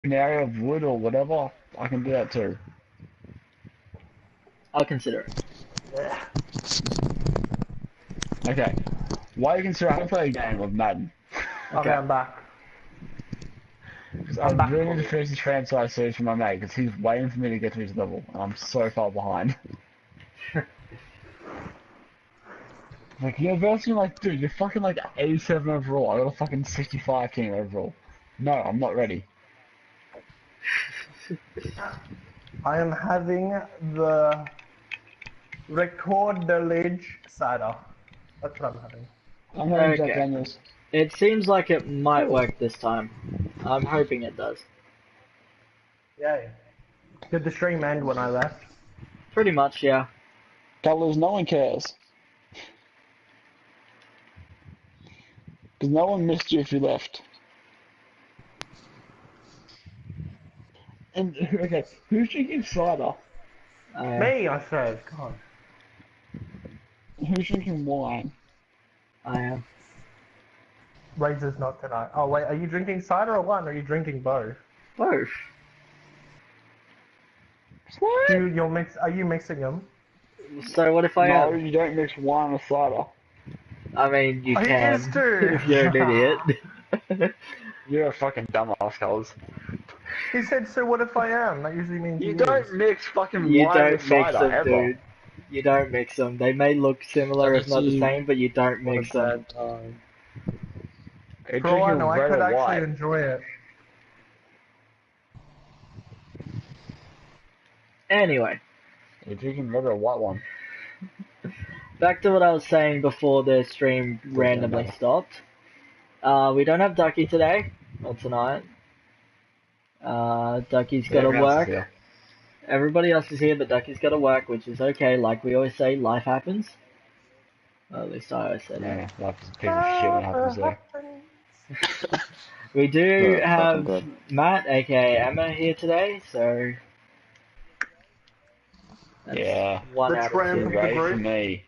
an area of wood or whatever, I can do that too. I'll consider it. Yeah. Okay. Why you consider I play a game of Madden? Okay, I'm back. Because I'm I'm back really for the you. first franchise series for my mate, because he's waiting for me to get to his level, and I'm so far behind. Like, university, I'm like, dude, you're fucking like 87 overall. I got a fucking 65 team overall. No, I'm not ready. I am having the record village cider. That's what I'm having. I'm having Jack Okay. Daniels. It seems like it might Cool. work this time. I'm hoping it does. Yay. Did the stream end when I left? Pretty much, yeah. Colors, no one cares. Because no one missed you if you left. And, okay, who's drinking cider? Me, I said. God. Who's drinking wine? I am. Razor's not tonight. Oh wait, are you drinking cider or wine? Or are you drinking both? Both. What? Are you mixing them? So what if I No, am? you don't mix wine with cider. I mean, you He can. is too. If you're an idiot. You're a fucking dumbass, Colors. He said, so what if I am? That usually means You he don't is. mix fucking You wine with don't mix cider, them, ever. dude. You don't mix them. They may look similar, if not the same, but you don't What a mix them. bad time. You're For all I drinking know, I red could or actually white. enjoy it. Anyway, You're drinking red or white one. back to what I was saying before the stream randomly stopped. We don't have Ducky today, or tonight. Ducky's gotta Everyone else is work. here. Everybody else is here, but Ducky's gotta work, which is okay. Like we always say, life happens. Well, at least I always say that. Yeah, like a piece of shit when it happens there. We do Yeah, have fucking Matt, aka Emma, here today, so that's Yeah. one The out of tramp. two. The Great for group. me.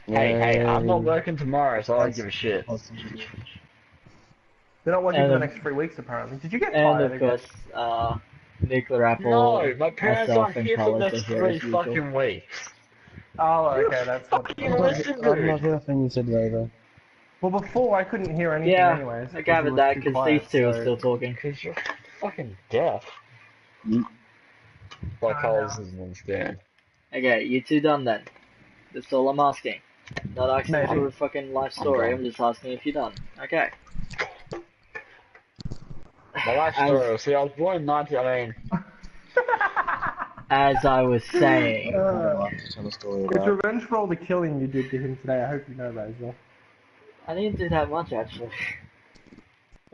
Hey, I'm not Yay. working tomorrow, so I don't give a shit. They're not working And for the of- next 3 weeks, apparently. Did you get And fired of again? course, Nuclear Apple, No, my parents myself, aren't and here for the Colors are next here 3 as usual. fucking weeks. Oh, okay, that's what. Fucking listen, dude. Everything you said, Razor. Well, before I couldn't hear anything Yeah, anyways. I because gathered it was that too because quiet, these two are so- still talking. Because you're fucking deaf. Like Coles doesn't understand. Okay, you two done then? That's all I'm asking. Not asking Maybe. for a fucking life story, done. I'm just asking if you're done. Okay. My life story, see, I was born in 90, I mean, As I was saying, Tell a story It's about. revenge for all the killing you did to him today. I hope you know that as well. I didn't do that much actually.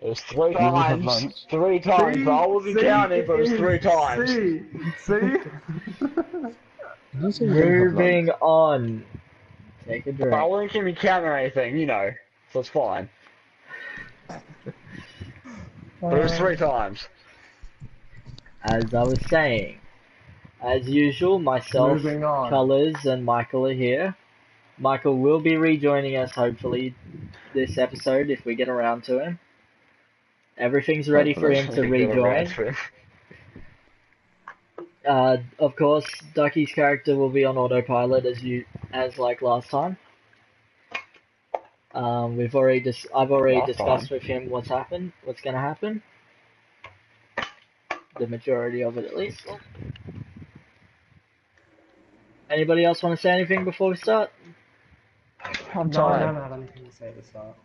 it was 3 You had times. lunch. 3 times, but I wasn't counting, but it was 3 times. See? Did you say you didn't have lunch? Moving on. Take a But I drink. wasn't keeping count or anything, you know, so it's fine. But it was 3 times. As I was saying, as usual, myself, Moving on. Colors, and Michael are here. Michael will be rejoining us hopefully this episode if we get around to him. Everything's ready for him to rejoin. Of course, Ducky's character will be on autopilot as like last time. I've already discussed with him what's gonna happen. The majority of it, at least. Anybody else want to say anything before we start? I'm No, I tired. don't have anything to say at the start.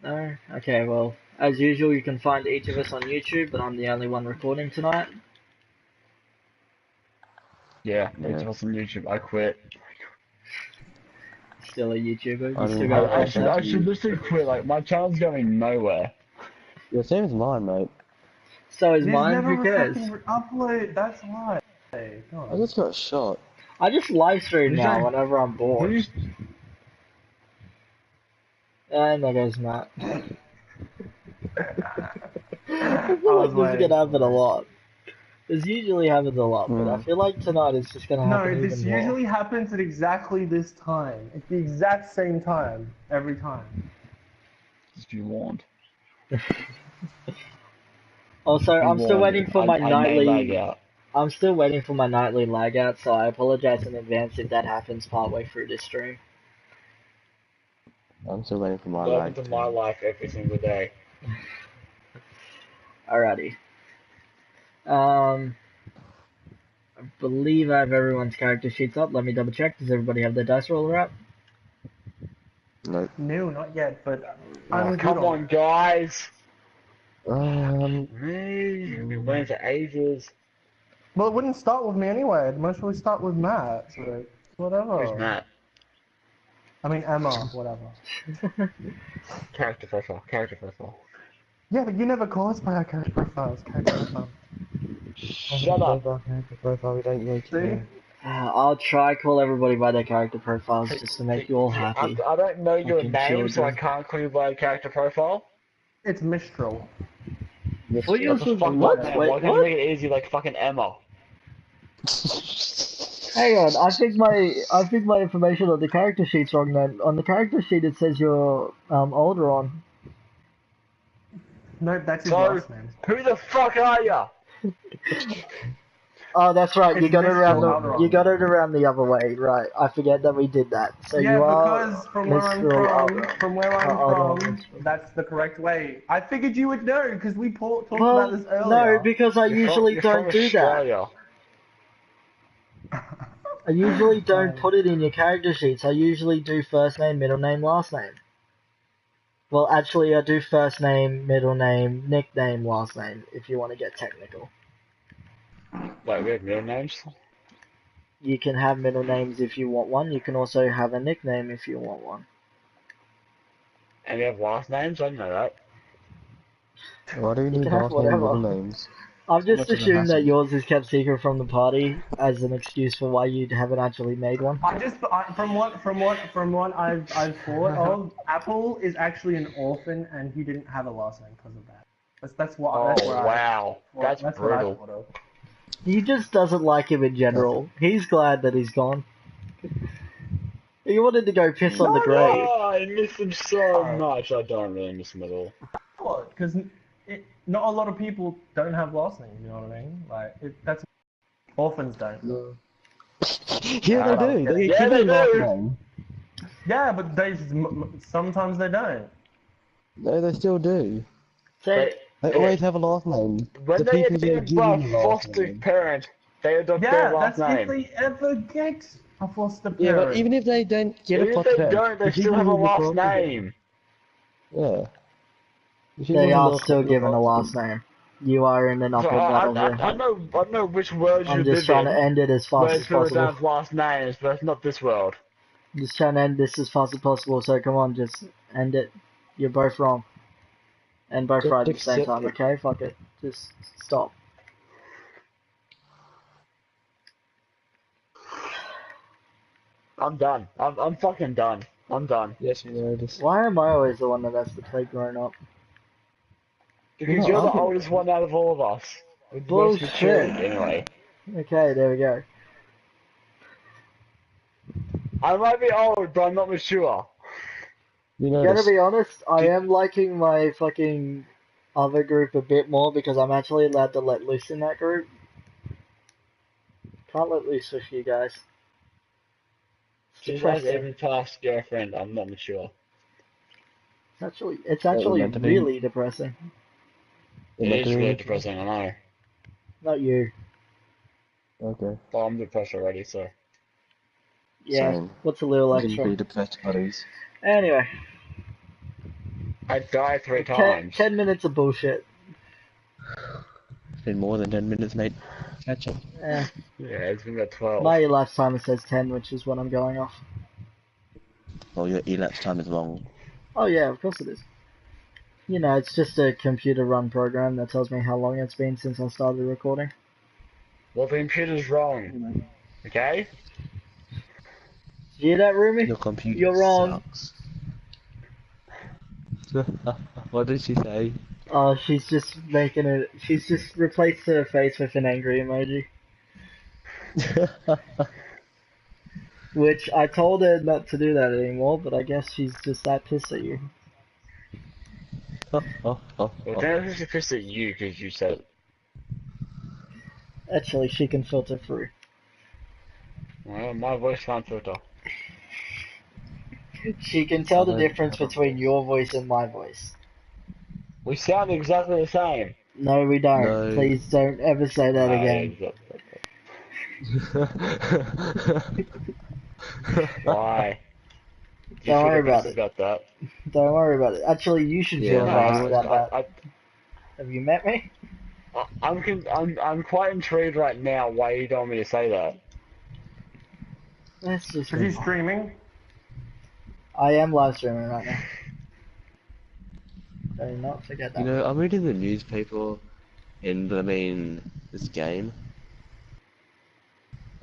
No? Okay, well, as usual, you can find each of us on YouTube, but I'm the only one recording tonight. Yeah, it's also on YouTube. I quit. Still a YouTuber. I You still didn't got have a access content. I should literally quit. Like, my channel's going nowhere. Yeah, same as mine, mate. So is There's mine, never who a cares? fucking upload. That's why. I just got shot. I just live stream Who's now that? whenever I'm bored. Who's... And there goes Matt. I I feel was like this is waiting gonna happen for a it. lot. This usually happens a lot, but I feel like tonight it's just gonna happen No, this even more. usually happens at exactly this time. It's the exact same time every time. Just you warned. Also, I'm still waiting for my I may lag nightly. out. I'm still waiting for my nightly lag out, so I apologize in advance if that happens partway through this stream. I'm still waiting for my Welcome lag to my to... life every single day. Alrighty. I believe I have everyone's character sheets up. Let me double check. Does everybody have their dice roller up? Nope. No, not yet, but Oh, I'm good come on, it. guys. Um... Me, I've been waiting for ages. Well, it wouldn't start with me anyway. It'd mostly start with Matt, so whatever. Who's Matt? I mean Emma, whatever. Character profile, character profile. Yeah, but you never call us by our character profiles. Character profile. Shut up. Character profile, we don't really See? care. I'll try call everybody by their character profiles just to make you all happy. I don't know your Fucking name, so I children. can't call you by a character profile. It's Mistral. What What the fuck, what? man? Wait, Why can't you what? make it easy like fucking Emma? Hang on, I think my information on the character sheet's wrong then. On the character sheet it says you're older on. No, that's his So, last name. who the fuck are ya? Oh, that's right. You It's got it around Mistral, you got it around the other way, right? I forget that we did that. So Yeah, you are because from where I'm from, that's the correct way. I figured you would know because we talked about this earlier. No, because I usually You're don't from do that. Australia. I usually don't put it in your character sheets. I usually do first name, middle name, last name. Well, actually, I do first name, middle name, nickname, last name, if you want to get technical. Wait, we have middle names? You can have middle names if you want one. You can also have a nickname if you want one. And we have last names? I didn't know that. Why do you You need can have last name, middle whatever. names? I've just Much of a assumed that hassle. yours is kept secret from the party as an excuse for why you haven't actually made one. From what I've thought of, Apple is actually an orphan and he didn't have a last name because of that. That's what. Oh, That's what wow. That's what I brutal. thought of. He just doesn't like him in general. He's glad that he's gone. He wanted to go piss on the grave. Oh, I miss him so much. I don't really miss him at all. What? Because not a lot of people don't have last names. You know what I mean? Like that's orphans don't. No. Yeah, they do. They Yeah, give they them last do. name. Yeah, but sometimes they don't. No, they still do. Say, They always have a last name. When The they people get that adopted give by you a the last foster name. parent, they adopt Yeah, their last that's if name. they ever get a foster parent. Yeah, but even if they don't get Even a if foster they parent, don't, they the still people have a who look last after them- name. Yeah. The people they who are look still given a after last them- name. You are in an So uphill battle here. I know which world you I'm just live trying in, to end it as where fast as it's written down possible. as last names, but it's not this world. Just trying to end this as fast as possible, so come on, just end it. You're both wrong. And both right at the same time, okay? Fuck it. Just stop. I'm done. I'm fucking done. I'm done. Yes, you know this. Why am I always the one that has to play grown up? Because you're the oldest one out of all of us. With the most maturity, Bullshit. anyway. Okay, there we go. I might be old, but I'm not mature. You know Gotta this. be honest, I am liking my fucking other group a bit more because I'm actually allowed to let loose in that group. Can't let loose with you guys. It's Just like depressing. every past girlfriend, I'm not mature. It's actually meant to be. really depressing. It is really depressing, I know. Not you. Okay. Well, I'm depressed already, so. Yeah. Same. What's a little You can be extra? depressed buddies. Anyway. I died 3 times. 10 minutes of bullshit. It's been more than 10 minutes, mate. Catch up. Eh. Yeah, it's been about 12. My elapsed timer says 10, which is what I'm going off. Oh, your elapsed time is long. Oh yeah, of course it is. You know, it's just a computer run program that tells me how long it's been since I started recording. Well, the computer's wrong. Okay? You hear that, Rumi? Your computer You're wrong. sucks. What did she say? Oh, she's just replaced her face with an angry emoji. Which I told her not to do that anymore, but I guess she's just that pissed at you. Well, then it's just pissed at you because you said it. Actually, she can filter through. Well, my voice can't filter. She can tell the difference between your voice and my voice. We sound exactly the same. No, we don't. No. Please don't ever say that again. Why? Do you Don't feel worry about embarrassed it. about that? Don't worry about it. Actually, you should feel Yeah, No, embarrassed no, about that. Have you met me? I'm quite intrigued right now why you don't want me to say that. Let's just. Is he streaming? I am live streaming right now. Do not forget You that. know, I'm reading the newspaper in, this game.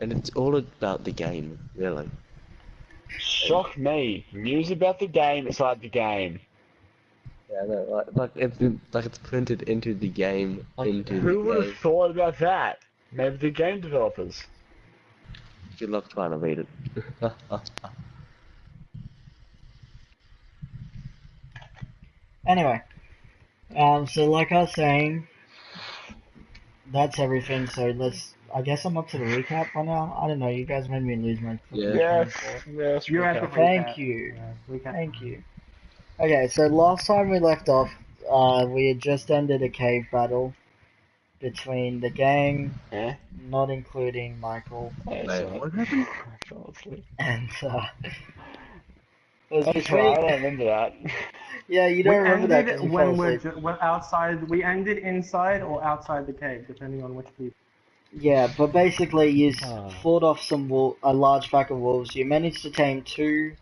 And it's all about the game, really. Shock me. News about the game inside the game. Yeah, no, like it's printed into the game, Who would have thought about that? Maybe the game developers. Good luck trying to read it. Anyway, so like I was saying, that's everything. So I guess I'm up to the recap by now. I don't know. You guys made me lose my. Yeah. Yes, You're at the recap. Thank you. Yeah, recap. Thank you. Okay, so last time we left off, we had just ended a cave battle between the gang, Eh? not including Michael, Wait, What happened? and it was That's between. right, I don't remember that. Yeah, you We don't remember that ended because you when fell asleep. we're outside. We ended inside or outside the cave, depending on which people. Yeah, but basically you Ah. fought off a large pack of wolves. You managed to tame two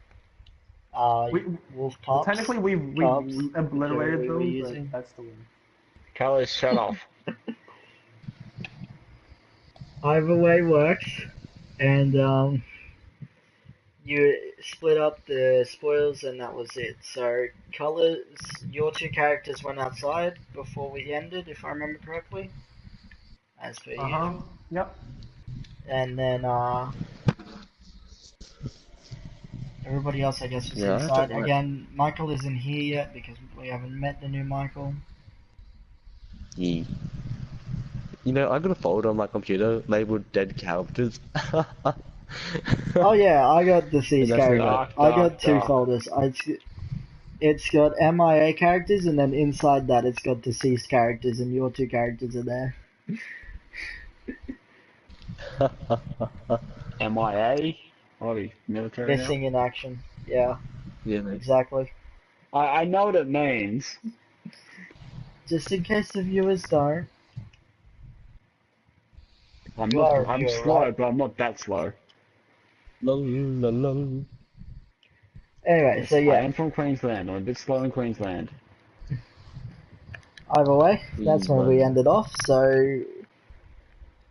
wolf Well, pups. technically, we cubs, obliterated whichever we were them, using. but that's the win. Colors shut off. Either way works, and you split up the spoils, and that was it. So, colors, your two characters went outside before we ended, if I remember correctly, as per usual. Yep. And then everybody else, I guess, was Yeah, I inside. don't like- Again, Michael isn't here yet because we haven't met the new Michael. Yeah. You know, I got a folder on my computer labeled dead characters. Oh yeah, I got deceased That's characters. dark, I got dark, two dark. folders. It's got MIA characters, and then inside that it's got deceased characters, and your two characters are there. MIA? What are we, military now? Missing in action. Yeah, Yeah, mate. exactly. I know what it means. Just in case the viewers don't. I'm You are a I'm viewer, slow, right? but I'm not that slow. Lol. Anyway, so I yeah, am from Queensland. I'm a bit slow in Queensland. either way, that's where we ended off. So,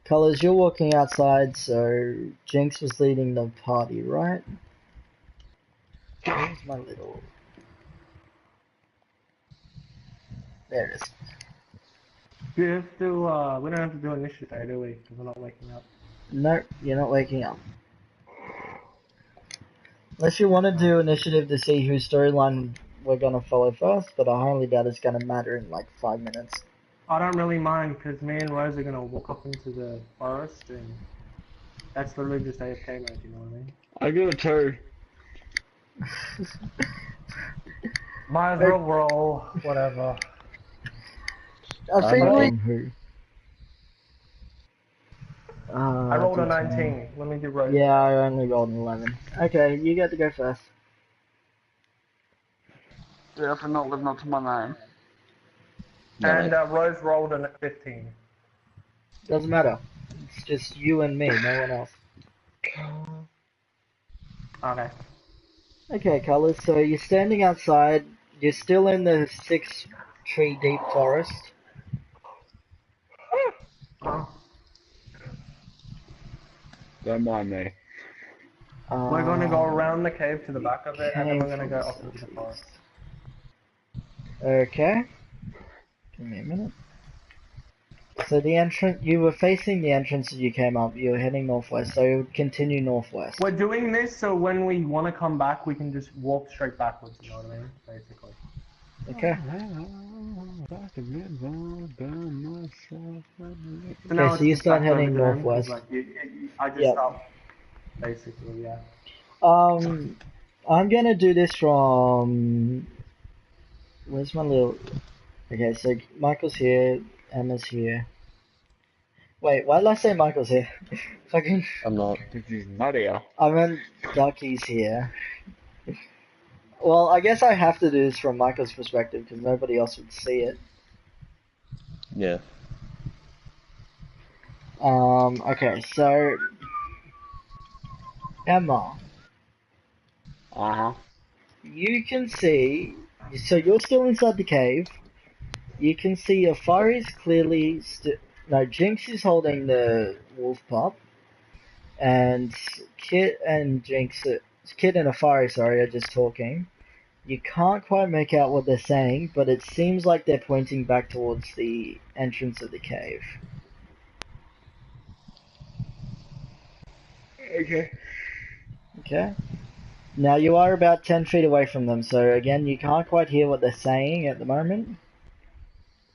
Colors, you're walking outside, so Jinx was leading the party, right? Where's my little... There it is. We have to. We don't have to do initiative, do we? Because we're not waking up. Nope, you're not waking up. Unless you want to do initiative to see whose storyline we're gonna follow first, but I highly doubt it's gonna matter in like 5 minutes. I don't really mind because me and Rose are gonna walk up into the forest, and that's literally just AFK mode. You know what I mean? I give it 2. Might as well roll. Whatever. I think I'm we... in. Who? I rolled a 19. Let me do Rose. Yeah, I only rolled an 11. Okay, you get to go first. Yeah, for not living up to my name. And Rose rolled a 15. Doesn't matter. It's just you and me, no one else. Okay. Okay, Colors, so you're standing outside, you're still in the 6 tree deep forest. Don't mind me. We're gonna go around the cave to the back of it, and then we're gonna go Cave up into the forest. Okay. Give me a minute. So the entrance, you were facing the entrance as you came up, you were heading northwest, so you would continue northwest. We're doing this so when we want to come back, we can just walk straight backwards, you know what I mean? Basically. Okay. So now so it's you just start back over to heading them, 'cause, northwest. like, I just Yep. start, basically, yeah. I'm gonna do this from. Where's my little? Okay, so Michael's here, Emma's here. Wait, why did I say Michael's here? Fucking. I'm not. Because he's not here. I meant Ducky's here. Well, I guess I have to do this from Michael's perspective because nobody else would see it. Yeah. Okay, so Emma, Uh-huh. you can see. So you're still inside the cave. You can see Afari's clearly. No, Jinx is holding the wolf pup, and Kit and Kit and Afari, sorry, are just talking. You can't quite make out what they're saying, but it seems like they're pointing back towards the entrance of the cave. Okay. Okay. Now you are about 10 feet away from them, so again, you can't quite hear what they're saying at the moment.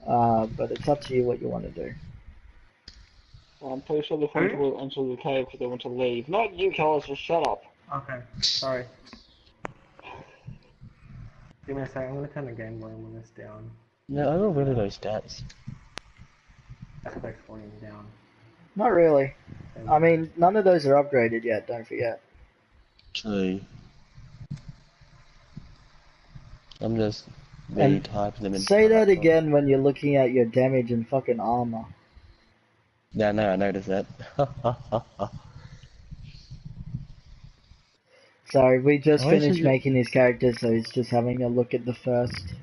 But it's up to you what you want to do. Well, I'm pretty sure they're trying to enter the cave because they want to leave. Not you, Carlos, just shut up. Okay, sorry. Give me a second, I'm gonna turn the game volume on this down. No, I got rid of those stats. Aspect volume down. Not really. I mean, none of those are upgraded yet, don't forget. True. I'm just And retyping them in. say that again when you're looking at your damage and fucking armor. Yeah, no, I noticed that. Sorry, we just Why should finished you- making his character, so he's just having a look at the first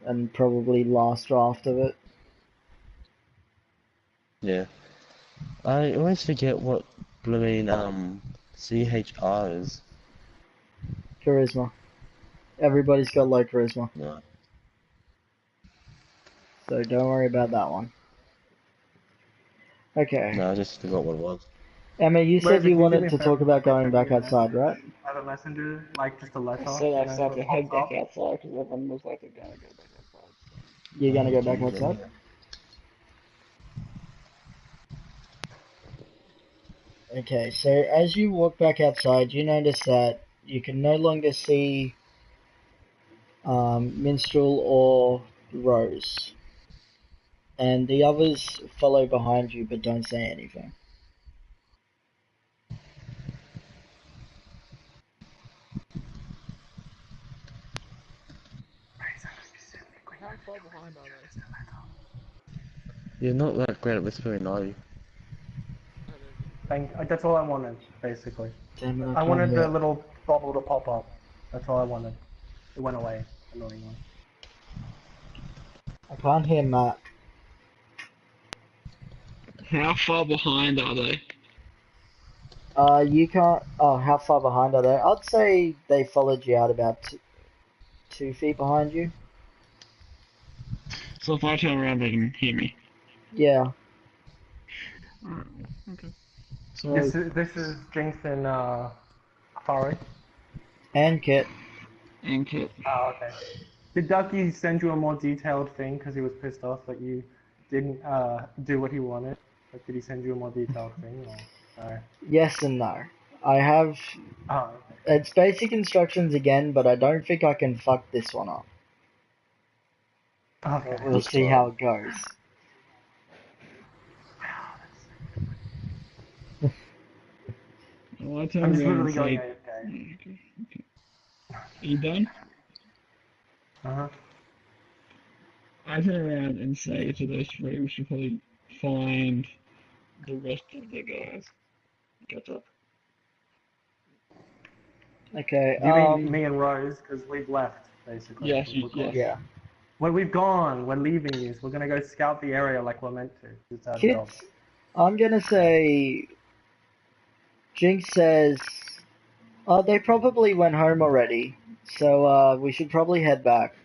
and probably last draft of it. Yeah. I always forget what blooming CHR is. Charisma. Everybody's got low charisma, No. so don't worry about that one. Okay. No, I just forgot what it was. Emma, you said Razor, you can you do me wanted a to favor? talk about Like, going send me back a outside, message right? out of Messenger, like just a letter, So I so started to it head pops back up. outside because everyone was like, they're gonna go back outside. You're gonna go back Geez, outside? Okay, so as you walk back outside, you notice that you can no longer see Minstrel or Rose. And the others follow behind you but don't say anything. How far behind are they? You're not that great at whispering, are you? That's all I wanted, basically. Damn it, I I can't wanted hear the it. little bubble to pop up. That's all I wanted. It went away, annoyingly. I can't hear Matt. How far behind are they? You can't. Oh, how far behind are they? I'd say they followed you out about 2 feet behind you. So if I turn around, they can hear me. Yeah. Alright, okay. So, This is Jinx and Fari. And Kit. and Kit. Oh, okay. Did Ducky send you a more detailed thing because he was pissed off that you didn't do what he wanted? Like, did he send you a more detailed thing? Or no? Yes and no. I have. Oh, It's basic instructions again, but I don't think I can fuck this one up. okay. We'll see how it goes. Well, I I'm turn just around and literally going say, AFK. okay. Are you done? Uh-huh. I turn around and say to those three, we should probably find the rest of the guys. Catch up. Okay, You mean me and Rose, because we've left, basically. Yes, We're yeah. Well, we've gone. We're leaving you. So we're going to go scout the area like we're meant to. It's our job. Kit, I'm gonna say. Jinx says. Oh, they probably went home already, so we should probably head back.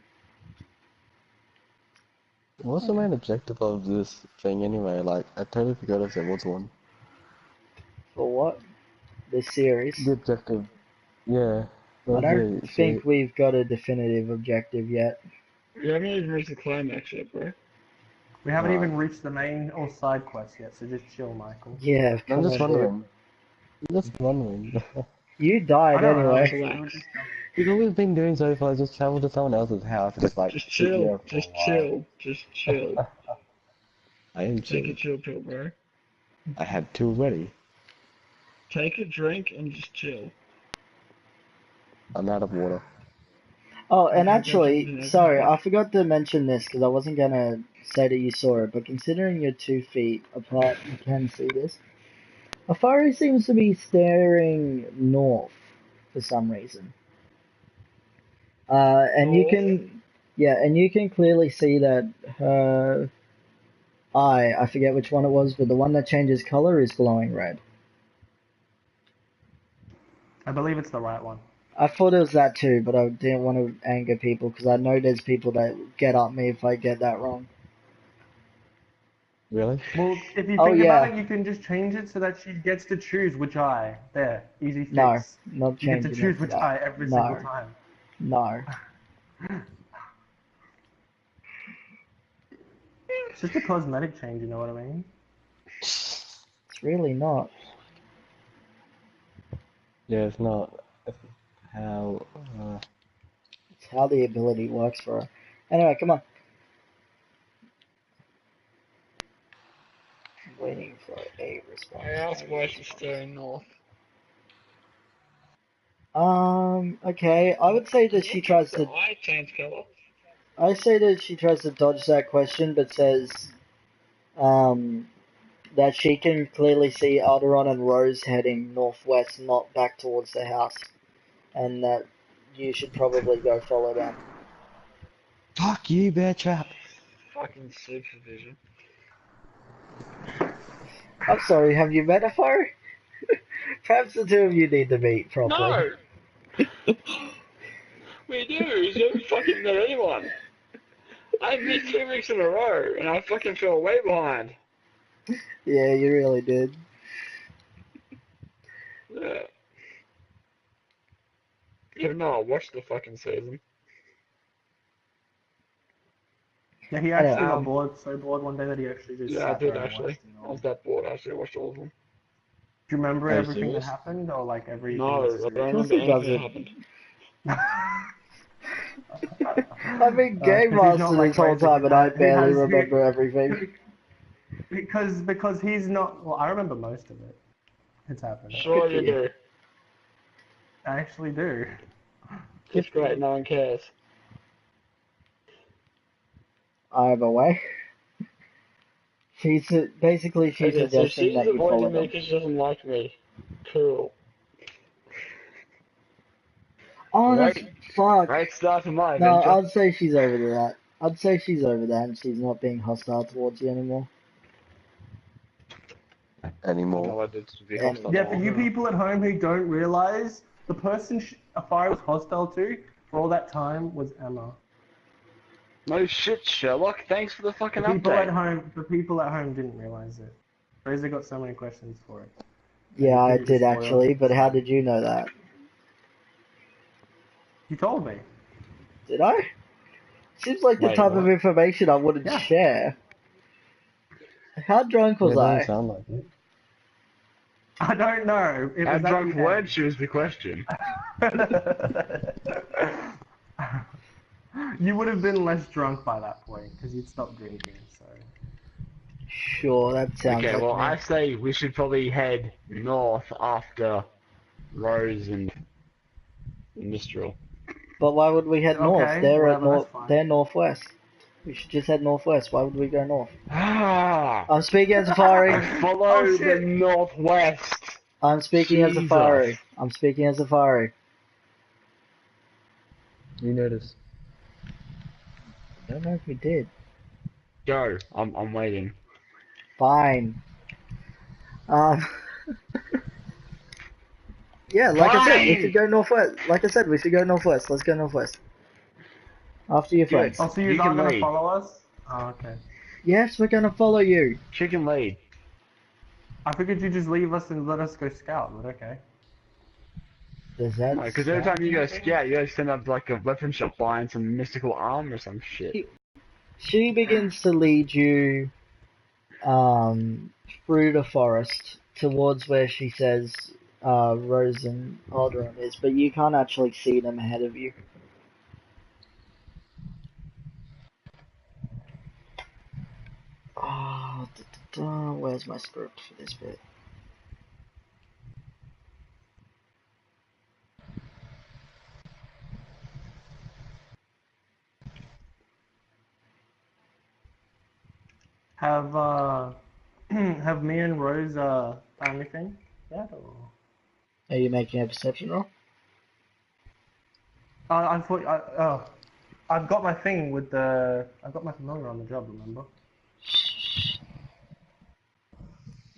What's the main objective of this thing anyway? Like, I totally forgot if there was one. For what? This series. The objective, yeah. I don't think we've got a definitive objective yet. We haven't even reached the climax yet, bro. We haven't Right. even reached the main or side quest yet, so just chill, Michael. Yeah, I'm come just on, dude. wondering. I'm just wondering. You I died don't know. anyway. Relax. Because all we've been doing so far is just travel to someone else's house and just like Just sit chill. there for a Just while. chill. Just chill. I am Take a chilling. chill pill, bro. I had two already. Take a drink and just chill. I'm out of water. Oh, and Okay, go jump actually, in there. sorry, I forgot to mention this because I wasn't gonna say that you saw it, but considering you're 2 feet apart, you can see this. Afari seems to be staring north for some reason. And you North? can, yeah, and you can clearly see that her eye, I forget which one it was, but the one that changes color is glowing red. I believe it's the right one. I thought it was that too, but I didn't want to anger people because I know there's people that get at me if I get that wrong. Really? Well, if you Oh think yeah, about it, you can just change it so that she gets to choose which eye. There, easy no, fix. not You get to changing choose it. which No, eye every single no, time. no. It's just a cosmetic change, you know what I mean? It's really not. Yeah, it's not. How? It's how the ability works for her. Anyway, come on. Waiting for a response. I asked why she's staring north. Okay. I would say that she What makes tries the to. eye change color? I say that she tries to dodge that question, but says, that she can clearly see Alderon and Rose heading northwest, not back towards the house, and that you should probably go follow them. Fuck you, bear trap. Fucking supervision. I'm sorry. Have you met a foe? Perhaps the two of you need to meet properly. No! We do! You haven't fucking met anyone! I missed 2 weeks in a row, and I fucking fell way behind. Yeah, you really did. Yeah. Even though I watched the fucking season. Yeah, he Anyway. actually got bored, so bored one day that he actually just Yeah, I sat there did and actually. watched it I all. was that bored, actually. I watched all of them. Do you remember Are you everything that serious? happened, or like everything No, that's I don't Of course remember he anything that doesn't. happened. I've been game 'Cause he's master not like this whole Razor, time and I barely remember everything. because he's not. Well, I remember most of it. It's happened. Sure for you you. do. I actually do. It's great, no one cares. Either way. She's basically she's Okay, so suggesting she's that you follow avoiding me them. because she doesn't like me. Cool. Oh, that's Great, fuck. great start to my No, adventure. I'd say she's over that. I'd say she's over that and she's not being hostile towards you anymore. Anymore. No, I did to be And- hostile. Yeah, for you people at home who don't realize, the person Afari was hostile to for all that time was Emma. No shit, Sherlock. Thanks for the fucking update. The people at home didn't realize it. Razor got so many questions for it. Yeah, I Couldn't just did spoil actually, it, but how so- did you know that? You told me. Did I? Seems like the Wait, type what? of information I wouldn't Yeah. share. How drunk Yeah, was it doesn't I? sound like it. I don't know. It How was at drunk the were end. you is the question. You would have been less drunk by that point because you'd stopped drinking. So Sure, that sounds Okay, like well, me. I say we should probably head north after Rose and Mistral. But why would we head north? okay, They're at whatever, north. that's fine. They're northwest. We should just head northwest. Why would we go north? Ah! I'm speaking as Safari. Follow Oh, the shit. northwest. I'm speaking as Jesus. Safari. I'm speaking as Safari. You notice. I don't know if we did. Go. I'm waiting. Fine. Yeah, like I said, we Fine! should go northwest. Like I said, we should go northwest. Let's go northwest. After your Good. friends. Oh, so You you can are gonna lead. follow us? Oh, okay. Yes, we're gonna follow you. Chicken lead. I figured you'd just leave us and let us go scout, but okay. Does that? Because every time you go scout, you guys send up like a weapon shop buying some mystical armor or some shit. She begins to lead you through the forest towards where she says Rose and Alderaan is, but you can't actually see them ahead of you. Oh, where's my script for this bit? Have have me and Rose done anything yet? Or? Are you making a perception roll? I thought I've got my thing with the I've got my familiar on the job. Remember?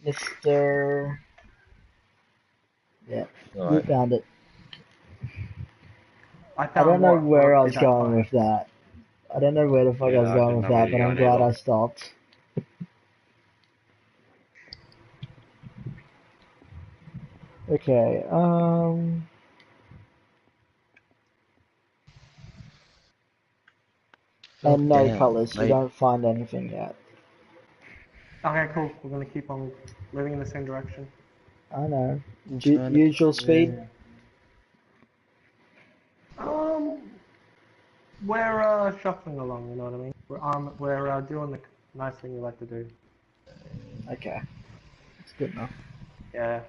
Mr. Yeah, you Alright. found it. I I found don't know what- where what I was did going find? with that. I don't know where the fuck I was Yeah, I going didn't with know where that, you but were I'm going glad either. I stopped. Okay, Oh, and no damn. colours, you Mate, don't find anything yet. Okay, cool. We're gonna keep on moving in the same direction. I know. I'm trying to... Usual speed? Yeah. We're shuffling along. You know what I mean? We're doing the nice thing we like to do. Okay, that's good enough. Yeah.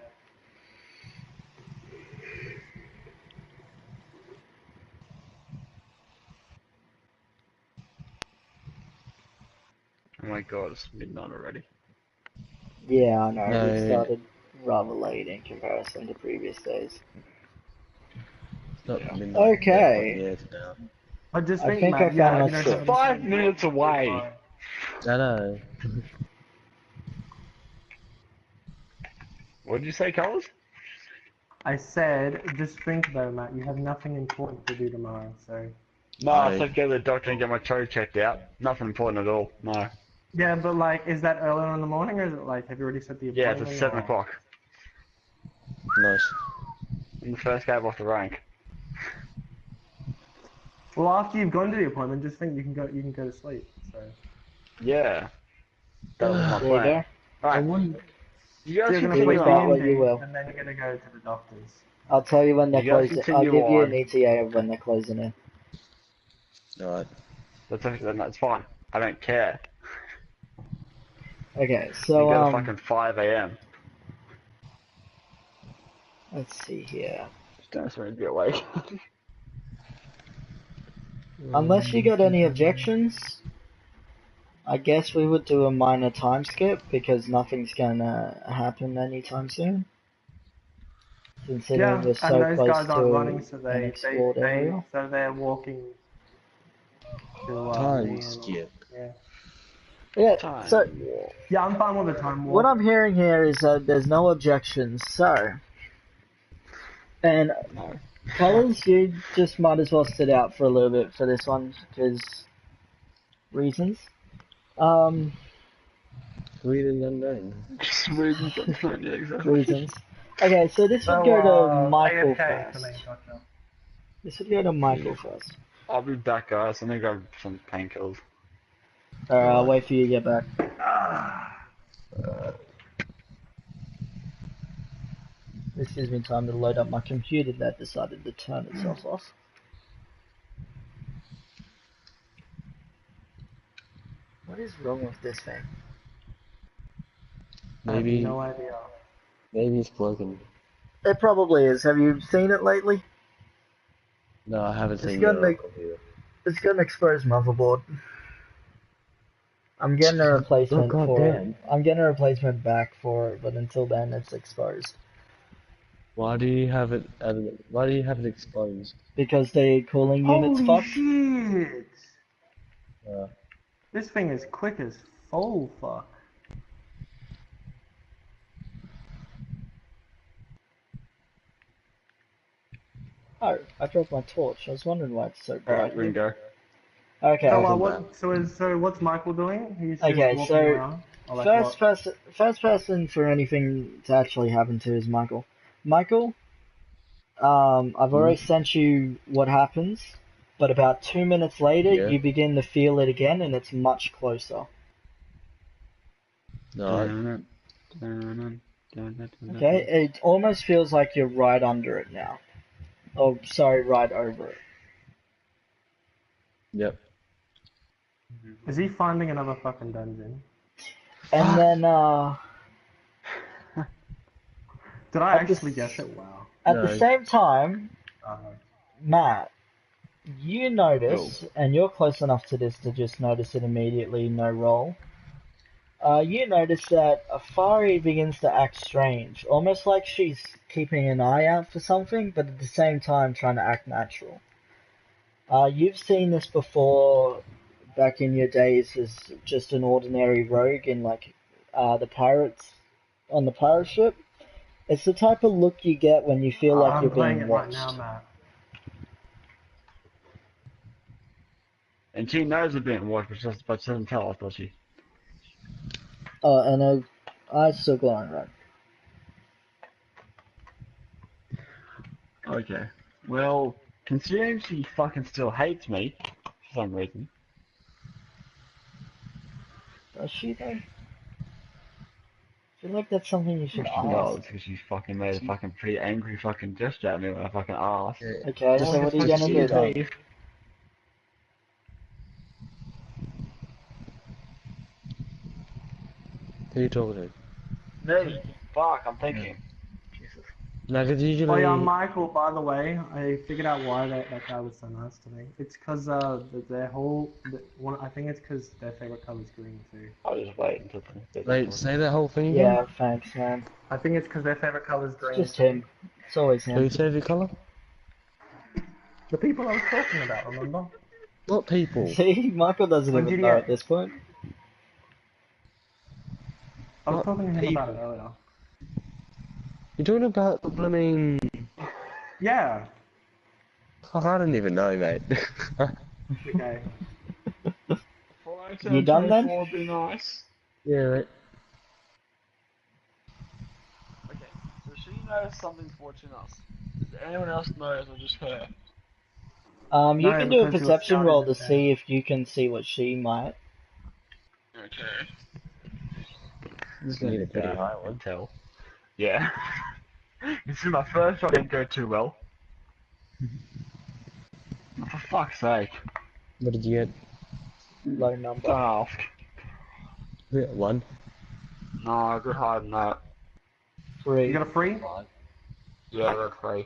Oh my god, it's midnight already. Yeah, I know, we No, started rather late in comparison to previous days. it's not Yeah. midnight. Okay. Yeah, it's now. I just I think, think I Matt, you found don't my have script. any 5 time minutes to do away. tomorrow. I know. What did you say, Colours? I said, just think though, Matt, you have nothing important to do tomorrow, so. No, I I- said go to the doctor and get my toe checked out. Nothing important at all. No. Yeah, but like, is that earlier in the morning, or is it like, have you already set the Yeah, appointment? it's at 7 or- o'clock. Nice. I'm the first cab off the rank. Well, after you've gone to the appointment, just think you can go to sleep. So. Yeah. That was my There you plan. go. I Alright, wouldn't... you guys So you're gonna Do play with continue that on. what you D&D, will. and then you're gonna go to the doctor's. I'll tell you when they're You guys closing. I'll continue give you an on. ETA of when they're closing in. Alright. That's fine. I don't care. Okay, You so go to fucking 5 a.m. let's see here. Just don't expect me to be awake. Unless you got any objections, I guess we would do a minor time skip because nothing's gonna happen anytime soon. Considering Yeah, we're and so those close guys aren't to running, so an explored area. so they're walking to Time me and skip. yeah. Yeah, Time so walk. Yeah, I'm fine with the time what walk. I'm hearing here is that there's no objections, so... And No. Colours, you just might as well sit out for a little bit for this one, because... reasons. Sweet and unknown. Smooth and confident, yeah, exactly. Reasons. Okay, so this would So, go to Michael AFK for first. me, gotcha. This would go to Michael first. I'll be back, guys. I'm gonna grab some painkillers. Alright, I'll wait for you to get back. This gives me time to load up my computer that decided to turn itself off. What is wrong with this thing? I have Maybe, no idea. maybe it's broken. It probably is. Have you seen it lately? No, I haven't It's seen got your an, computer. it's got an exposed motherboard. I'm getting a replacement Oh, for goddamn. it. I'm getting a replacement back for it, but until then it's exposed. Why do you have it? Why do you have it exposed? Because the cooling unit's Holy fucked. shit! Uh, This thing is quick as full fuck. Oh, I dropped my torch. I was wondering why it's so bright. Alright, we can go. Okay. So what's Michael doing? He's just Okay, walking so around. Or like what? first person for anything to actually happen to is Michael. Michael, I've already sent you what happens, but about 2 minutes later, Yeah. you begin to feel it again, and it's much closer. No. Okay, it almost feels like you're right under it now. Oh, sorry, right over it. Yep. Is he finding another fucking dungeon? And then, Did I At the actually s- guess it? Wow. at the No. same time, Matt, you notice, and you're close enough to this to just notice it immediately, no roll. You notice that Afari begins to act strange, almost like she's keeping an eye out for something, but at the same time trying to act natural. You've seen this before back in your days as just an ordinary rogue in like the pirates on the pirate ship. It's the type of look you get when you feel like I'm you're playing being it right watched. now, Matt. And she knows it's being watched, but she doesn't tell us, does she? Oh, and her eyes still glowing red. Okay. Well, considering she fucking still hates me, for some reason. Does she though? I feel like that's something you should She does, ask. because she fucking made a fucking pretty angry fucking gesture at me when I fucking asked. Okay, Just so what are you just gonna see do it, then? Dave. Who are you talking to? Me. Fuck, I'm thinking. Jesus. No, because usually. Oh yeah, Michael. By the way, I figured out why that guy was so nice to me. It's because their whole one. I think it's because their favorite color is green too. I'll just wait until the Wait, say that whole thing again? Yeah, thanks, man. I think it's because their favorite color is It's green. just him. It's always him. Who's favorite colour? The people I was talking about, remember? Not people. See, Michael doesn't On even know GTA. at this point. I was Not talking to him about it people. earlier. You're talking about the blooming. Yeah. Oh, I don't even know, mate. Okay. You done then? Would be nice. Yeah, mate. Okay, so she knows something's watching us. Does anyone else know or just her? You No, can do a because your perception scout roll to isn't see if you can see what she might. Okay. Just need a pretty high one. Tell. Yeah. This is my first shot, didn't go too well. Oh, for fuck's sake. What did you get? Low number. Don't ask. You got 1. No, I got higher than that. You 3. got a free? Yeah, I got 3.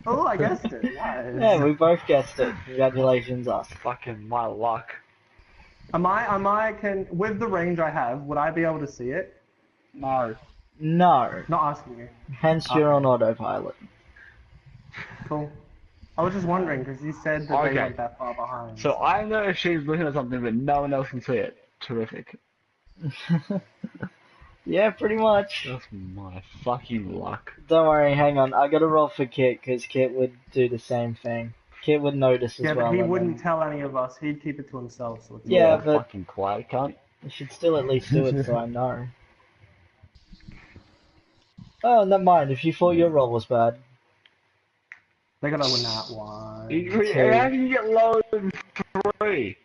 Oh, I guessed it. Nice. Yeah, we both guessed it. Congratulations, us. Fucking my luck. With the range I have, would I be able to see it? No. No. Not asking you. Hence you're on autopilot. Cool. I was just wondering, because you said that they Okay. weren't that far behind. So I know if she's looking at something, but no one else can see it. Terrific. Yeah, pretty much. That's my fucking luck. Don't worry, hang on. I gotta roll for Kit, because Kit would do the same thing. Kit would notice as Yeah, well. but he and wouldn't then- tell any of us. He'd keep it to himself. So it's Yeah, You're but- fucking quiet, cunt. You should still at least do it so I know. Oh, never mind. If you thought your roll was bad. They gotta win that one. How can you get lower than 3?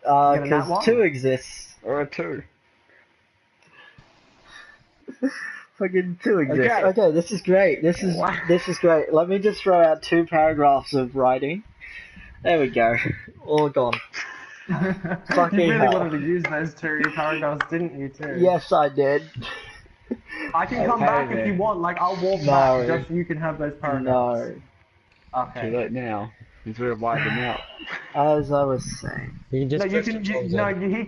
Get a nat Because one? 2 exists. Or a 2? Fucking 2 exists. Okay. Okay, this is great. This is great. Let me just throw out 2 paragraphs of writing. There we go. All gone. Fucking You really hell. wanted to use those 2 paragraphs, didn't you, too? Yes, I did. I can come Okay, back if then. you want. Like, I'll walk No. back just so you can have those paragraphs. No. Too Okay. late now. He's very wide them out. As I was saying. You can just No, you press can. Control Z. No, he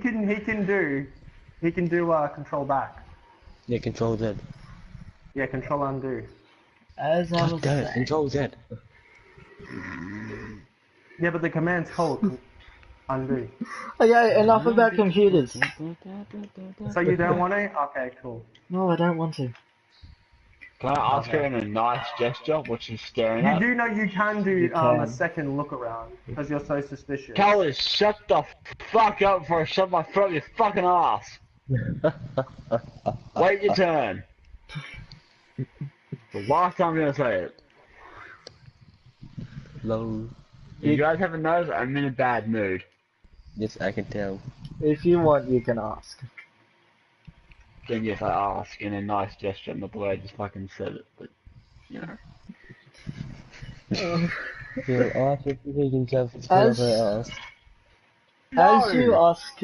can do control back. Yeah, Control Z. Yeah, control undo. As I God was damn it, saying. Control Z. Yeah, but the command's called undo. Okay, enough about computers. So you don't want to? Okay, cool. No, I don't want to. Can I ask her in a nice gesture what she's staring You at? do know you can do You a can. second look around because you're so suspicious. Callis, shut the fuck up before I shove my throat in your fucking ass. Wait your turn. The last time I'm gonna say it. Low. You guys haven't noticed I'm in a bad mood. Yes, I can tell. If you want, you can ask. Then yes, I ask in a nice gesture, not the way I just fucking said it, but, you know. He'll ask if he himself to As- whoever else. As you No! ask,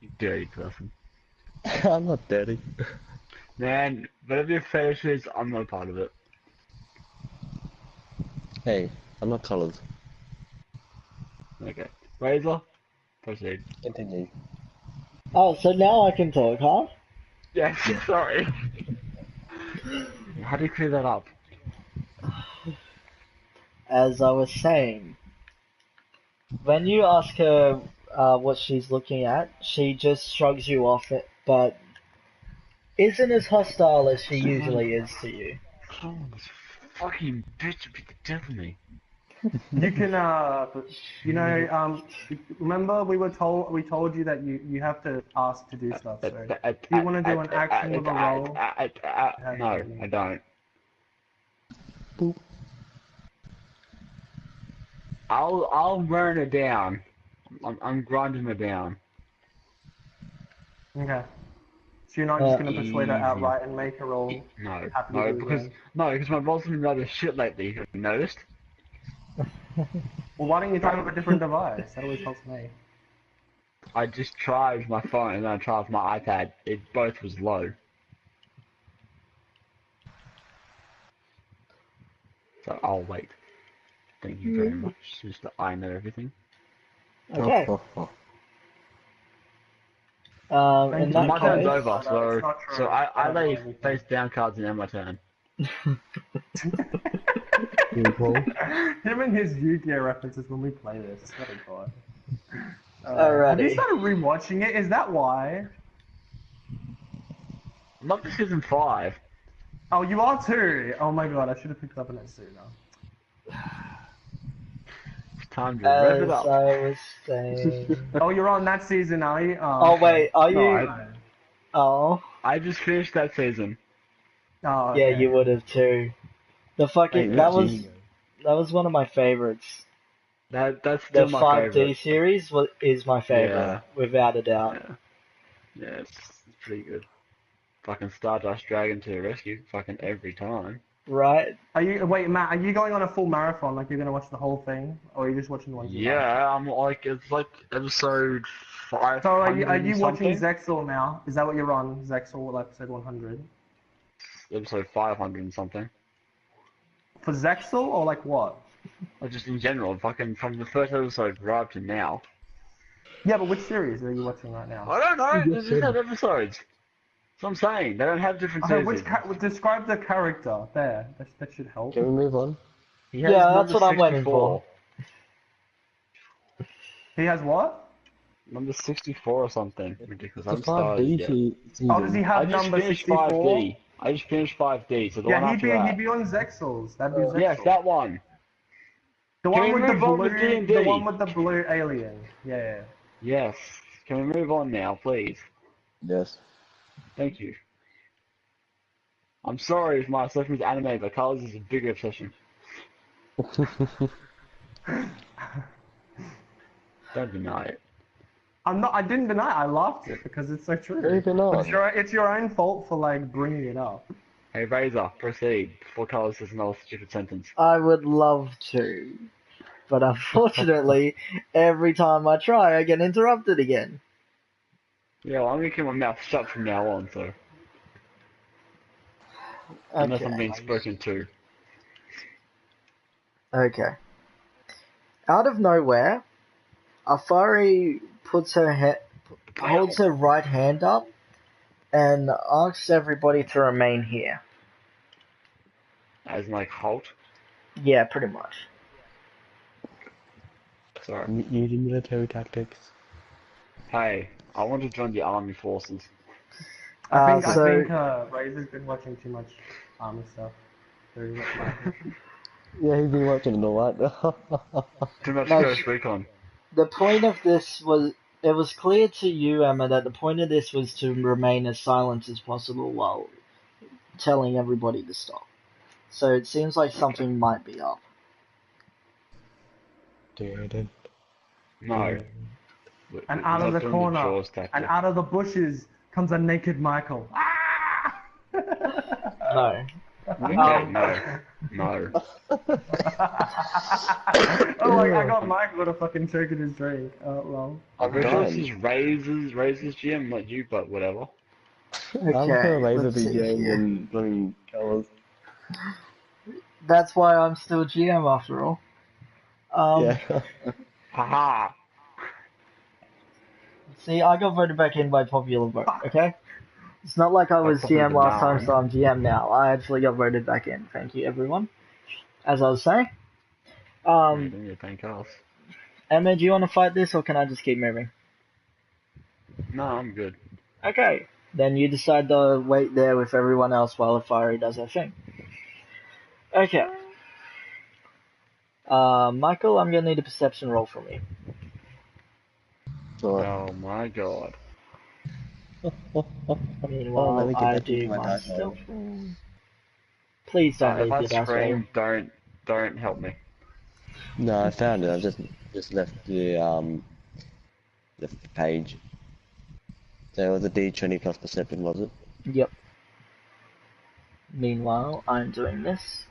You dirty person. I'm not dirty. Man, whatever your fetish is, I'm not a part of it. Hey, I'm not colored. Okay. Razor, proceed. Continue. oh, so now I can talk, huh? Yes, Yeah. sorry. How do you clear that up? As I was saying, when you ask her what she's looking at, she just shrugs you off it, but isn't as hostile as she usually is to you. Oh, this fucking bitch beat the death of me. You can, remember we told you that you have to ask to do stuff. So if you want to do an action with a roll, no, I don't. Boop. I'll burn her down. I'm grinding her down. okay. So you're not just gonna Easy. persuade her outright and make her roll. No, Happy to do because again. my rolls have been rather shit lately. Have you noticed? Well, why don't you try with a different device? That always helps me. I just tried with my phone and then I tried with my iPad. It both was low. So I'll wait. Thank you very much, Mr. I know everything. Okay. In you. that My turn's case, over, it's not true. so I I don't lay know anything. face down cards and end my turn. People. Him and his Yu-Gi-Oh references when we play this. What a god. Have you Alrighty. started rewatching it? Is that why? I'm up to season 5. Oh, you are too. Oh my god, I should have picked up on it sooner. It's time to rev it As up. I was saying. Oh, you're on that season, are you? Oh okay. wait, are No, you? Oh, I just finished that season. Oh, yeah, okay. you would have too. The fucking Hey, that Reggie. was one of my favorites. That's The still my 5D favorite. series is my favorite, Yeah. without a doubt. Yeah. Yeah, it's pretty good. Fucking Stardust Dragon to the rescue, fucking every time. Right? Wait, Matt, are you going on a full marathon? Like you're gonna watch the whole thing, or are you just watching the ones you like? Yeah, I'm like, it's like episode 500 So are you watching something? Zexal now? Is that what you're on? Zexal episode 100? Episode 500 and something. For Zexal or like what? Or just in general, fucking from the first episode right up to now. Yeah, but which series are you watching right now? I don't know, You they just just said- have episodes. That's what I'm saying, they don't have different Okay, seasons. describe the character there. That should help. Can we move on? He has Yeah, that's number what I'm waiting 64. He has what? Number 64 or something. Ridiculous. I It's haven't a 5D started yet. season. Oh, does he I have just number finished 64? 5D. I just finished 5D, so the one Yeah, after that. he'd be on Zexal's. That'd be Zexal. Yes, that one. The Can one we with the move on to blue, D&D? the one with the blue alien. Yeah. Yes. Can we move on now, please? Yes. Thank you. I'm sorry if my obsession with anime, but Carlos is a bigger obsession. Don't deny it. I didn't deny it. I laughed it because it's so true. Moving on. It's your own fault for like bringing it up. Hey, Razor, proceed before Carlos says another stupid sentence. I would love to, but unfortunately, every time I try, I get interrupted again. Yeah, well, I'm gonna keep my mouth shut from now on, so. Unless I'm Okay. being spoken to. Okay. Out of nowhere, Afari holds her right hand up and asks everybody to remain here. As in, like, halt? Yeah, pretty much. Sorry. Using military tactics. Hey, I want to join the army forces. I think So Razor's been watching too much army stuff. Yeah, he's been watching it all right. Too much No, Ghost Recon. the point of this was, it was clear to you, Emma, that the point of this was to remain as silent as possible while telling everybody to stop. So it seems like something might be up. No. And out of the corner, and out of the bushes comes a naked Michael. Ah! No. Okay, no. No. Oh, like, I got Michael to fucking choke in his drink. Oh, well. I'm pretty sure this done. is Razor's GM, not you, but whatever. I'm gonna Okay, raise let's the see game here. and blooming colors. That's why I'm still GM after all. Yeah. Haha! See, I got voted back in by popular vote, okay? It's not like I was GM last time, so I'm GM now. I actually got voted back in. Thank you, everyone. As I was saying, You don't need to thank us. Emma, do you want to fight this, or can I just keep moving? No, I'm good. Okay, then you decide to wait there with everyone else while Afari does her thing. Okay. Michael, I'm gonna need a perception roll from you. So, Oh my god. Meanwhile, let me get I back into do my my dice roll. stealth roll. Please don't If leave I your dice roll. scream, don't help me. No, I found it. I just left the page. So it was a D20 plus perception, was it? Yep. Meanwhile, I'm doing this.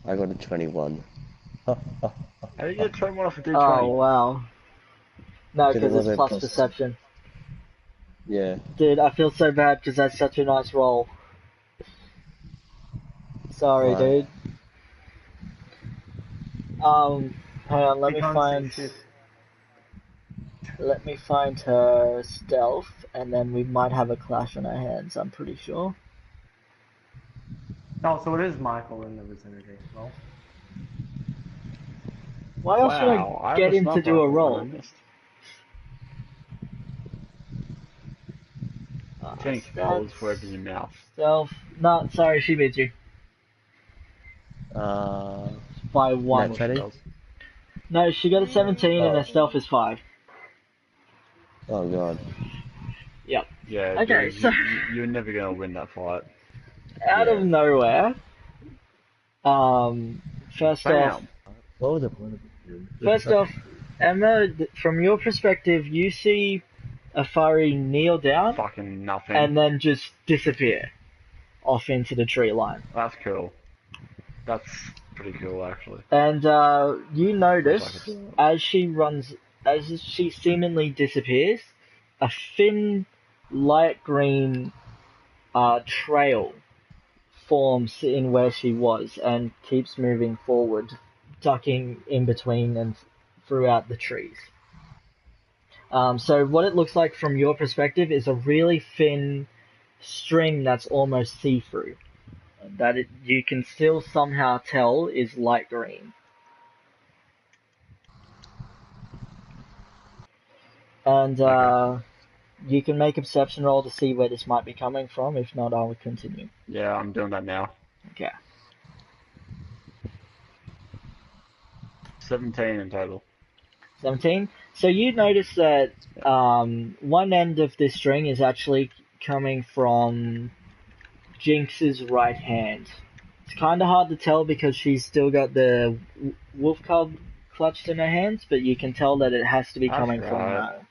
I got a 21. How do you get 21 off a D20? Oh, wow. No, Because it because it's wasn't plus plus- perception. Yeah. Dude, I feel so bad because that's such a nice roll. Sorry, Right. dude. Hang on, let He me can't find... see shit. Let me find her stealth, and then we might have a clash on our hands, I'm pretty sure. Oh, so it is Michael in the vicinity. Well, Why else should Wow, I get him to do a roll? I think holds forever in your mouth. Stealth... No, sorry, she beats you. By one. Nat 20? No, she got a 17 and her stealth is 5. Oh god. Yep. Yeah, Okay, dude, so... you're never gonna win that fight. Out of nowhere, first off, Bam! What was the point of it? Emma, from your perspective, you see Afari kneel down Fucking nothing. and then just disappear off into the tree line. That's cool. That's pretty cool, actually. And you notice Wish I could do as she seemingly disappears, a thin, light green trail forms in where she was and keeps moving forward, ducking in between and throughout the trees. So what it looks like from your perspective is a really thin string that's almost see-through, that you can still somehow tell is light green. And you can make a perception roll to see where this might be coming from. If not, I will continue. Yeah, I'm doing that now. Okay. 17 in total. 17. So you notice that one end of this string is actually coming from Jinx's right hand. It's kind of hard to tell because she's still got the wolf cub clutched in her hands, but you can tell that it has to be That's coming from right. her.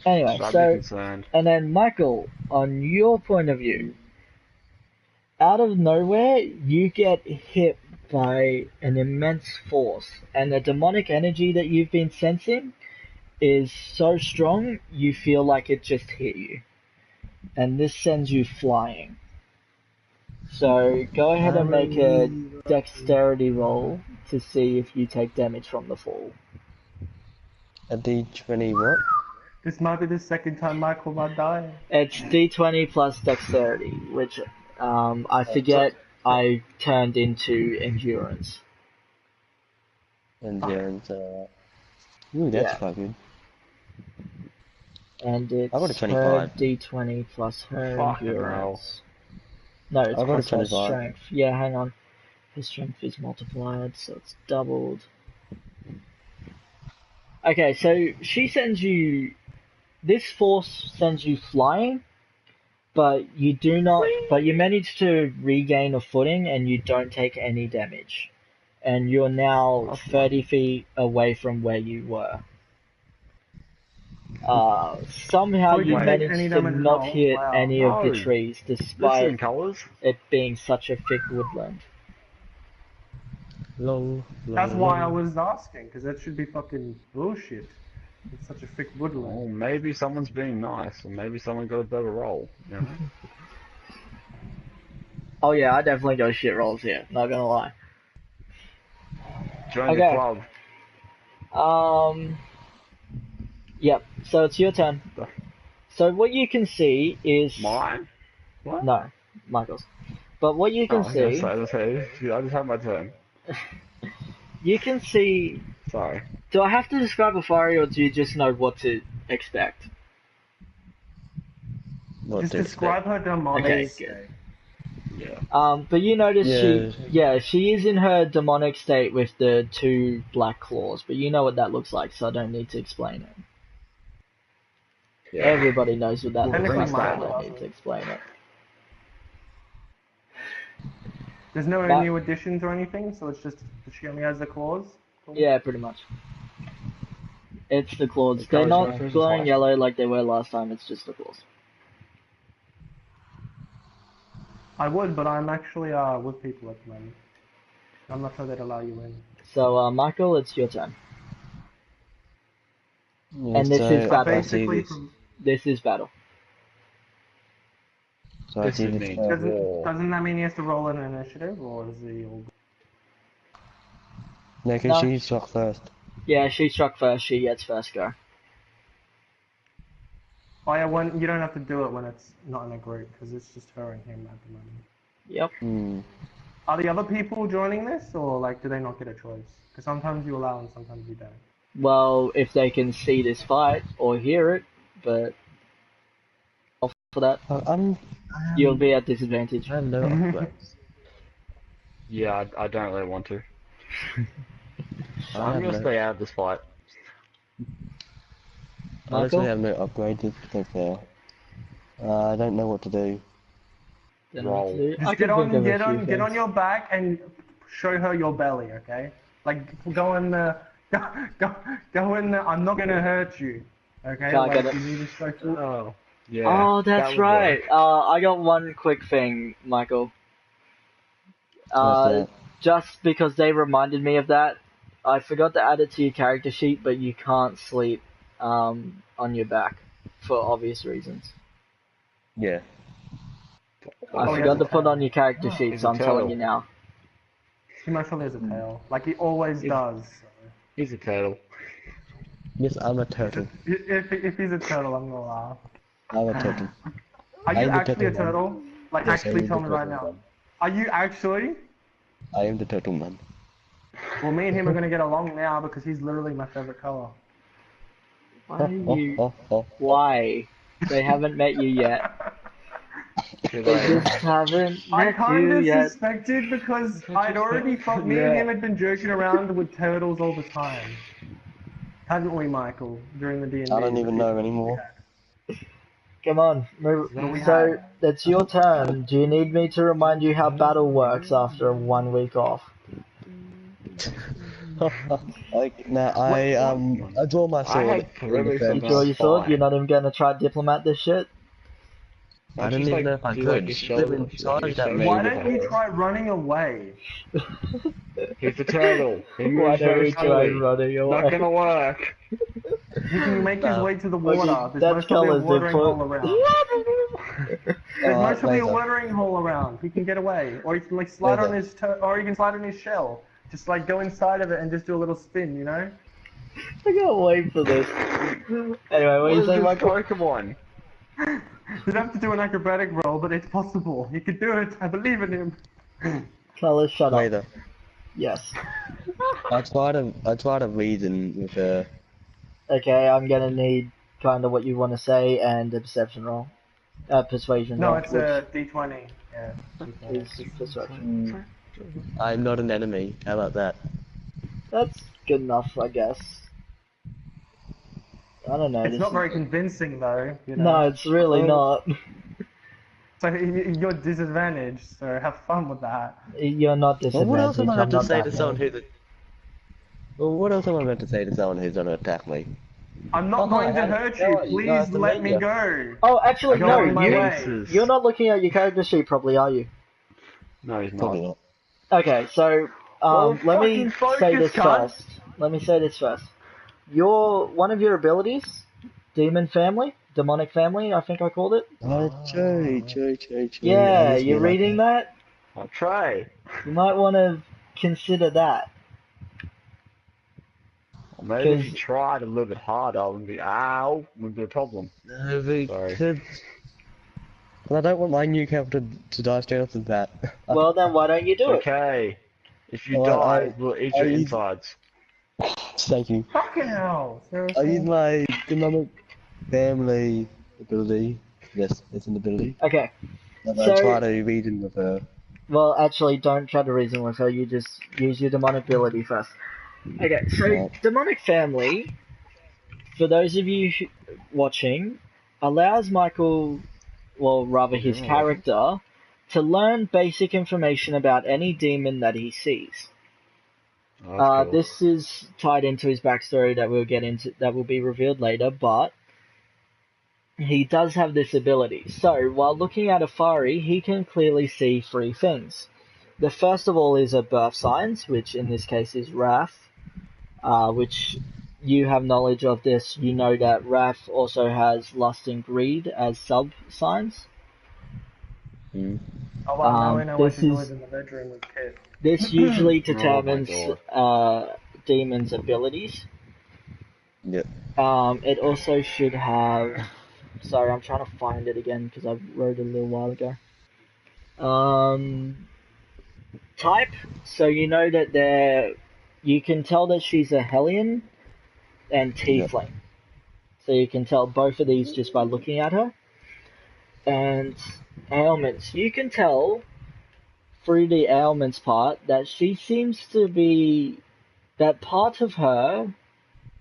Anyway, Should I be so, concerned? and then Michael, on your point of view, out of nowhere, you get hit by an immense force, and the demonic energy that you've been sensing is so strong, you feel like it just hit you. And this sends you flying. So, go ahead and make a dexterity roll to see if you take damage from the fall. A D20 what? this might be the second time Michael might die. It's d20 plus dexterity, which I forget I turned into endurance. Endurance, Ooh, that's Yeah. quite good. And it's I got a her 25. d20 plus her Fucking endurance. No, it's I got a plus her 25. strength. Yeah, hang on. Her strength is multiplied, so it's doubled. Okay, so she sends you this force sends you flying, but you do not. But you manage to regain a footing, and you don't take any damage. And you're now 30 feet away from where you were. Somehow So we you didn't take any managed to damage at not all? hit Wow. any of the No. trees, This despite in colours. it being such a thick woodland. Lol. That's why I was asking, because that should be fucking bullshit. It's such a thick woodland. Oh, maybe someone's being nice, or maybe someone got a better roll. You know? Oh yeah, I definitely go shit rolls here, not gonna lie. Join the Okay. club. Yep, so it's your turn. So what you can see is... Mine? What? No, Michael's. But what you can see... I just had my turn. You can see... Sorry. Do I have to describe a fire, or do you just know what to expect? What Just to describe her demonic Okay, state. good. Yeah. But you notice Yeah. she is in her demonic state with the 2 black claws, but you know what that looks like, so I don't need to explain it. Yeah. Everybody knows what that looks Technically like, so I mine don't doesn't. need to explain it. There's no That- new additions or anything, so it's just she only has the claws. Yeah, pretty much. It's the claws. The They're colours not reference is glowing white. yellow like they were last time, it's just the claws. I would, but I'm actually with people at the moment. I'm not sure they'd allow you in. So, Michael, it's your turn. Yeah, And this so is battle. I see Basically, this. from, This is battle. So I This see is this. me. doesn't that mean he has to roll an initiative, or is he all? No, because No. she struck first. Yeah, she struck first, she gets first go. Oh yeah, you don't have to do it when it's not in a group, because it's just her and him at the moment. Yep. Hmm. Are the other people joining this, or like do they not get a choice? Because sometimes you allow and sometimes you don't. Well, if they can see this fight or hear it, but for that, you'll be at disadvantage. I have no upgrades. Yeah, I don't really want to. I I'm have gonna no- stay out of this fight. I literally Michael? have no upgrades to think there. I don't know what to do. Don't know Roll. what to do. I Just can get on, think of a get few on, get on things. your back and show her your belly, okay? Like go in the, go in the. I'm not gonna hurt you, okay? Can't Like get it. you need to show through. Oh. Yeah. Oh, that that's would right. work. I got one quick thing, Michael. What's that? Just because they reminded me of that, I forgot to add it to your character sheet, but you can't sleep on your back for obvious reasons. Yeah. I Oh, forgot yeah. to put on your character sheet, He's so a I'm telling turtle. you now. He most probably has a tail, like he always does. So. He's a turtle. Yes, I'm a turtle. If he's a turtle, I'm gonna laugh. I'm a turtle. Are you I'm the actually a turtle turtle? Like Yes, I actually am tell the me right turtle now. man. Are you actually? I am the turtle man. Well, me and him are gonna get along now because he's literally my favorite color. Why Oh, are oh, you... oh, oh. Why? They haven't met you yet. Too They late. just haven't I met kind you of yet. suspected because I'd already thought me and Yeah. him had been joking around with turtles all the time. Hadn't we, Michael, during the D&D? I don't even know anymore. Come on, move. No, we So, had. it's your turn. Do you need me to remind you how battle works after 1 week off? Like, now I draw my I sword. had in the perimeter You fence. draw your sword? fine. You're not even gonna try diplomat this shit? I don't Just, even like, know if I do, could. like, your She's shoulder- living like, charged your at shoulder me. Why with don't you her. try running away? He's a turtle. He Why moves don't very we try slowly. running away? Not gonna work. He can make his No. way to the water. Okay, There's that's most probably a colours watering input. hole around. There's Alright, most probably a Razor. watering hole around. He can get away, or he can like slide on his or he can slide on his shell. Just like go inside of it and just do a little spin, you know? I can't wait for this. Anyway, what What you is say, this Michael? Pokemon? You'd have to do an acrobatic roll, but it's possible. He could do it. I believe in him. Colors, shut up. Razor. Yes. I try to reason with her. Okay, I'm gonna need kind of what you want to say and a perception roll. Persuasion No, roll. it's a D20. Yeah. Which is persuasion. I'm not an enemy. How about that? That's good enough, I guess. I don't know. It's this not is- very convincing though, you know. No, it's really not. So you're disadvantaged, so have fun with that. You're not Well, what else am disadvantaged. I I'm meant to not say that to someone mean. who's... Well, what else am I meant to say to someone who's gonna attack me? I'm not going to hurt you. Please let me go. Oh, actually, Go no. on my You, way. you're not looking at your character sheet properly, are you? No, he's Probably not. not. Okay, so Well, let me fucking focus, say this cunt. first. Let me say this first. One of your abilities, demonic family, I think I called it. Oh, true. Yeah, you're reading that? I'll try. You might want to consider that. Or maybe if you 'Cause- tried a little bit harder, it wouldn't be a problem. No, Sorry. because... Well, I don't want my new character to die straight off the bat. Well, then why don't you do it? Okay. If you Well, die, we'll eat your I- insides. Thank you. Fucking hell. I use Seriously? my demonic family ability. Yes, it's an ability. Okay. And So- I try to reason with her. Well, actually, don't try to reason with her. You just use your demonic ability first. Okay, so Right. demonic family, for those of you watching, allows Michael, well, rather his character, to learn basic information about any demon that he sees. Oh, that's cool. This is tied into his backstory that we'll get into, that will be revealed later, but he does have this ability. So, while looking at Afari, he can clearly see three things. The first of all is a birth signs, which in this case is Wrath, which you have knowledge of this. You know that Wrath also has Lust and Greed as sub-signs. Hmm. Oh well, now we know what this she's is- doing in the bedroom with Kit. This usually Oh my determines demons' abilities. Yep. It also should have... Sorry, I'm trying to find it again because I wrote it a little while ago. Type. So you know that you can tell that she's a Hellion and Tiefling. So you can tell both of these just by looking at her. And ailments. You can tell through the ailments part that she seems to be... That part of her...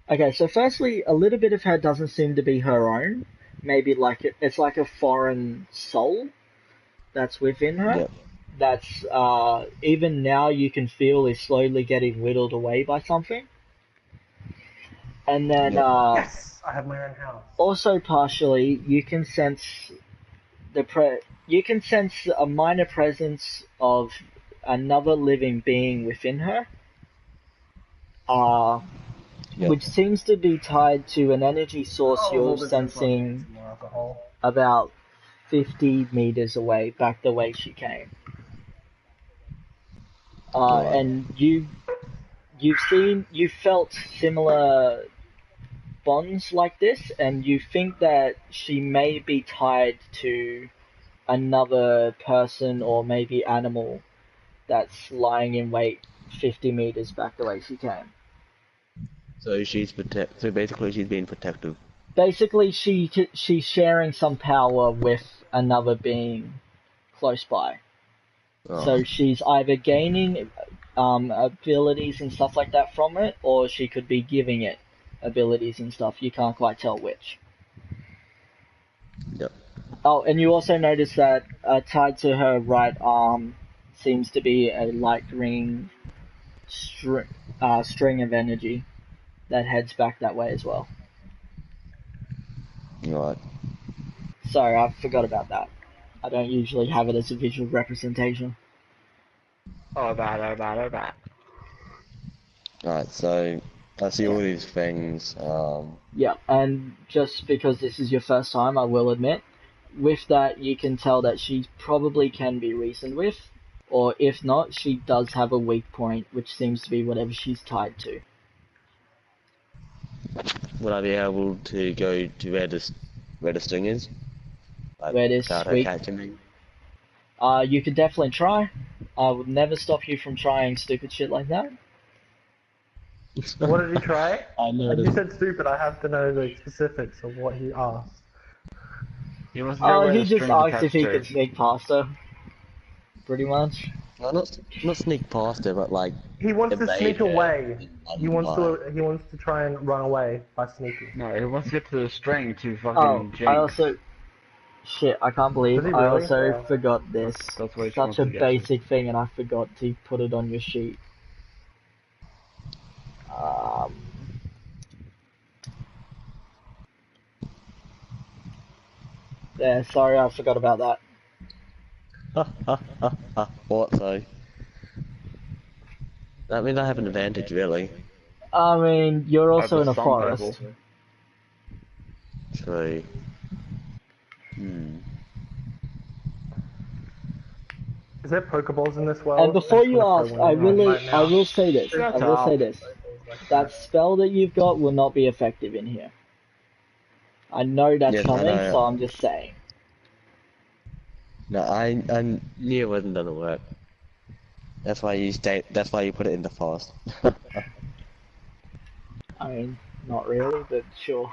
Okay, so firstly, a little bit of her doesn't seem to be her own. Maybe it's like a foreign soul that's within her. Yep. That's even now you can feel is slowly getting whittled away by something. And then Yes, I have my own house. also partially you can sense you can sense a minor presence of another living being within her. Yep. Which seems to be tied to an energy source Oh, you're well, this is sensing fucking more alcohol. about 50 meters away, back the way she came. Right. And you felt similar bonds like this, and you think that she may be tied to another person or maybe animal that's lying in wait 50 meters back the way she came. So So basically, she's being protective. Basically, she's sharing some power with another being close by. Oh. So she's either gaining abilities and stuff like that from it, or she could be giving it abilities and stuff. You can't quite tell which. Yep. Oh, and you also notice that tied to her right arm seems to be a light green string of energy that heads back that way as well. Right. Sorry, I forgot about that. I don't usually have it as a visual representation. Oh, bad. Right. So I see all these things. Yeah, and just because this is your first time, I will admit, with that you can tell that she probably can be reasoned with, or if not, she does have a weak point, which seems to be whatever she's tied to. Would I be able to go to where the string is? Like, Where this without her weak- catching me? You could definitely try. I would never stop you from trying stupid shit like that. What did he try? I know. And you said stupid, I have to know the specifics of what he asked. You must know Oh, where he the just string's asked if attached he to. could sneak past her. Pretty much. Well, not sneak past it, but like He wants to evade sneak her away. He wants by. to try and run away by sneaking. No, he wants to get to the string to Oh, fucking I Jinx. also... Shit, I can't believe Does he I really? also Wow. forgot this. That's what he Such wants a to get to. basic thing and I forgot to put it on your sheet. Yeah, sorry, I forgot about that. What so? That means I have an advantage, really. I mean, you're also Over in a some forest. people. True. Is there Pokeballs in this world? And before just you wanna ask, throw one in right I now. will say this. Shut I will up. say this. That spell that you've got will not be effective in here. I know that's Yes, I coming, know. so I'm just saying. No, I knew it wasn't gonna work. That's why you That's why you put it in the forest. I mean, not really, but sure.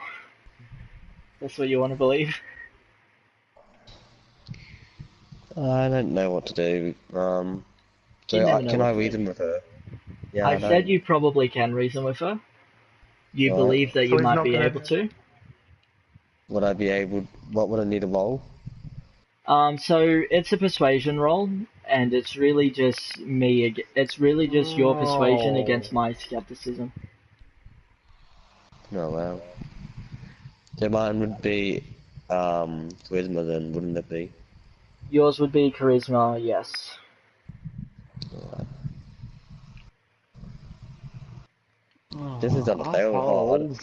That's what you want to believe. I don't know what to do. You So never know can what I to do. reason with her? Yeah, I I know. said you probably can reason with her. You Right. believe that So you he's might not be gonna- able to. Would I be able? What would I need to roll? So it's a persuasion roll, and it's really just it's really just your persuasion against my skepticism. Oh wow. So mine would be charisma then, wouldn't it be? Yours would be charisma, yes. Alright. Oh, This is gonna fail hard. assholes.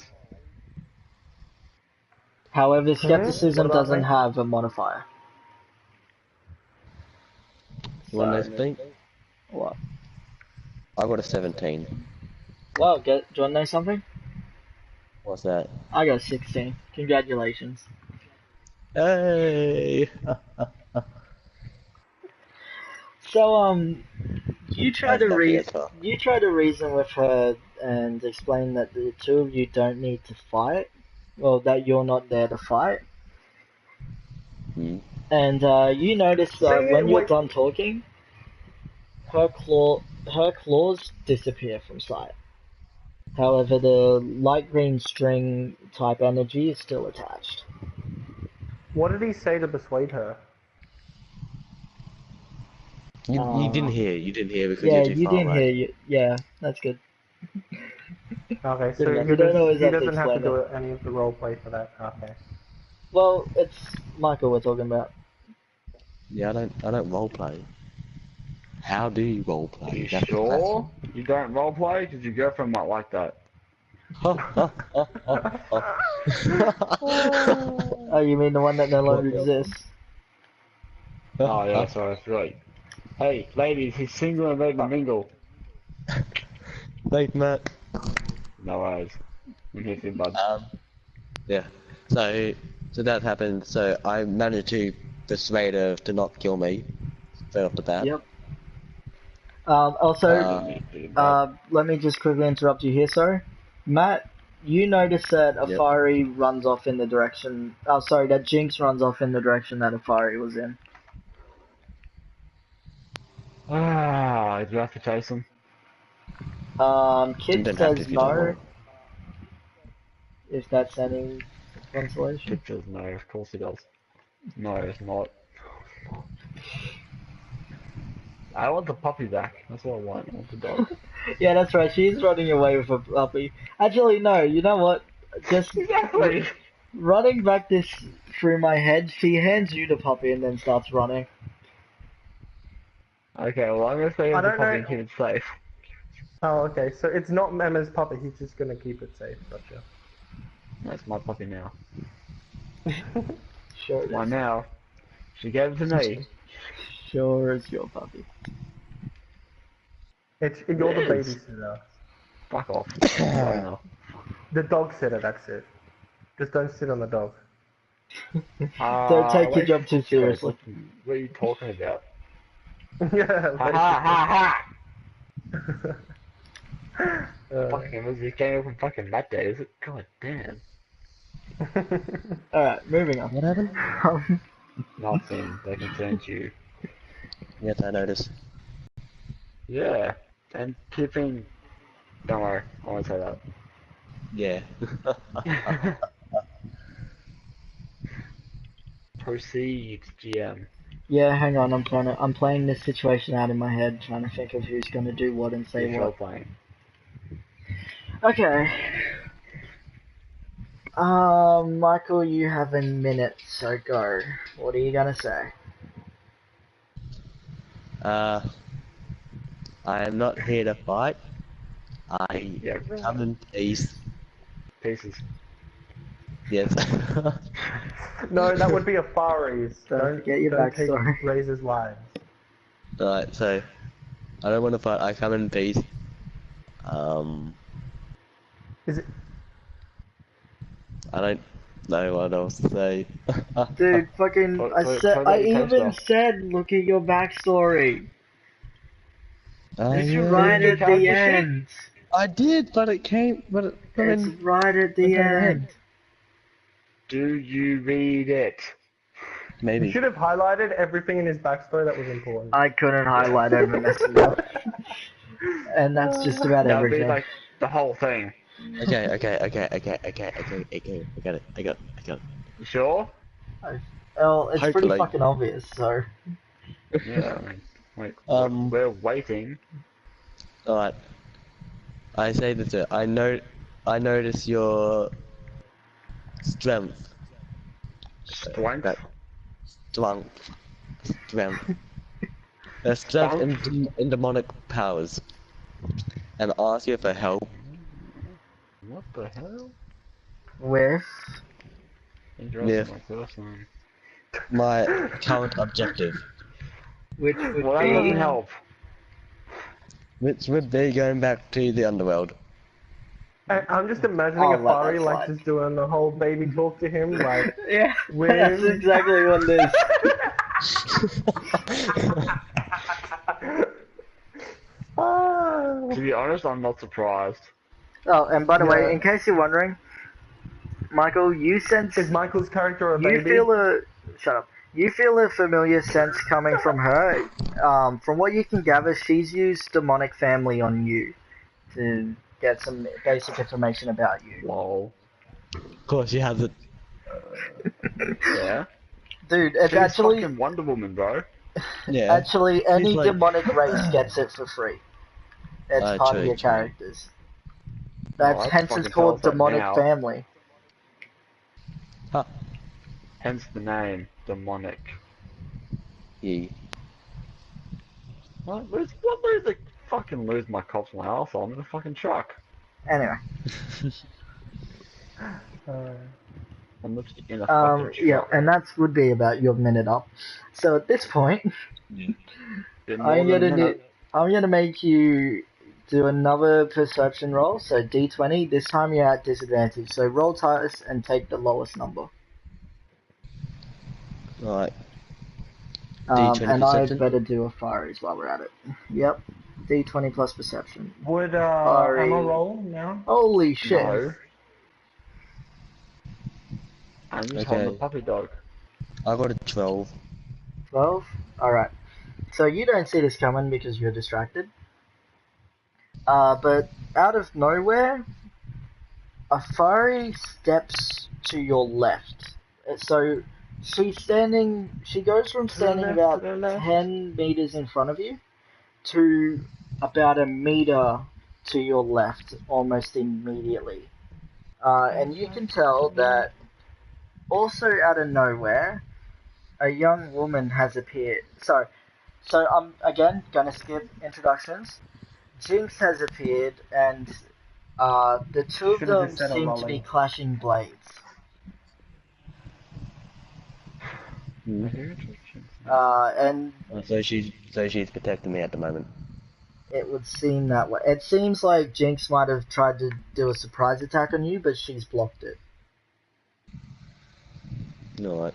However, What skepticism about doesn't me? have a modifier. You want to So, think? what? I got a 17. Well, do you want to know something? What's that? I got 16. Congratulations. Hey! So, you try That's to not better. reason with her and explain that the two of you don't need to fight. Well, that you're not there to fight. And you notice that when you're done talking, her claws disappear from sight. However, the light green string type energy is still attached. What did he say to persuade her? You didn't hear. You didn't hear because Yeah, you're too you far didn't away. hear you. Yeah, that's good. Okay, so You don't always he have to doesn't have to explain do it. any of the role play for that. Okay. Well, it's Michael we're talking about. Yeah, I don't roleplay. How do you Are roleplay? you That's the sure you don't roleplay? Because your girlfriend might like that. question. Oh, you mean the one that no longer exists? Oh yeah, sorry, that's right. Hey, ladies, he's single and ready to mingle. Thanks, Matt. No worries. I'm here for you, bud. Yeah. So that happened. So I managed to persuade her to not kill me straight off the bat. Yep. Also, Uh, let me just quickly interrupt you here, sorry. Matt, you notice that Yep. Afari runs off in the direction... Oh, sorry, that Jinx runs off in the direction that Afari was in. Ah, do you have to chase him? You Kid don't have to says if you don't no, want. if that's any consolation. Kid says no, of course he does. No, it's not. I want the puppy back. That's what I want. I want the dog. Yeah, that's right, she's running away with a puppy. Actually, no, you know what? Just Exactly. running back this through my head, she hands you the puppy and then starts running. Okay, well I'm gonna say I the don't puppy know. and keep it safe. Oh, okay. So it's not Emma's puppy. He's just gonna keep it safe. Gotcha. That's my puppy now. Sure it Why is. now? She gave it to me. Sure is your puppy. You're the Yes. babysitter. Fuck off. The owner. The dog sitter. That's it. Just don't sit on the dog. Don't take your wait, job too seriously. What are you talking about? Yeah. Ha ha ha ha. Fucking was this game from fucking that day, is it? God damn. Alright, moving on. What happened? Nothing. They concerned you. Yes, I noticed. Yeah. And keeping... Don't worry, I won't say that. Yeah. Proceed, GM. Yeah, hang on. I'm playing this situation out in my head, trying to think of who's gonna do what and say Yes, you're what. playing. Okay. Michael, you have a minute, so go. What are you gonna say? I am not here to fight. I Yeah, come in peace. pieces. Yes. No, that would be a Faris. Don't forget your Don't take backstory. Razor's lives. Alright, so I don't want to fight. I come in peace. Um, Is it? I don't know what else to say. Dude, fucking, Talk I about your even character. said, look at your backstory. Oh, It's yeah. right your at the character sheet? end. I did, but it came. But it It's right at the went ahead. end. Do you read it? You Maybe. should have highlighted everything in his backstory that was important. I couldn't highlight over messing up. And that's just about That would be everything. like the whole thing. Okay. I got it. You sure? Well, it's pretty Hopefully. fucking obvious, so. Yeah, I mean, wait, Um. we're waiting. Alright. I say that I notice your strength. Strength? That strength. Strength in demonic powers. And ask you for help. What the hell? With. Interesting, Yeah. my first name. My current objective. Which would Well, that doesn't be. help. Which would be going back to the underworld. I'm just imagining I'll a let Fari that like slide. just doing the whole baby talk to him, like, Yeah, With- that's exactly what it is. To be honest, I'm not surprised. Oh, and by the way, Yeah. in case you're wondering, Michael, you sense. Is Michael's character a You baby? feel a. Shut up. You feel a familiar sense coming from her. From what you can gather, she's used demonic family on you to get some basic information about you. Lol. Of course, you have it. Yeah? Dude, it's She's actually fucking Wonder Woman, bro. Yeah. actually any like- demonic race gets it for free. It's Oh, part true, of your true. characters. That's Well, hence fucking it's called tells that demonic now. family. Huh. Hence the name, demonic. Yeah. What? Lose the fucking lose my cops my arsehole. I'm in a fucking truck. Anyway, I'm literally in a fucking truck. yeah, and that would be about your minute up. So at this point, Bit more I'm than a gonna minute. I'm gonna make you do another perception roll. So D20. This time you're at disadvantage. So roll twice and take the lowest number. Alright. And D20 I perception? better do a fires while we're at it. Yep. D20 plus perception. Would Fari. Emma roll now? Holy shit. No. I'm just holding the Okay. puppy dog. I got a 12. 12? Alright. So you don't see this coming because you're distracted. But out of nowhere, a furry steps to your left. So she goes from standing left, about to the left. 10 meters in front of you to about a meter to your left almost immediately. And you can tell that also out of nowhere, a young woman has appeared. So I'm again gonna skip introductions. Jinx has appeared, and the two of Should've them just said a seem to be lolly. clashing blades. And So she's protecting me at the moment. it would seem that way. It seems like Jinx might have tried to do a surprise attack on you, but she's blocked it. Alright.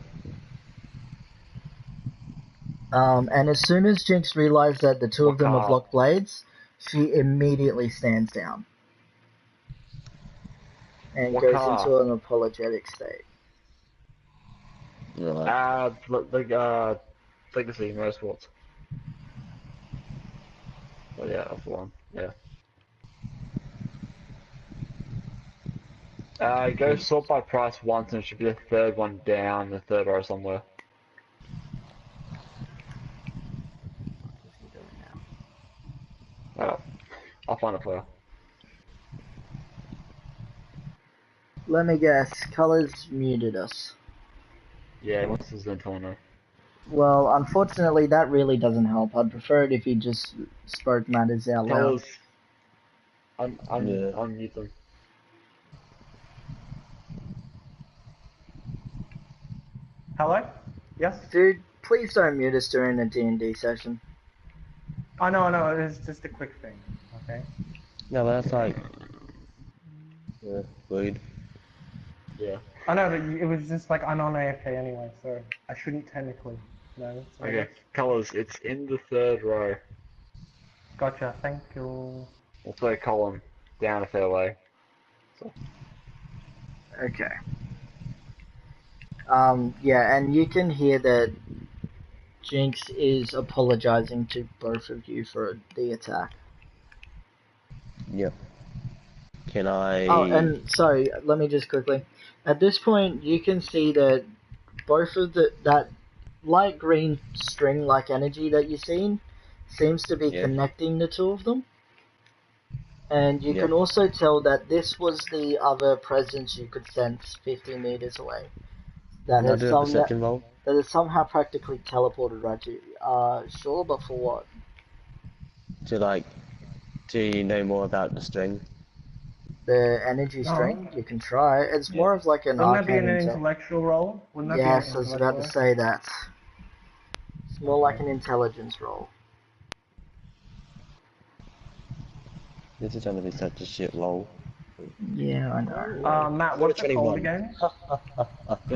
And as soon as Jinx realized that the two of them have Wow. locked blades, she immediately stands down and goes Waka. into an apologetic state. Alright. Legacy, motorsports. So yeah, that's the one. Yeah. Go sort by price once, and it should be the third one down, the third row somewhere. What's he doing now? Oh, I'll find it for you. Let me guess. Colors muted us. Yeah, what's his internal? Well, unfortunately, that really doesn't help. I'd prefer it if you just spoke matters out loud. Colors. Yeah. Unmute them. Hello? Yes? Dude, please don't mute us during the D&D session. I know, it's just a quick thing, okay? No, but that's like... Yeah, weird. Yeah. I know, but it was just like I'm on AFK anyway, so I shouldn't technically, so Okay. Colors. It's in the third row. Gotcha, thank you. Also a column down a fair way. So. Okay. Yeah, and you can hear that Jinx is apologizing to both of you for the attack. Yep. Can I... Oh, and sorry, let me just quickly. At this point, you can see that both of that light green string-like energy that you're seeing seems to be Yeah. connecting the two of them. And you Yeah. can also tell that this was the other presence you could sense 50 meters away. That Can I has do a perception roll? that is somehow practically teleported right to you. Sure, but for what? Do you know more about the string? The energy Oh. string? You can try. It's Yeah. more of like an Wouldn't that be arcane an intel. intellectual roll? Wouldn't that Yes, be I an was about to intellectual say that. It's more like Okay. an intelligence roll. This is gonna be such a shit roll. Yeah, I know. Matt, what's the code 21. again?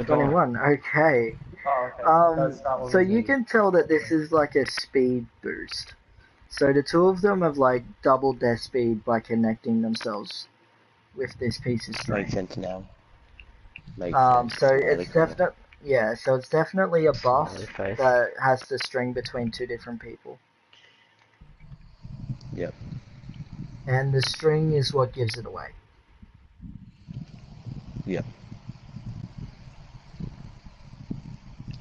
21, okay. Oh, okay. So, it does start with So a you Z. can tell that this is like a speed boost. So the two of them have like doubled their speed by connecting themselves with this piece of string. Makes sense now. Makes sense. So Really it's cool. so it's definitely a buff Smiley face. that has the string between two different people. Yep. And the string is what gives it away. Yep.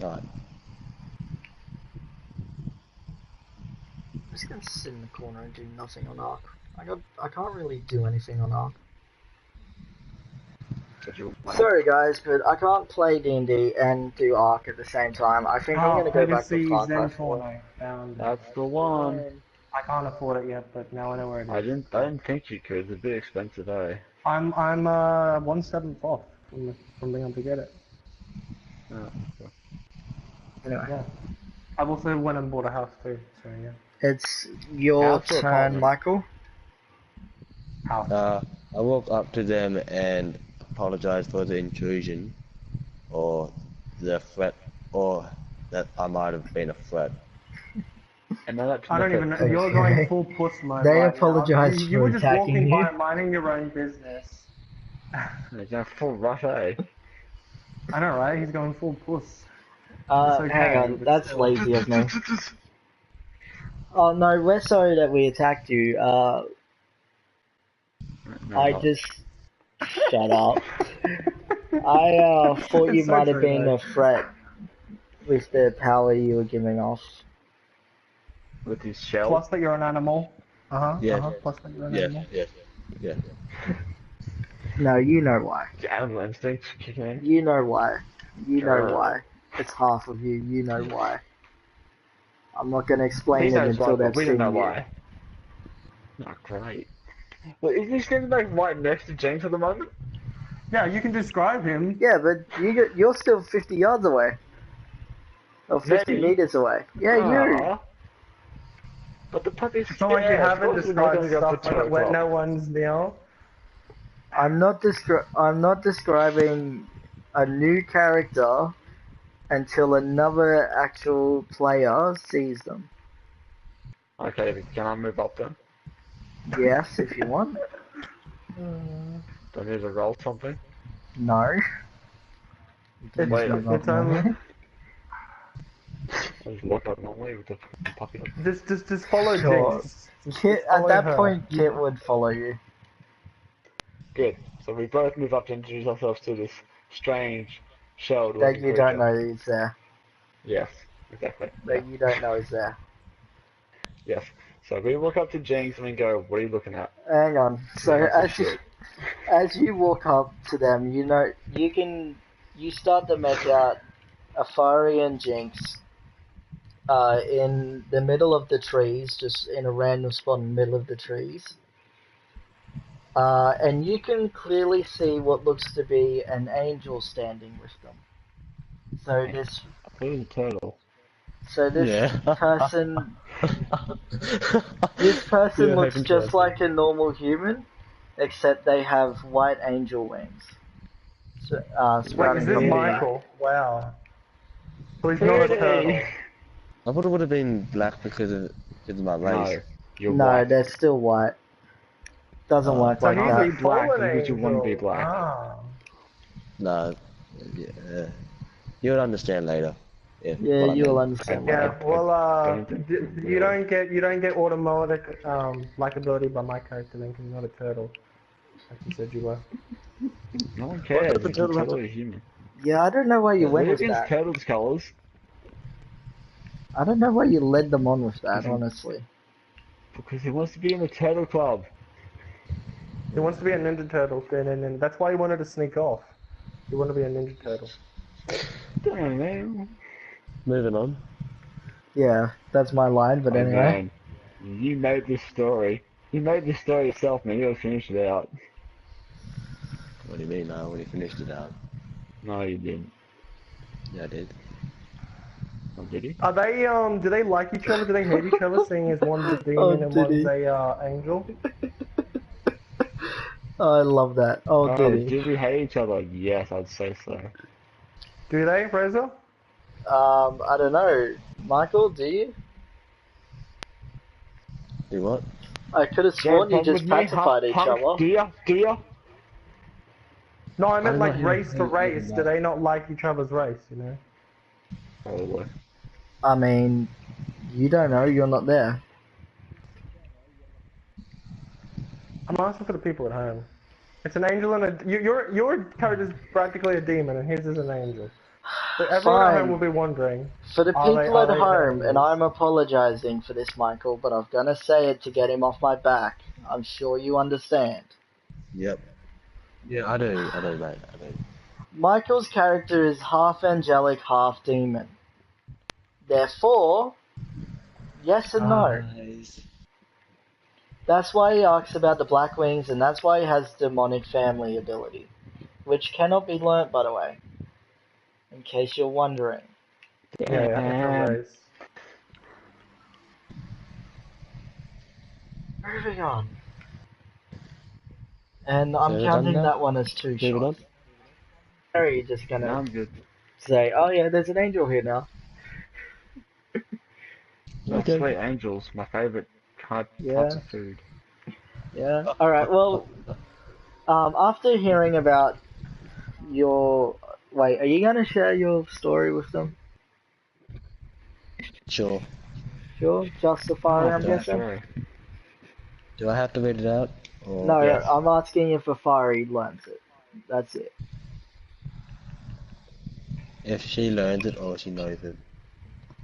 Alright. I'm just gonna sit in the corner and do nothing on Arc. I can't really do anything on Arc. Sorry guys, but I can't play D&D and do Arc at the same time. I think I'm gonna go back to Legacy Far Cry Zen 4. Torno. Found it. That's the one. I can't afford it yet, but now I know where it is. I didn't think you could. It's a bit expensive, eh? I'm 1/7 off from being able to get it. Oh, Anyway, Yeah. I've also went and bought a house too, so yeah. it's your House or turn, apartment? Michael. House. I walk up to them and apologize for the intrusion, or the threat, or that I might have been a threat. And now that's I don't even know. Okay. You're going full puss mode They right apologize now. You for were just attacking walking you. by, minding your own business. You're going full rush, eh? I know, right? He's going full puss. It's okay, Hang on, but that's still. lazy of me. Oh no, we're sorry that we attacked you. No, I not. just shut up. I thought you It's so might have true, been though. a threat with the power you were giving off. With his shell. Plus that you're an animal. Yeah. Plus that you're an Yeah, animal. yeah. No, you know why. Your animal instincts kicking in. You know why. You know Grr. why. It's half of you. You know why. I'm not gonna He explain it knows until why, but they've we don't seen know you. why. Not great. Well, isn't he standing like right next to James at the moment? Yeah, you can describe him. Yeah, but you're still 50 yards away. Or 50 Me? meters away. Yeah, you. Aw. But the puppy's It's not like you scared. Of haven't course we're not described gonna go stuff for 2 when o'clock. no one's near. I'm not describing a new character until another actual player sees them. Okay, can I move up then? Yes, if you want. Do I need to roll something? No. You can It's, Wait, just move up it's only. normally. I just walk up normally with the puppy. Just follow Sure. Jinx. Kit, at follow that her. point, Kit would follow you. Good. So we both move up to introduce ourselves to this strange, shelled That looking you creature. don't know is there. Yes, exactly. That you don't know is there. Yes. So we walk up to Jinx and we go, what are you looking at? Hang on. So That's a shit. as you walk up to them, you start to make out Afari and Jinx in the middle of the trees, just in a random spot in the middle of the trees. And you can clearly see what looks to be an angel standing with them. So this Who's a turtle? Yeah. person, this person Yeah, looks hoping just to. like a normal human, except they have white angel wings. So, Wait, is sprouting this from the back. Michael? Wow. So he's not a turtle. I thought it would have been black because of my race. No, you're No, white. they're still white. Doesn't work So like he's that. a Be black fallen because you want to be angel. black. Ah. No. Yeah. You'll understand later. Yeah. Yeah, what I you'll mean. understand Yeah. later. Yeah, well, don't you don't get automatic likability by my character then because you're not a turtle, like you said you were. No one cares. What does the He's a turtle have turtle to- or human. Yeah, I don't know why you Yeah. went We're with against that. turtles' colours. I don't know why you led them on with that, honestly. Because he wants to be in the turtle club. He wants to be a Ninja Turtle, and that's why he wanted to sneak off. He wanted to be a Ninja Turtle. Don't know. Moving on. Yeah, that's my line, but Oh, anyway. man. You made this story. You made this story yourself, man. You gotta finish it out. What do you mean? I already finished it out. No, you didn't. Yeah, I did. Oh, did he? Are they do they like each other? Do they hate each other? Seeing as one's a demon and did one's he? a angel. Oh, I love that. Oh, Oh, did he? do we hate each other? Yes, I'd say so. Do they, Razor? I don't know. Michael, do you? Do what? I could have Do you have a sworn you problem just with me? pacified each Hunk? other. Do ya? Do ya? No, I meant I'm like not here race to to race. hate Do they not like each other's race? You know. Probably. I mean, you don't know. You're not there. I'm asking for the people at home. It's an angel and your character's practically a demon and his is an angel. So everyone at home Fine. will be wondering. For the people at home, and angels? I'm apologizing for this, Michael, but I'm gonna say it to get him off my back. I'm sure you understand. Yep. Yeah, I do, mate. I do. Michael's character is half angelic, half demon. Therefore, yes and no. Nice. That's why he asks about the Black Wings, and that's why he has demonic family ability, which cannot be learnt, by the way, in case you're wondering. Yeah, it's a race. Moving on. And I'm So counting done now? that one as two Moving shots. Or are you just No, gonna I'm good. say, oh yeah, there's an angel here now? Oh, Okay. sweet angels, my favourite types Yeah. of food. Yeah. Alright, well, after hearing about your... Wait, are you gonna share your story with them? Sure. Sure? Justify, I'm Oh, guessing? sorry. Do I have to read it out? Or... No, Yes. I'm asking if Afari learns it. That's it. If she learns it or she knows it.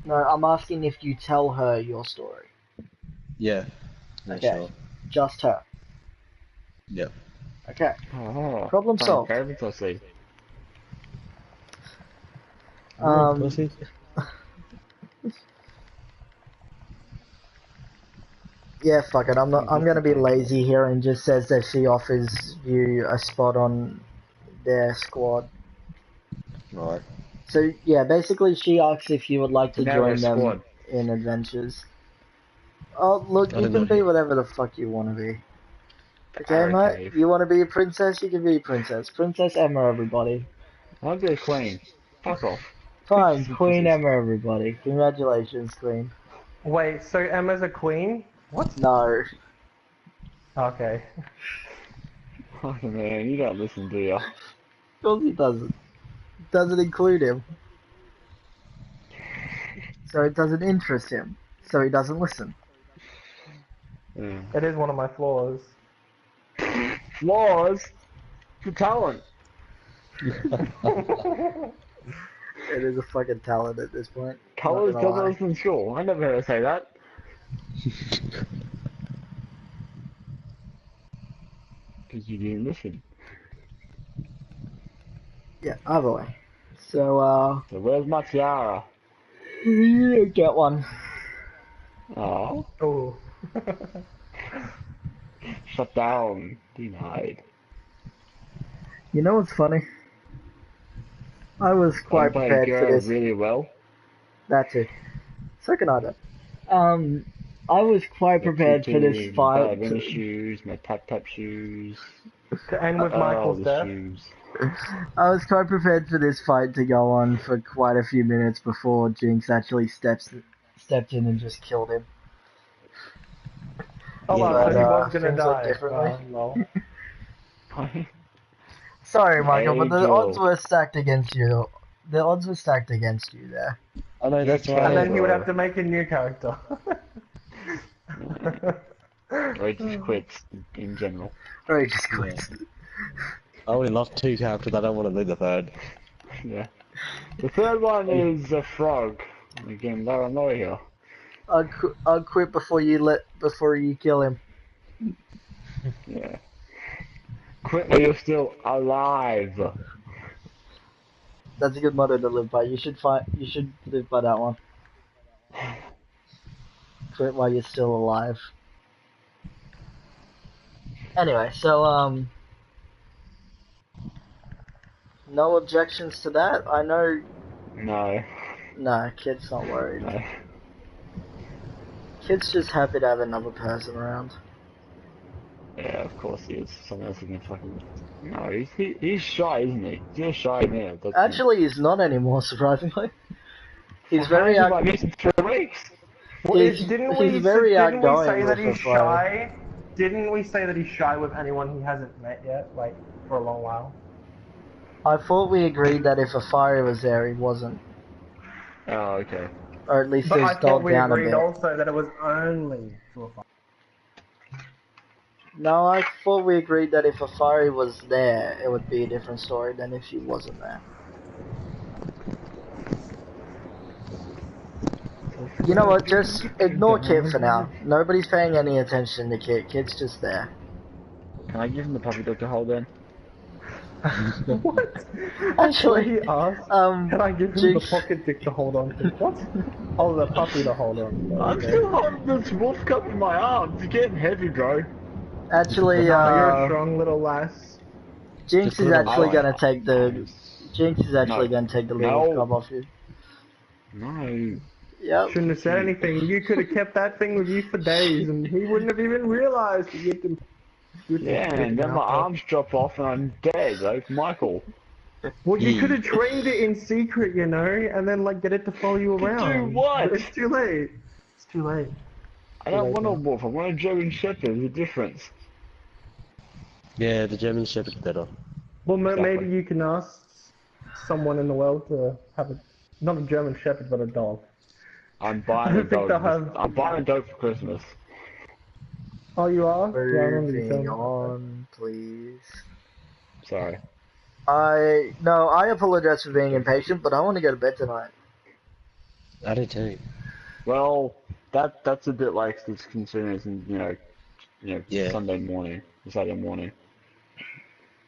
No, I'm asking if you tell her your story. Yeah. Yeah, Okay. sure. Just her. Yep. Okay. Oh, Problem fun solved. favorites I see. Pussy. Yeah, fuck it. I'm gonna be lazy here and just says that she offers you a spot on their squad. Right. So yeah, basically she asks if you would like to Now join we're a them squad. in adventures. Oh, look, I you don't can know. be whatever the fuck you want to be. Okay, Parrot mate? cave. You want to be a princess? You can be a princess. Princess Emma, everybody. I'll be a queen. Fuck off. Fine, Princess. Queen Emma, everybody. Congratulations, Queen. Wait, so Emma's a queen? What? No. Okay. Oh man, you don't listen, do ya? Of course he doesn't. Doesn't include him. so it doesn't interest him, so he doesn't listen. It is one of my flaws. Flaws? To talent. It is a fucking talent at this point. Colours Not gonna doesn't lie. listen in school. I never heard her say that. Because you didn't listen. Yeah, either way. So, So where's my tiara? you don't get one. Oh. Oh. Shut down. Denied. You know what's funny? I was quite I played prepared for girl this. really well. That too. So can I though. I was quite prepared for this My fight. ballerina shoes, my tap shoes. To end with Oh, Michael's the death. shoes. I was quite prepared for this fight to go on for quite a few minutes before Jinx actually stepped in and just killed him. Oh wow, But, so he was gonna things went die. differently. Well. Sorry, Michael, but the Angel. odds were stacked against you. The odds were stacked against you there. I know, that's Yeah, right. And then he would bro. have to make a new character. Or he just quits in general. Or he just quit. I only lost 2 characters, I don't want to lose the third. Yeah. The third one is a frog. Again, they're annoying here. I'll quit before you kill him. Yeah. Quit while you're still alive. That's a good motto to live by. You should live by that one. Quit while you're still alive. Anyway, so no objections to that. I know. No. Kid's not worried. No. Kid's just happy to have another person around. Yeah, of course he is. Someone else is gonna fucking. No, he's shy, isn't he? He's shy now. Actually, he's not anymore. Surprisingly, he's very How have you missed 3 weeks? Well, He's very outgoing say that with he's the fire. shy? Didn't we say that he's shy with anyone he hasn't met yet, like for a long while? I thought we agreed that if a fire was there, he wasn't, Oh, okay. or at least But it I was thought dulled we down a agreed bit. also that it was only to a fire. No, I thought we agreed that if a fire was there, it would be a different story than if he wasn't there. You know what? Just ignore Kit for now. Nobody's paying any attention to Kit. Kit's just there. Can I give him the puppy dog to hold then? What? Actually, He asked, can I give him Jinx- the pocket dick to hold on to? What? Oh, the puppy to hold on to. I'm Okay. still holding this wolf cup in my arms. It's getting heavy, bro. Actually, No, you're a strong little lass. Jinx Just is put it actually on. gonna take the. Jinx is actually No. gonna take the little No. cob off you. No. Yep. Shouldn't have said anything. You could have kept that thing with you for days, and he wouldn't have even realized that you'd been. Yeah, and then my arms drop off and I'm dead, like Michael. Well, you could have trained it in secret, you know, and then like get it to follow you around. do what? But it's too late. It's too late. I don't want a wolf, I want a German Shepherd, there's a difference. Yeah, the German Shepherd's better. Well, Exactly. maybe you can ask someone in the world to have a not a German Shepherd, but a dog. I'm buying I a don't think dog. they'll have- I'm buying a dog for Christmas. Oh, you are? Yeah, I remember you Moving telling me. on, please. Sorry. I apologize for being impatient, but I want to go to bed tonight. I do too. Well, that's a bit like this concerns and Yeah. Sunday morning, Saturday morning.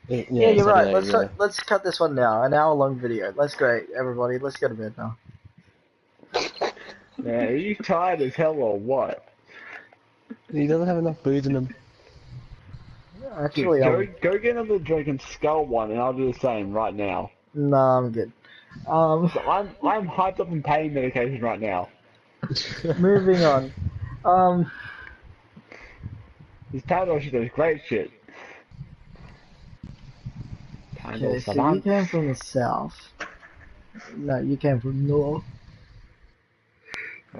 Yeah, you're right. Saturday, Let's cut this one now. An hour-long video. That's great, everybody. Let's go to bed now. Yeah, are you tired as hell or what? He doesn't have enough booze in him. Actually, Go get another drink and skull one, and I'll do the same right now. no, I'm good. So I'm hyped up in pain medication right now. Moving on. This Panadol shit is great shit. Okay, so you came from the south. No, you came from north.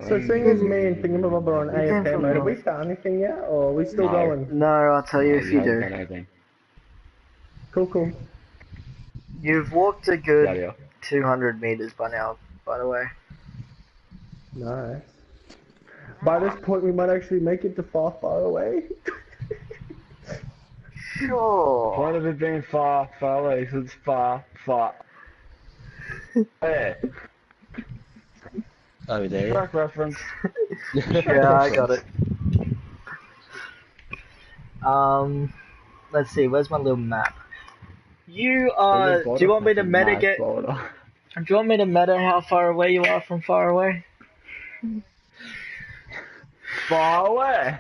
So seeing as me and Thingamabobber are on You came AFK from mode, have we north. start anything yet, or are we still No. going? No, I'll tell you if you haven't do. done anything. Cool. You've walked a Yeah, good yeah. 200 meters by now, by the way. Nice. By this point, we might actually make it to far, far away. Sure. Point of it being far, far away, so it's far, far. There. Over there. Track reference. Yeah, I got it. Let's see, where's my little map? Do you want me to meta get... Do you want me to meta how far away you are from far away? Far away.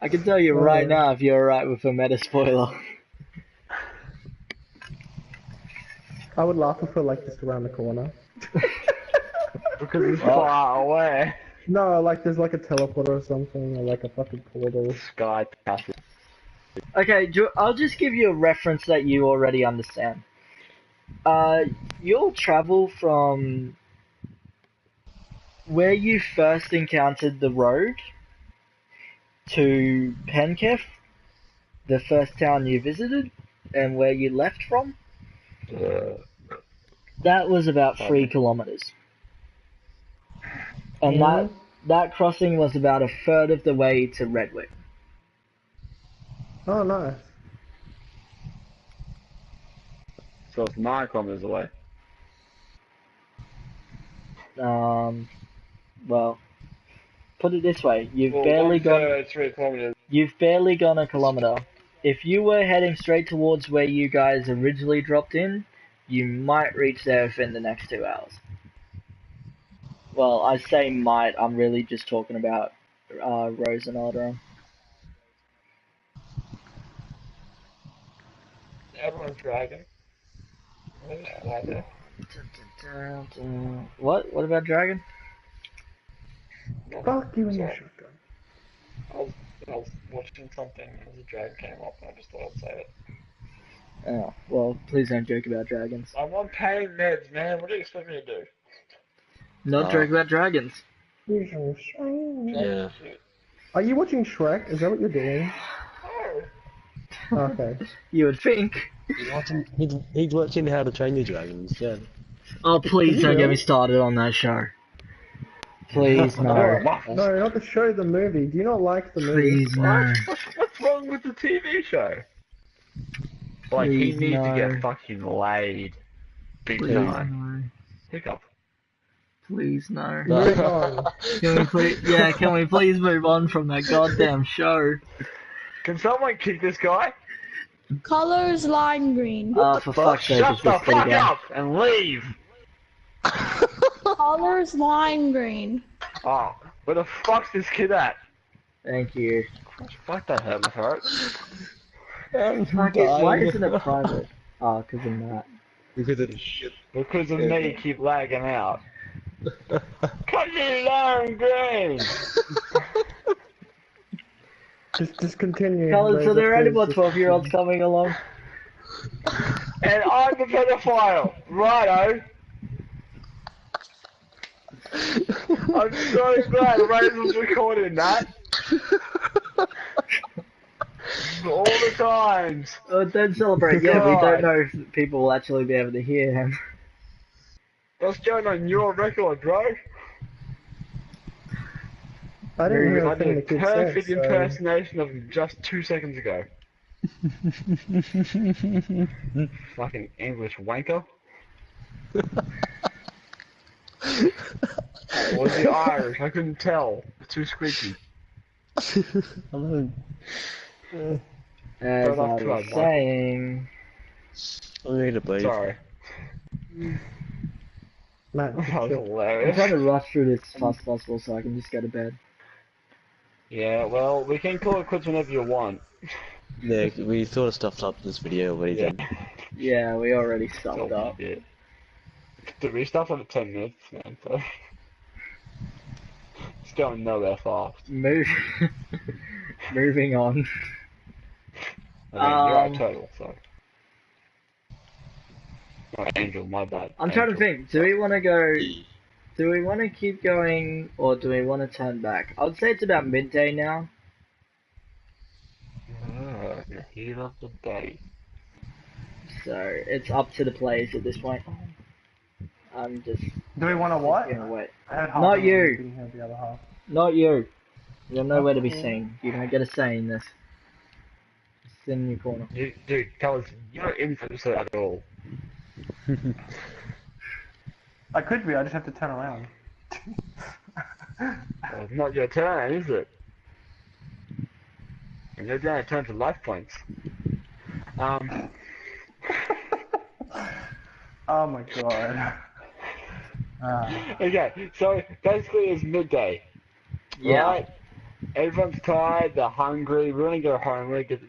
I can tell you right now if you're alright with a meta spoiler. I would laugh if we're like just around the corner. Because it's far away. No, like there's like a teleporter or something, or like a fucking portal. Sky passage. Okay, I'll just give you a reference that you already understand. You'll travel from where you first encountered the road to Penketh, the first town you visited, and where you left from. That was about 3 kilometers. And that crossing was about a third of the way to Redwick. Oh, nice. So it's 9 kilometers away. Well, put it this way: you've barely gone 3 kilometers. You've barely gone a kilometer. If you were heading straight towards where you guys originally dropped in, you might reach there within the next 2 hours. Well, I say might. I'm really just talking about Rose and Alderon. Everyone's dragon. What? What about Dragon? Fuck you and your shotgun. I was watching something as a dragon came up and I just thought I'd say it. Oh, well, please don't joke about dragons. I'm on pain meds, man. What do you expect me to do? Not joke about dragons. Yeah. Are you watching Shrek? Is that what you're doing? Oh. Okay. You would think. He's watching How to Train Your Dragon instead. Oh, please don't get me started on that show. Please, no. No, not the show, the movie. Do you not like the movie? Please, no. What's wrong with the TV show? Like, he Please, needs to no. get fucking laid. Big Please, time. no. Hiccup. Please, no. Move on. Can we please move on from that goddamn show? Can someone kick this guy? Colors lime green. For fuck's sake, Shut it's the this big fuck again. up and leave! Colors lime green. Oh, where the fuck's this kid at? Thank you. Fuck, that hurt my throat. Fuck it, why isn't it private? Oh, because of that. Because of the shit. Because of me, keep lagging out. Colors lime green! Just continue. Colin, so there are only more Just 12-year-olds coming along. And I'm the pedophile! Righto! I'm so glad Razor's recording that. All the times. Oh, don't celebrate yet, we God. don't know if people will actually be able to hear him. What's going on your record, bro? I didn't hear I a thing the did a kid said, perfect so... impersonation of him just 2 seconds ago. Fucking English wanker. Or was he Irish? I couldn't tell. It's too squeaky. Hello. As I was saying... I need a breathe. Sorry. Matt, That was I'm hilarious. trying to rush through this as fast as possible so I can just go to bed. Yeah, well, we can call it quits whenever you want. Yeah, we sort of stuffed up this video already Yeah. then. Yeah, we already stopped So up. we did. Did we start on 10 minutes, man? So it's going nowhere fast. Moving on. I mean, you're a turtle, so. Oh, Angel, my bad. I'm trying to think, do we want to go... Do we want to keep going, or do we want to turn back? I would say it's about midday now. The heat of the day. So, it's up to the players at this point. I'm just. Do we want to what? Wait. I heard half Not of it, you. didn't hear the other half. Not you. You're nowhere to be Okay. seen. You don't get a say in this. Sit in your corner. Dude, Callus, you're not in for this at all. I could be, I just have to turn around. Well, it's not your turn, is it? And you're down a turn for life points. Oh my god. Okay, so basically it's midday. Yeah. Right? Everyone's tired, they're hungry, we want to go home, we want to get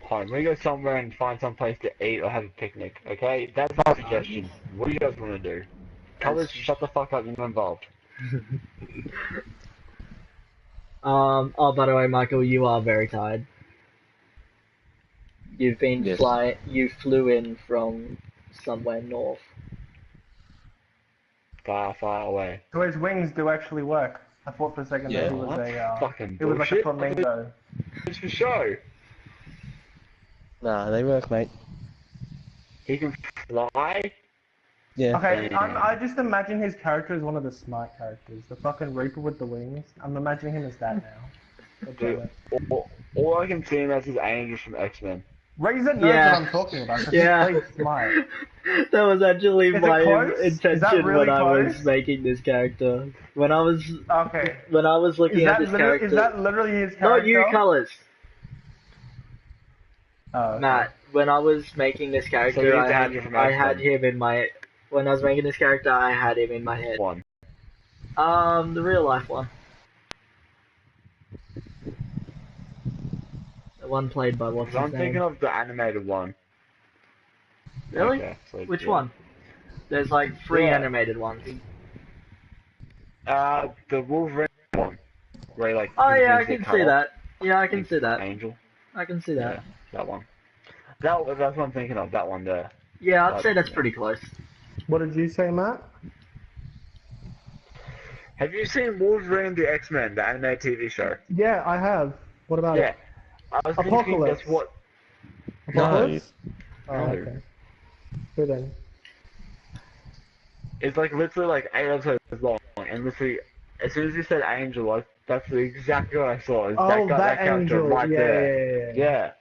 home. We want to go somewhere and find some place to eat or have a picnic, okay? That's my suggestion. What do you guys want to do? Colours, shut the fuck up, you're not involved. Oh, by the way, Michael, you are very tired. You've been Yes. you flew in from somewhere north. Far, far away. So his wings do actually work. I thought for a second Yeah. that he was What? a, Fucking it was like a bullshit. flamingo. It's for show. Nah, they work, mate. He can fly. Yeah. Okay, I just imagine his character as one of the smart characters. The fucking Reaper with the wings. I'm imagining him as that now. God damn Dude, it. all I can see him as is Angel from X-Men. Razor knows Yeah. what I'm talking about, because Yeah. he plays smart. That was actually Is it my close? Is that intention really when I was close? making this character. When I was Okay. looking at this character. Is that literally his character? Not you, Colours. Oh, okay. Matt, when I was making this So character, he's I Angel from had X-Men. him in my. When I was making this character, I had him in my head. One. The real life one. The one played by what's his I'm name? thinking of the animated one. Really? Okay, so, Which yeah. one? There's like 3 Yeah. animated ones. The Wolverine one. Where he, like, Oh yeah, I confuses can the see colour. that. Yeah, I can see that. Angel. I can see that. Yeah, that one. That's what I'm thinking of, that one there. Yeah, I'd say that's pretty close. What did you say, Matt? Have you seen Wolverine the X-Men, the animated TV show? Yeah, I have. What about Yeah. it? I was thinking Apocalypse. that's what... Apocalypse? Oh, No. okay. Who then? It's like literally like 8 episodes long, and literally, as soon as you said Angel, like, that's exactly what I saw. Is Oh, that character Angel. right Yeah, there. yeah. Yeah.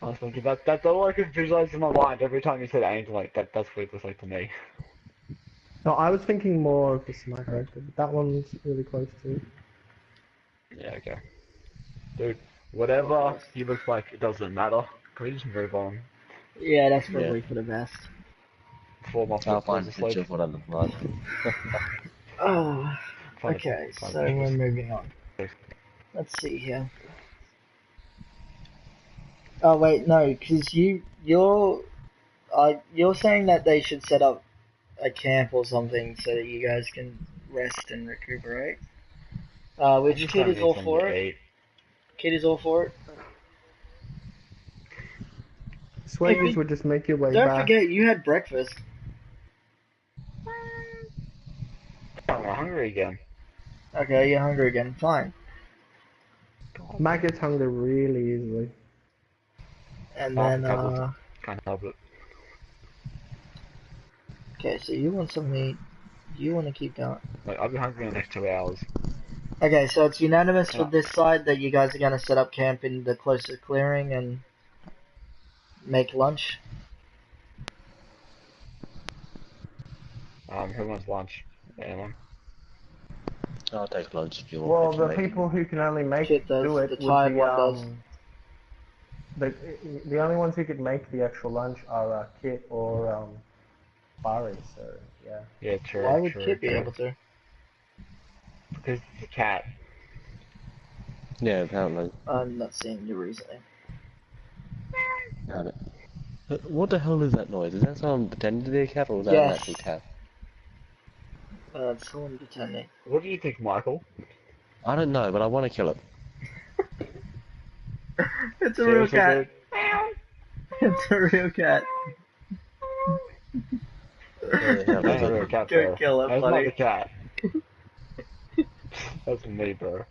I was thinking that's all I could visualize in my mind every time you said Angel. Like that's what it looks like to me. No, I was thinking more of the smart character, but that one's really close too. Yeah. Okay. Dude, whatever he looks like, it doesn't matter. Can we just move on? Yeah, that's probably for the best. Before my I'll foot find a falls asleep. picture of what I look like. Oh, Find okay, find so we're pictures. moving on. Let's see here. Oh wait, no, because you're saying that they should set up a camp or something so that you guys can rest and recuperate. Which Just kid trying is to all get for something to it? eat. Kid is all for it. Swaggies would just make your way Don't back. forget, you had breakfast. I'm hungry again. Okay, you're hungry again. Fine. Matt gets hungry really easily. And Oh, then, couple. Can't help it. okay, so you want some meat. You want to keep going. Like I'll be hungry in the next 2 hours. Okay, so it's unanimous Yeah. for this side that you guys are going to set up camp in the closest clearing and make lunch. Who wants lunch? Anyone? I'll take lunch if you want. Well, if you the make people who can only make Kit does, do it the would tired be, one does. the only ones who could make the actual lunch are Kit or Barry. So yeah. Yeah, true. Why would true, Kit be true. able to? Because it's a cat. Yeah, apparently. I'm not seeing your reasoning. Got it. What the hell is that noise? Is that someone pretending to be a cat or is that Yes. an actual cat? It's someone pretending. What do you think, Michael? I don't know, but I want to kill it. It's a real Seriously, cat. dude? It's a real cat. Where the hell That's is not a it? real cat, Go bro. kill it, That's buddy. not the cat. That's me, bro.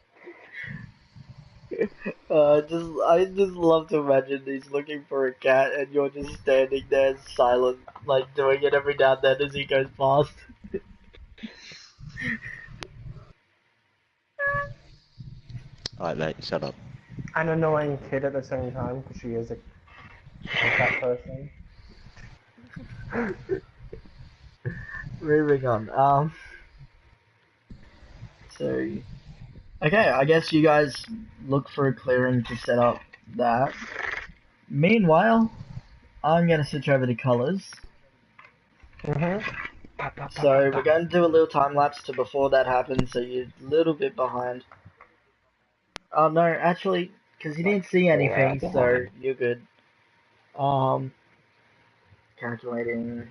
I just love to imagine he's looking for a cat and you're just standing there silent, like doing it every now and then as he goes past. Alright, mate, shut up. An annoying kid at the same time because she is a cat person. Moving on. So, okay, I guess you guys look for a clearing to set up that. Meanwhile, I'm gonna switch over to colors. So we're going to do a little time lapse to before that happens, so you're a little bit behind. Oh no, actually, because you didn't see anything, so you're good. Calculating.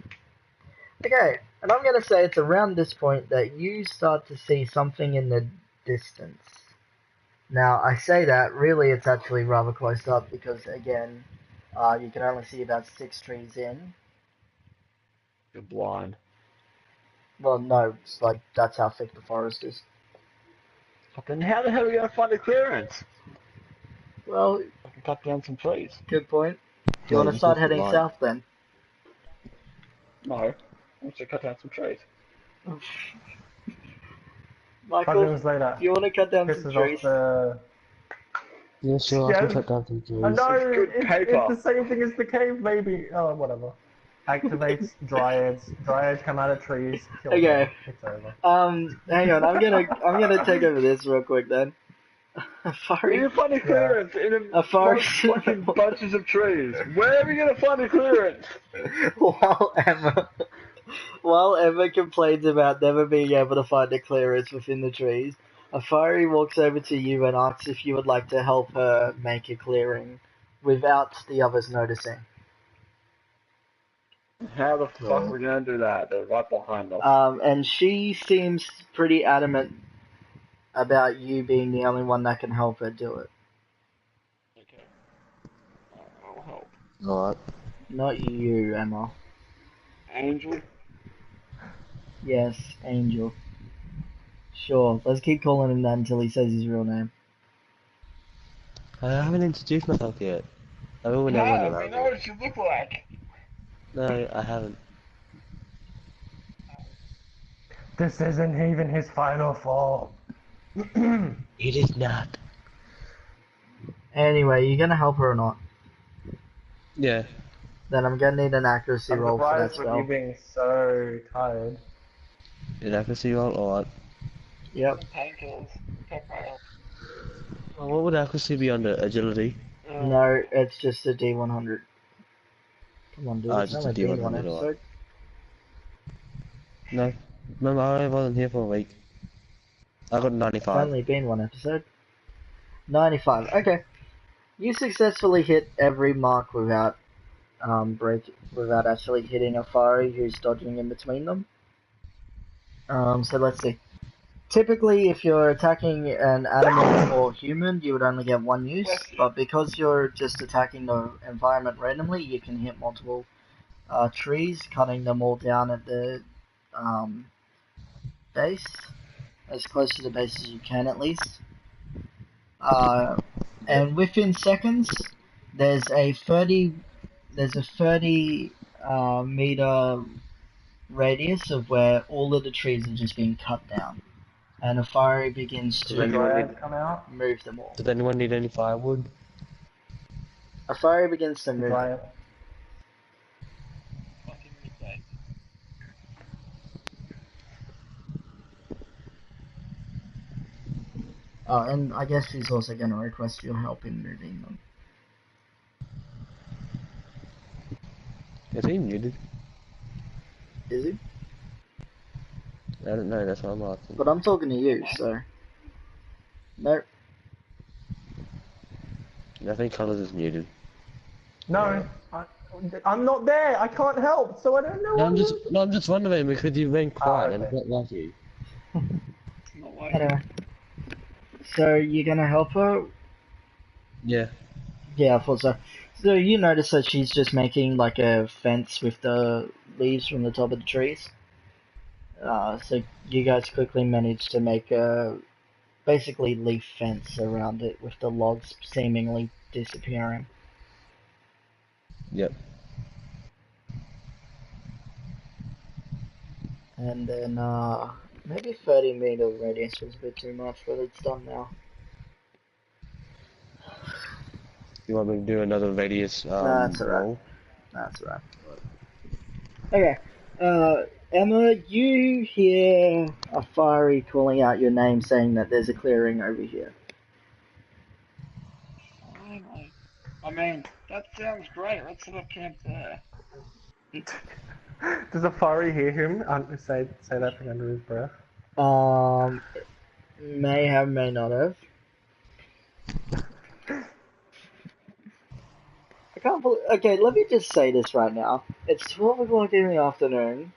Okay, and I'm gonna say it's around this point that you start to see something in the distance. Now, I say that, really it's actually rather close up because, again, you can only see about 6 trees in. You're blind. Well, no, it's like, that's how thick the forest is. But then how the hell are we going to find a clearance? Well, I can cut down some trees. good point. Do you No, want to you start just heading lied. south then? No. I want to cut down some trees. Michael, Seconds later, do you want to cut down some pisses trees? off the. Yeah, sure, I can Yeah. cut down some trees. Oh no, It's good paper. it's the same thing as the cave baby. Oh, whatever. Activates dryads. Dryads come out of trees. Kill Okay. them. It's over. Hang on, I'm gonna take over this real quick then. Where are you going to find a clearance in A forest. fucking bunches of trees? Where are we going to find a clearance? While Emma complains about never being able to find a clearance within the trees, Afari walks over to you and asks if you would like to help her make a clearing without the others noticing. How the fuck are we going to do that? They're right behind us. And she seems pretty adamant about you being the only one that can help her do it. Okay. I'll help. Alright. Not you, Emma. Angel? Yes, Angel. Sure, let's keep calling him that until he says his real name. I haven't introduced myself yet. I will when everyone No, we around know me. what you look like. No, I haven't. This isn't even his final form. It is not. Anyway, you gonna help her or not? Yeah. Then I'm gonna need an accuracy I'm roll for that surprised with you spell. being so tired. An accuracy roll? Alright. Yep. Painkillers. Pepper. Well, what would accuracy be under? Agility? No, it's just a D100. Come on, dude. It's just only a been one D100, episode. No. Remember, I wasn't here for a week. I got It's 95. only been one episode. 95. Okay. You successfully hit every mark without without actually hitting a fiery who's dodging in between them. So let's see. Typically, if you're attacking an animal or human, you would only get one use, but because you're just attacking the environment randomly, you can hit multiple trees, cutting them all down at the base, as close to the base as you can at least. And within seconds, there's a 30 meter radius of where all of the trees are just being cut down, and a fire begins Does the to dryad come out? move them all. Does anyone need any firewood? A fire begins to The move. dryad. Oh, and I guess he's also going to request your help in moving them. Is he muted? Is he? I don't know, that's what I'm asking. But I'm talking to you, so. Nope. I think Colours is muted. No, I'm not there. I can't help, so I don't know. No, I'm just wondering because you've been quiet and okay. it's not like you. Anyway. So, you're going to help her? Yeah. Yeah, I thought so. So, you notice that she's just making like a fence with the leaves from the top of the trees. So, you guys quickly manage to make a basically leaf fence around it with the logs seemingly disappearing. Yep. And then maybe 30-meter radius was a bit too much, but it's done now. You want me to do another radius Nah, that's alright. wall? That's alright. Okay. Emma, you hear a fiery calling out your name saying that there's a clearing over here. Finally. I mean, that sounds great. Let's set up camp there. Does Afari hear him say that thing under his breath? May have, may not have. I can't believe. Okay, let me just say this right now. It's 12 o'clock in the afternoon,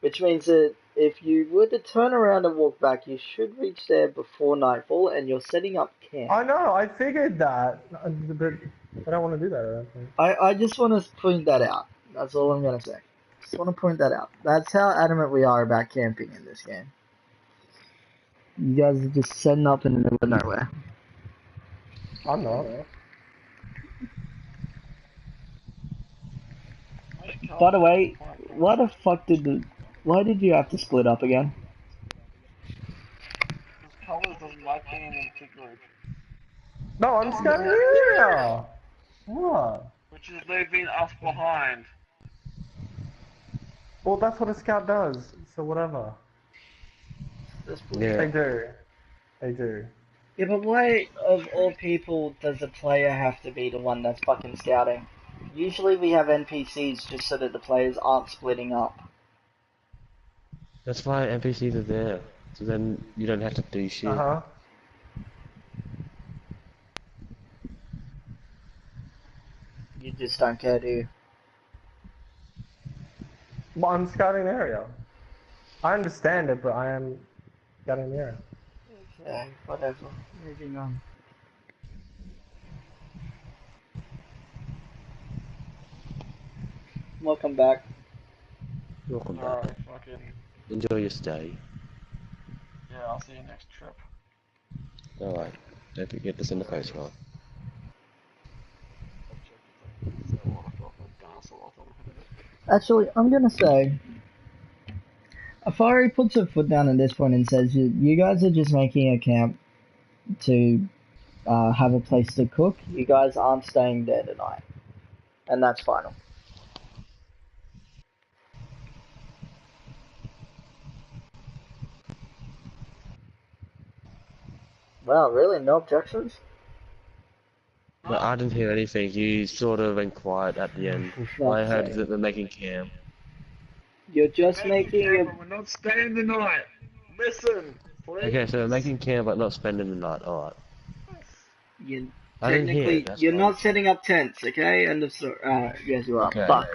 which means that if you were to turn around and walk back, you should reach there before nightfall, and you're setting up camp. I know, I figured that, but I don't want to do that, I don't think. I just want to point that out. That's all I'm gonna say. Just want to point that out. That's how adamant we are about camping in this game. You guys are just setting up in the middle of nowhere. I'm not. By the way, why did you have to split up again? Colors doesn't like being into group, No, I'm scanning the area! What? which is leaving us behind. Well, that's what a scout does, so whatever. Yeah. They do. They do. Yeah, but why, of all people, does the player have to be the one that's fucking scouting? Usually we have NPCs just so that the players aren't splitting up. That's why NPCs are there. So then you don't have to do shit. Uh-huh. You just don't care, do you? Well, I'm scouting the area. I understand it, but I am scouting the area. Okay, whatever. Moving on. Welcome back. Welcome back. Alright, fucking. Enjoy your stay. Yeah, I'll see you next trip. Alright. Don't forget to send the postcard. Actually, I'm gonna say, Afari puts her foot down at this point and says, you guys are just making a camp to have a place to cook. You guys aren't staying there tonight. And that's final. Well, really? No objections? No, I didn't hear anything. You sort of went quiet at the end. All I heard is that they're making camp. You're just making camp, a... but we're not staying the night. Listen, please. Okay, so they're making camp but not spending the night. Alright. You, I didn't hear technically, it, that's you're fine. not setting up tents, okay? End of story. Yes, you are. Okay. Fuck.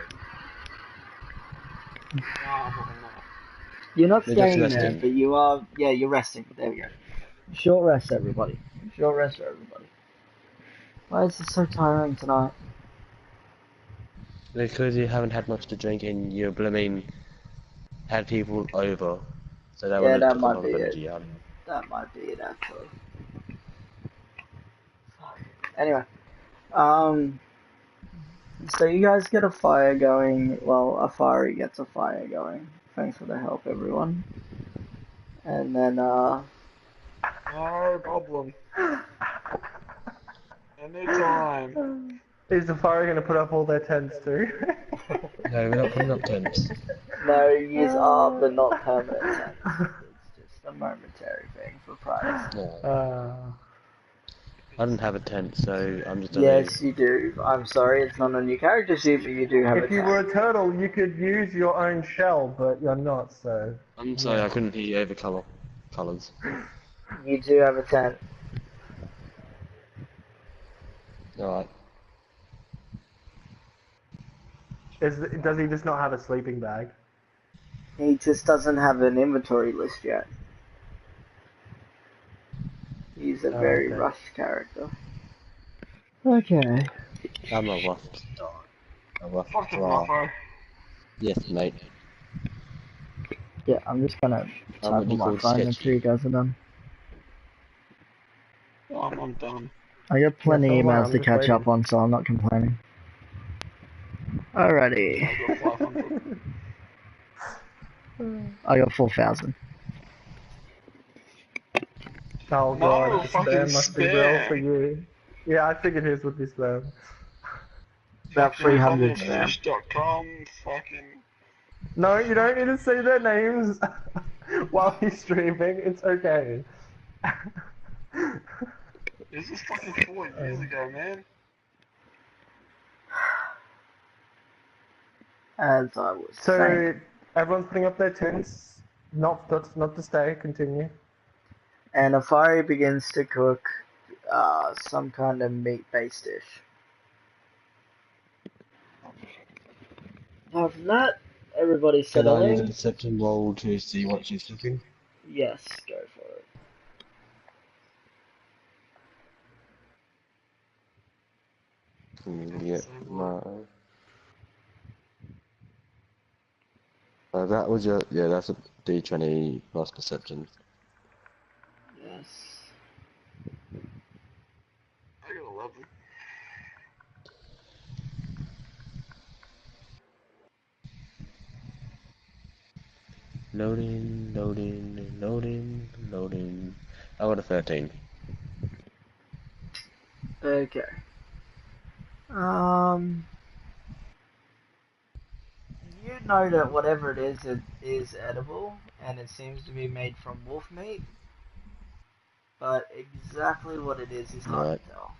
Nah, You're not They're just staying there, resting. but you are... Yeah, you're resting. There we go. Short rest, everybody. Short rest for everybody. Why is this so tiring tonight? Because you haven't had much to drink and you're blooming had people over. So that Yeah, would have that took a might lot be of it. energy out. That might be it, actually. Anyway, so you guys get a fire going. Well, Afari gets a fire going. Thanks for the help, everyone. And then, no problem. Anytime. Is the fire going to put up all their tents too? No, we're not putting up tents. no, use are, but not permanent tents. It's just a momentary thing for price. No. I didn't have a tent, so I'm just Yes, you do. I'm sorry, it's not on your character sheet, but you do have a If you tent. were a turtle, you could use your own shell, but you're not, so... I'm sorry, I couldn't hear you over colours. You do have a tent. Alright. Does he just not have a sleeping bag? He just doesn't have an inventory list yet. He's a very okay. rushed character. Okay. I'm a rough. A rough Fucking draw. Ruffo. Yes, mate. Yeah, I'm just gonna I'm type on my called phone and sketchy. you guys are done. I'm done. I got plenty so am I, emails I'm to just catch waiting. up on, so I'm not complaining. Alrighty. I got 500. I got 4,000. Oh No, god, the fucking spam must be real for spam. you. Yeah, I figured his would be spam. About Fucking 300 spam. bubblefish.com. Fucking. No, you don't need to say their names while he's streaming. It's okay. This is fucking 4 years ago, man. As I was saying. So everyone's putting up their tents. Not to stay. Continue. And Afari begins to cook some kind of meat-based dish. Apart from that, everybody's Can I use a settling. perception roll to see what she's cooking? Yes, go for it. Yeah, no. That was your, yeah, that's a D20 plus perception. Yes. I got 11. Loading. I got a 13. Okay. You know that whatever it is edible, and it seems to be made from wolf meat, but exactly what it is hard Right. to tell.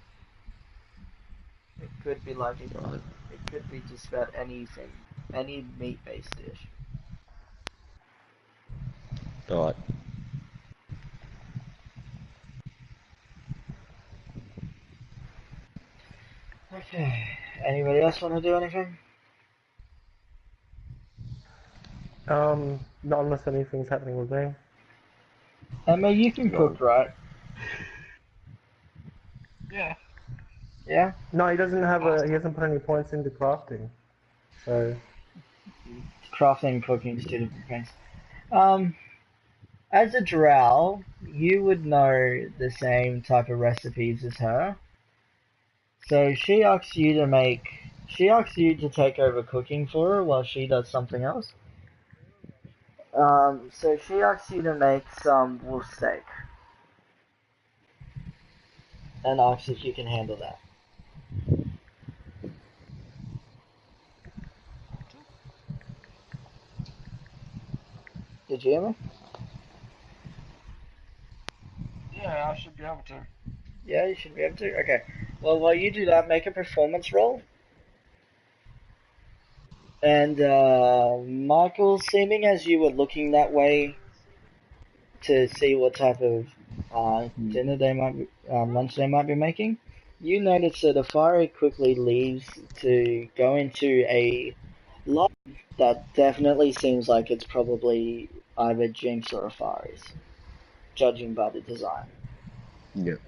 It could be like it Right. could be just about anything, any meat-based dish. Right. Okay. Anybody else want to do anything? Not unless anything's happening with me. Emma, you can cook, right? Yeah. Yeah? No, he doesn't he hasn't put any points into crafting. So Crafting and cooking is two different things. As a drow, you would know the same type of recipes as her. So she asks you to take over cooking for her while she does something else. So she asks you to make some wolf steak. And asks if you can handle that. Did you hear me? Yeah, I should be able to. Yeah, you should be able to? Okay. Well, while you do that, make a performance roll. And, Michael, seeming as you were looking that way to see what type of dinner they might be, lunch they might be making, you notice that Afari quickly leaves to go into a lobby that definitely seems like it's probably either Jinx or Afari's, judging by the design. Yep.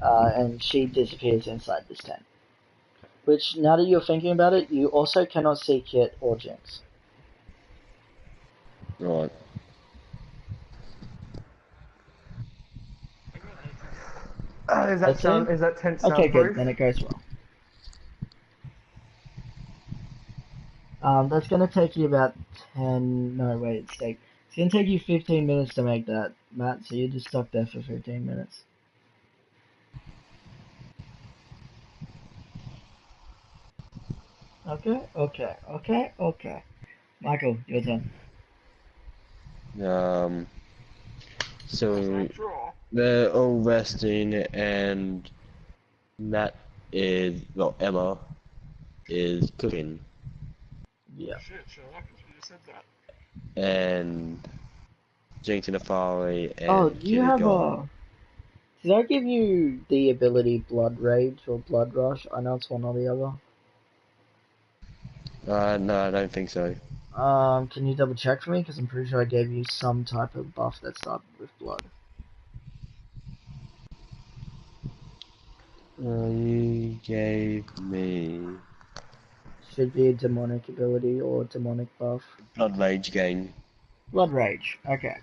And she disappears inside this tent. Which, now that you're thinking about it, you also cannot see Kit or Jinx. Right. is That's it? that tent Okay, good. soundproof? Then it goes well. That's gonna take you about 10. No, wait, it's gonna take you 15 minutes to make that, Matt. So you're just stuck there for 15 minutes. Okay. Michael, your turn. So Draw. they're all resting, and Emma is cooking, Yeah. Shit, Sherlock, you just said that. and Jinx and Afari Oh, and you Kid is have gone. a. Did I give you the ability Blood Rage or Blood Rush? I know it's one or the other. No, I don't think so. Can you double check for me? Because I'm pretty sure I gave you some type of buff that started with blood. You gave me Should be a demonic ability or demonic buff. Blood Rage gain. Blood Rage. Okay.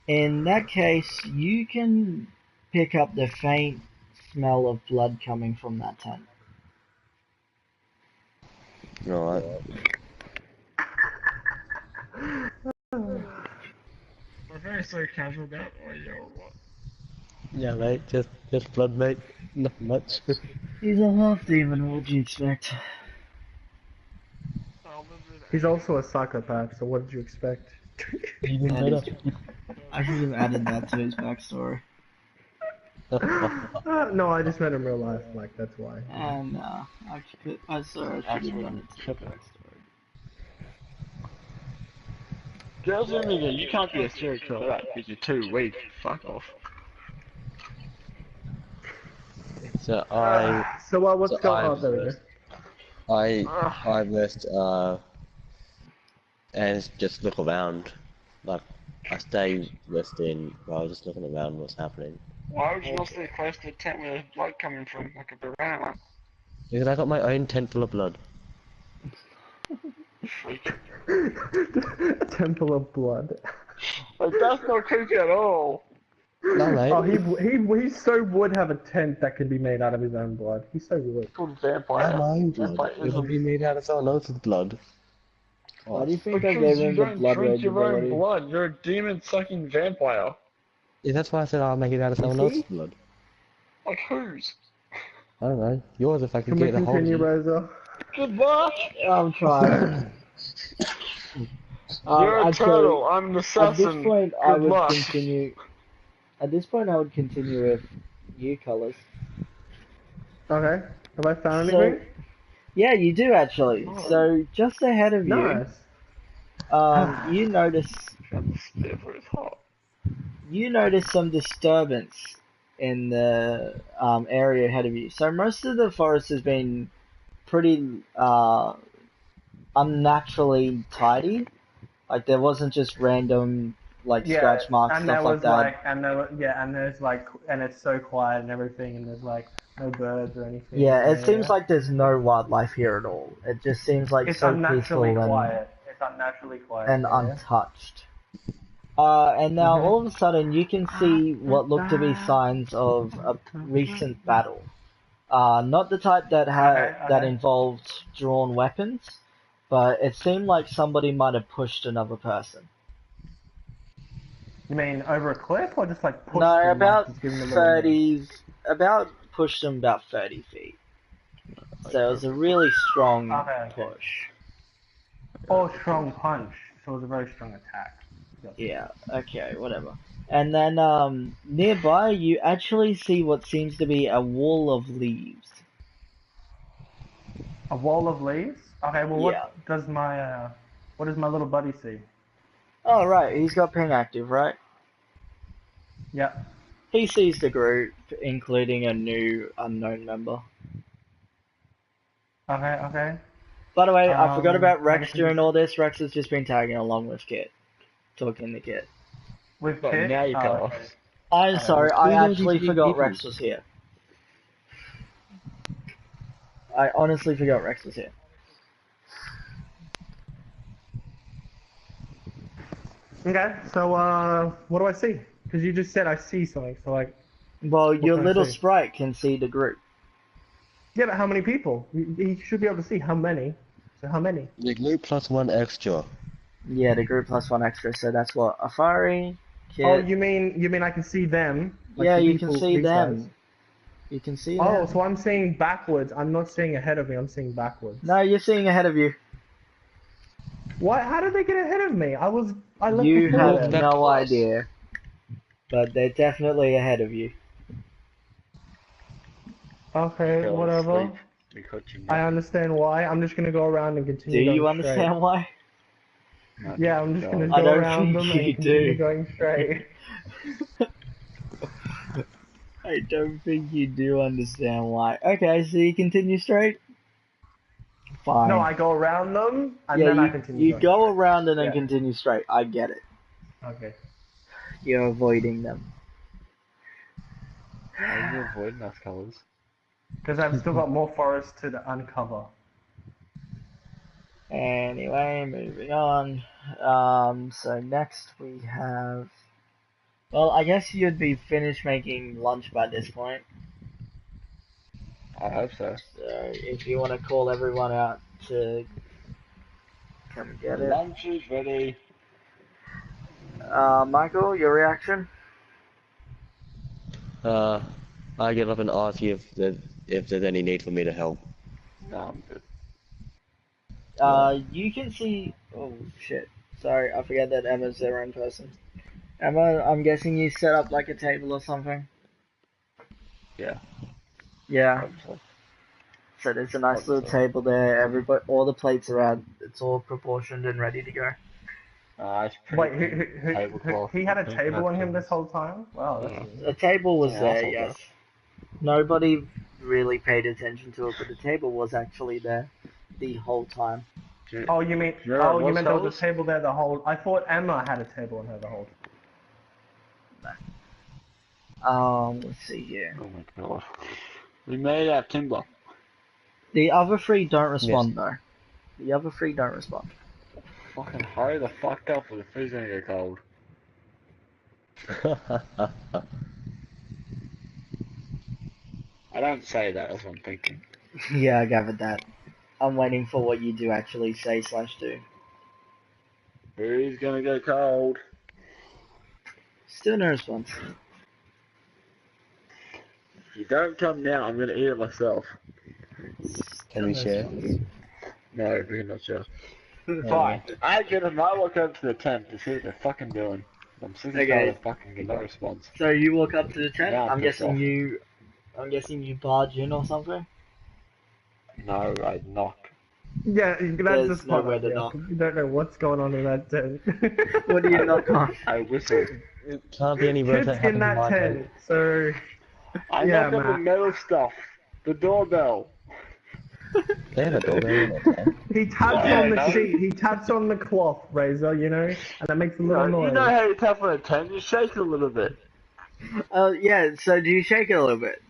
In that case, you can pick up the faint smell of blood coming from that tent. Alright. We're very so casual about or what? Yeah, mate, just blood, mate. Nothing much. He's a half demon, what do you expect? He's also a psychopath, so what did you expect? Even That better. is true. I should have added that to his backstory. No, I just met him in real life, like, that's why. And I should have done it to his backstory. Girls in me, you can't be a serial killer that because you're too weak. Fuck off. So What's going on there? I rest and just look around. Like I stay resting while just looking around what's happening. Why would you not stay close to the tent where there's blood coming from, like a piranha? Because I got my own tent full of blood. A temple of blood. Like, that's not creepy at all. No, mate. Oh, he so would have a tent that could be made out of his own blood. He so would. It's called I vampire. have my own blood. Vampire It will be made out of someone else's blood. Why do you think I Because gave you him the don't blood drink rage your own ability? blood. You're a demon-sucking vampire. Yeah, that's why I said I'll make it out of someone see? else's blood. Like whose? I don't know. Yours if I could Can we get a hold of continue, you. Rosa? Good luck. I'm trying. You're a actually, turtle. I'm an At assassin. this point, I Good would luck. continue. At this point, I would continue with new colors. Okay. Have I found So, anything? yeah, you do actually. So just ahead of Nice. you, you notice It's hot. some disturbance in the area ahead of you. So most of the forest has been pretty unnaturally tidy. Like there wasn't just random scratch marks, and stuff there like was that. and it's so quiet and everything, and there's like no birds or anything. Yeah, it seems like there's no wildlife here at all. It just seems like it's so peaceful unnaturally quiet. It's unnaturally quiet. and yeah. untouched. And now all of a sudden you can see what look to be signs of a recent battle. Not the type that that involved drawn weapons, but it seemed like somebody might have pushed another person. You mean over a cliff or just like pushed No, them, about like, just give them a little 30, pushed them about 30 feet. So it was a really strong Okay. push. or strong punch? So it was a very strong attack. Yeah, okay, whatever. And then nearby you actually see what seems to be a wall of leaves. A wall of leaves? Okay, well Yeah. what does my little buddy see? Oh right, he's got ping active, right? Yeah. He sees the group, including a new unknown member. Okay. By the way, I forgot about I Rex guess during all this. Rex has just been tagging along with Kit. Talking to Kit. With But Kit? now you tell okay. us. I'm sorry, I Who knows actually these forgot people? Rex was here. I honestly forgot Rex was here. Okay, so what do I see? Because you just said I see something, so like, Well, your can I little see? sprite can see the group. yeah, but how many people? You should be able to see how many. So how many? The glue plus one extra. Yeah, the group plus one extra, so that's what? Afari, Kit. Oh, you mean I can see them? Like yeah, the you people, can see these them. guys? You can see Oh, them. so I'm seeing backwards. I'm not seeing ahead of me. I'm seeing backwards. No, you're seeing ahead of you. Why? How did they get ahead of me? I left You before have them. that no close. idea. But they're definitely ahead of you. Okay, Fell whatever. asleep. We caught you I napping. understand why. I'm just gonna go around and Do continue you going understand why? No, Yeah, I'm just gonna I go don't around think them you and continue do. going straight. I don't think you do understand why. Okay, so you continue straight? Fine. No, I go around them and yeah, then I you, continue you going. go around and then Yeah. continue straight. I get it. Okay. You're avoiding them. Why are you avoiding us, colours? Because I've still got more forest to uncover. Anyway, moving on. So next we have Well, I guess you'd be finished making lunch by this point. I hope so. So if you want to call everyone out to come get it. Lunch is ready. Michael, your reaction? I get up and ask you if there's any need for me to help. No, I'm good. You can see. Oh shit! Sorry, I forget that Emma's their own person. Emma, I'm guessing you set up like a table or something. Yeah. Yeah. Hope so. So there's a nice Hope little so. table there. Everybody, all the plates are out. It's all proportioned and ready to go. It's pretty Wait, clean tablecloth. he had a Pink table on him napkins. this whole time? Wow, that's Yeah. weird. The table was Yeah, there, that's all yes. Nobody really paid attention to it, but the table was actually there the whole time. Oh, you mean You know what you meant there was was? a table there the whole? I thought Emma had a table on her the whole time. Let's see here. Oh my god. We made out of timber. The other three don't respond Yes. though. The other three don't respond. Fucking hurry the fuck up or the food's gonna get cold. I don't say that, that's what I'm thinking. Yeah, I gathered that. I'm waiting for what you do actually say / do. Food's gonna get cold. Still no response. If you don't come now, I'm gonna eat it myself. Can we share? No, we cannot share. Fine. I walk up to the tent to see what they're fucking doing. I'm sick and tired of fucking getting no response. So you walk up to the tent. Yeah, I'm I'm pissed guessing off. I'm guessing you barge in or something. No, I knock. Yeah, that's There's the spot. nowhere to Yeah, knock. 'cause you don't know what's going on in that tent. What do you knock on? I whistle. It can't be any worse Kids than in that my tent. So I Yeah, knock on the Matt. metal stuff. The doorbell. They have a doorbell in their tent. he taps Yeah, on the no. sheet. He taps on the cloth, Razor. You know, and that makes a little You noise. know how you tap on a tent, you shake it a little bit. Yeah. So do you shake it a little bit?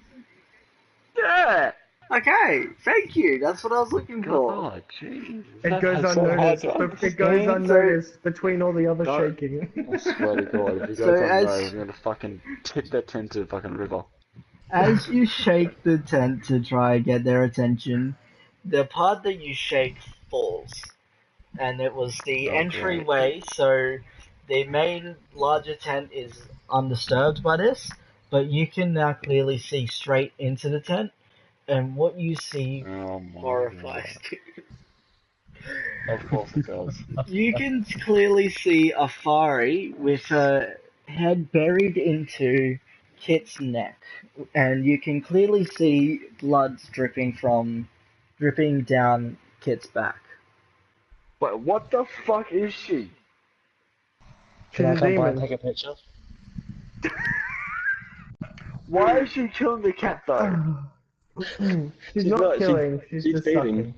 Yeah! Okay. Thank you. That's what I was looking for. God, jeez. It goes That's so hard unnoticed. to It goes understand. unnoticed between all the other Don't- shaking. I swear to God, if you So guys don't as- know, I'm gonna fucking tip that tent to the fucking river. As you shake the tent to try and get their attention, the part that you shake falls. And it was the Oh, entryway, so the main larger tent is undisturbed by this, but you can now clearly see straight into the tent, and what you see Oh my horrifies God. you. Of course it does. You can clearly see a Fari with her head buried into Kit's neck, and you can clearly see blood dripping down Kit's back. Wait, what the fuck is she? Can I She's a come by and demon. take a picture? Why is she killing the cat though? She's not killing. She's just feeding. sucking.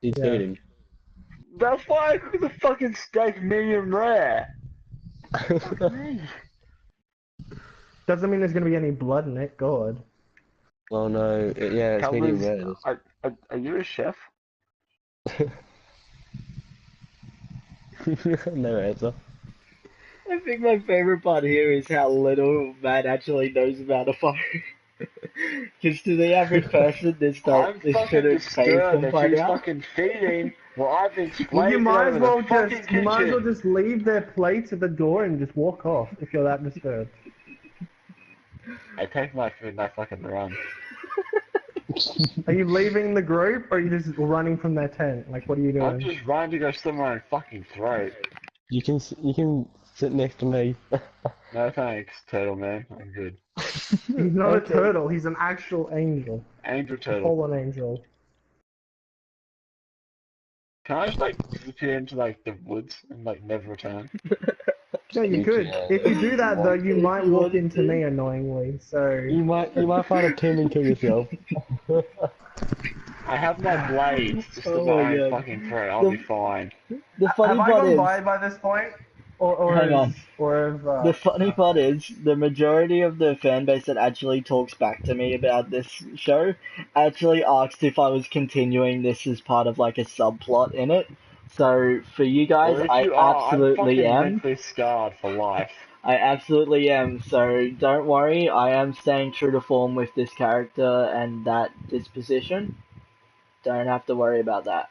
She's Yeah. feeding. That's why I cooked the fucking steak medium rare. Doesn't mean there's gonna be any blood in it. God. Oh no, yeah, it's medium Calories, rare. are you a chef? No answer. I think my favorite part here is how little Matt actually knows about a fire. Because to the average person, this I'm fucking shouldn't phase disturbed them that by she's now. fucking feeding while I've been Well, you explaining might over as well the fucking just you might as well kitchen. just leave their plates at the door and just walk off if you're that disturbed. I take my food and I fucking run. Are you leaving the group or are you just running from their tent? Like, what are you I'm doing? just running to go somewhere and fucking throat. You can sit next to me. No thanks, turtle man. I'm good. He's not Okay. a turtle. He's an actual angel. Angel A turtle. fallen angel. Can I just like disappear into like the woods and like never return? No, you You could. can. If you do that, though, you If might you walk want into to. me annoyingly. So You might find a tomb and kill yourself. I have my blades just Oh to my my God. fucking throat. I'll be fine. The funny have I part gone is, by this point? Or Hang on. The have, funny part is, the majority of the fan base that actually talks back to me about this show actually asked if I was continuing this as part of like a subplot in it. So for you guys, Well, if I you are, I'm absolutely fucking am. mentally scarred for life. I absolutely am. So don't worry, I am staying true to form with this character and that disposition. Don't have to worry about that.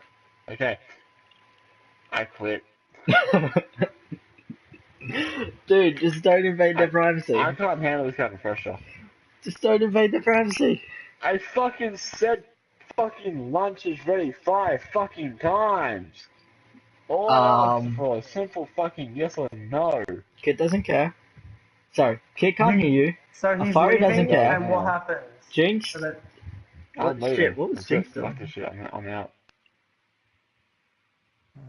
Okay. I quit. Dude, just don't invade their privacy. I can't handle this kind of pressure. Just don't invade their privacy. I fucking said fucking lunch is ready 5 fucking times. All I asked for a simple fucking yes or no. Kid doesn't care. Sorry, Kid can't hear you. So he's Afari doesn't leaving, care. and what happens? Jinx? So that, I'm leaving. Shit, what was That's it. Jinx doing? Fuck this shit. I'm out.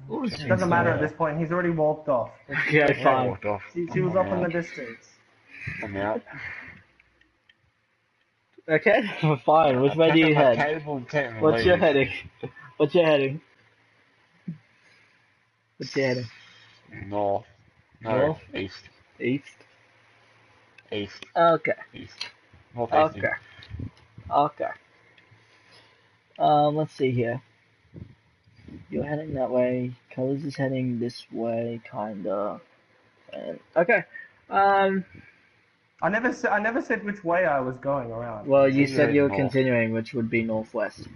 What was it Jinx doesn't matter at doing? this point. He's already walked off. Okay, Yeah, I fine. walked off. She was off in the distance. I'm out. Okay, fine. Which way do you head? What's your heading? What's your heading? What's your heading? North. No, North? east. East? East. Okay. East. Northeast. Okay. Okay. Let's see here. You're heading that way. Colors is heading this way, kinda. And okay. I never said which way I was going around. Well, you You're said you were north. continuing, which would be northwest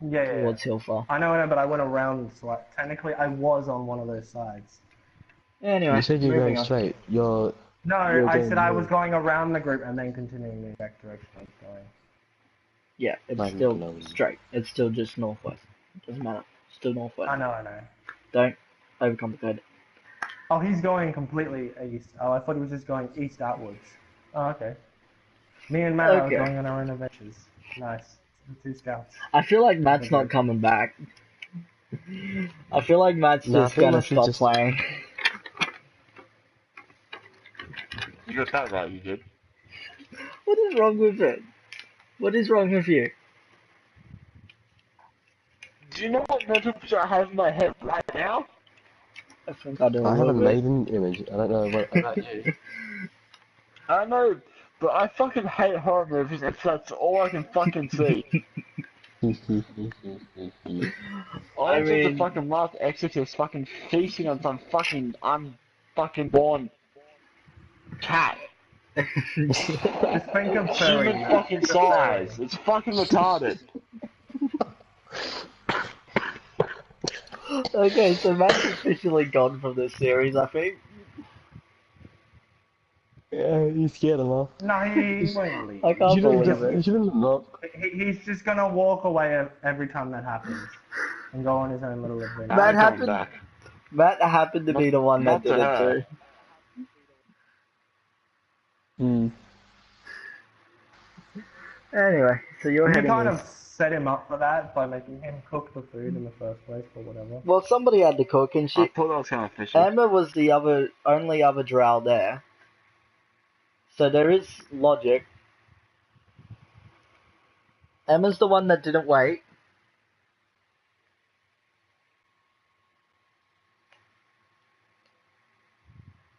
Yeah, yeah, towards Hillfar. I know, but I went around, so technically I was on one of those sides. Anyway, You said you're moving going on. straight. No, You're I going said I was north. going around the group and then continuing the exact direction I was going. Yeah, it's Mine still belongs. straight. It's still just northwest. Doesn't matter. Still northwest. I know. Don't overcomplicate it. Oh, he's going completely east. Oh, I thought he was just going east outwards. Oh, okay. Me and Matt Okay. are going on our own adventures. Nice. The 2 scouts. I feel like Matt's Okay. not coming back. I feel like Matt's No, I just feel gonna like he stop just- playing. You got that right, you did. What is wrong with it? What is wrong with you? Do you know what mental picture I have in my head right now? I think I do a I have a little bit. maiden image. I don't know what about you. I know, but I fucking hate horror movies if that's all I can fucking see. I I think the mean- fucking last exorcist fucking feasting on some fucking unfucking born cat. Just think of furry. Human Matt. fucking Think of furry. size. It's fucking retarded. Okay, so Matt's officially gone from this series, I think. Yeah, he's scared enough. No, he won't leave. I can't believe You it. shouldn't not. He's just gonna walk away every time that happens and go on his own little adventure. Matt I'm coming happened- back. Matt happened to be the one that Not did to it her. too. Anyway, so you're You heading kind of east. set him up for that by making him cook the food in the first place or whatever. Well, somebody had to cook, and I she. thought that was kind of fishy. Emma was the only other drow there. So there is logic. Emma's the one that didn't wait.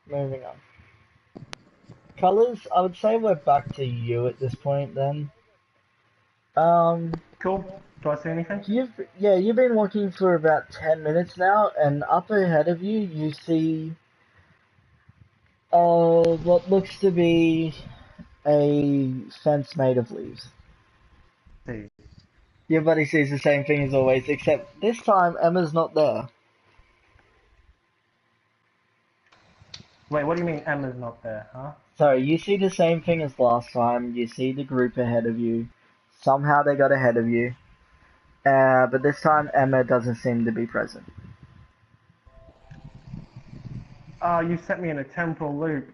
Moving on. Colors, I would say we're back to you at this point then. Cool. Do I see anything? You've been walking for about 10 minutes now, and up ahead of you, you see what looks to be a fence made of leaves. See. Your buddy sees the same thing as always, except this time Emma's not there. Wait, what do you mean Emma's not there, huh? So you see the same thing as last time. You see the group ahead of you. Somehow they got ahead of you. But this time Emma doesn't seem to be present. You set me in a temporal loop.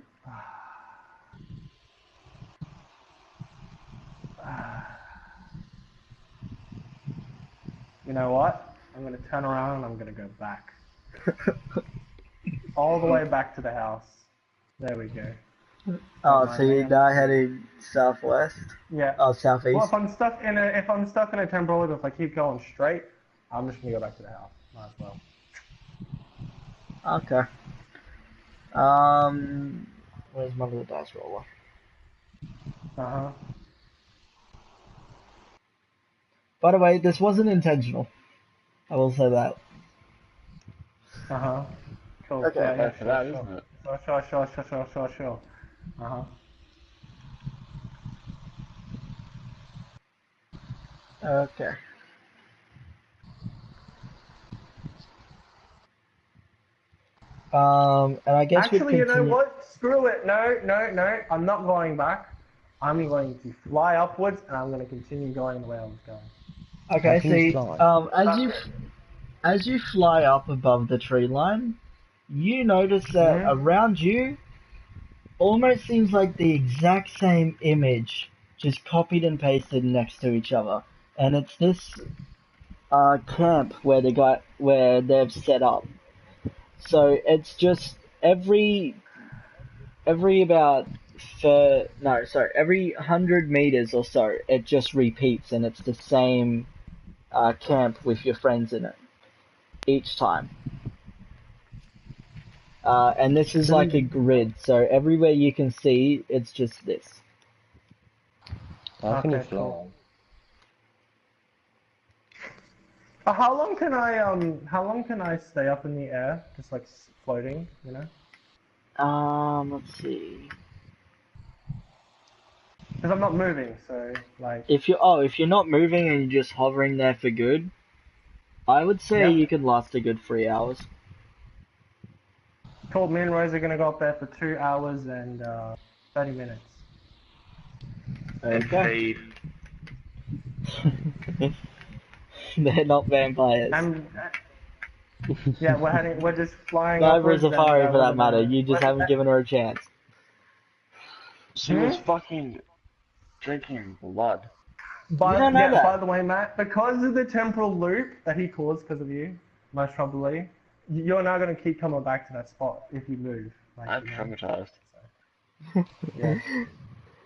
You know what? I'm gonna turn around and I'm gonna go back. All the way back to the house. There we go. Oh, so you're now heading southwest? Yeah. Oh, southeast? Well, if I'm stuck in a temporal loop, if I keep going straight, I'm just gonna go back to the house. Might as well. Okay. Where's my little dice roller? Uh-huh. By the way, this wasn't intentional. I will say that. Uh-huh. Cool. Okay. Yeah, That's for that, sure. isn't it? Sure. Uh-huh. Okay. And I guess we'd Actually, you know continue. what? Screw it. No. I'm not going back. I'm going to fly upwards, and I'm going to continue going the way I was going. Okay, How can you see, fly? as you fly up above the tree line, you notice that around you almost seems like the exact same image, just copied and pasted next to each other. And it's this camp where they've set up. So it's just every about every 100 meters or so, it just repeats, and it's the same camp with your friends in it each time. And this is like a grid, so everywhere you can see, it's just this. How can you Okay, fly? cool. How long can I stay up in the air, just like floating? You know? Let's see. Because I'm not moving, so like. If you're not moving and you're just hovering there for good, I would say you could last a good 3 hours. Cool. Me and Rose are gonna go up there for 2 hours and 30 minutes. Okay. They're not vampires. Yeah, we're just flying Neither is upwards. Safari And, for that matter. You just haven't given her a chance. She was fucking drinking blood. But You don't know that. by the way, Matt, because of the temporal loop that he caused because of you, most probably, you're now gonna keep coming back to that spot if you move. Like, I'm traumatized. Yeah.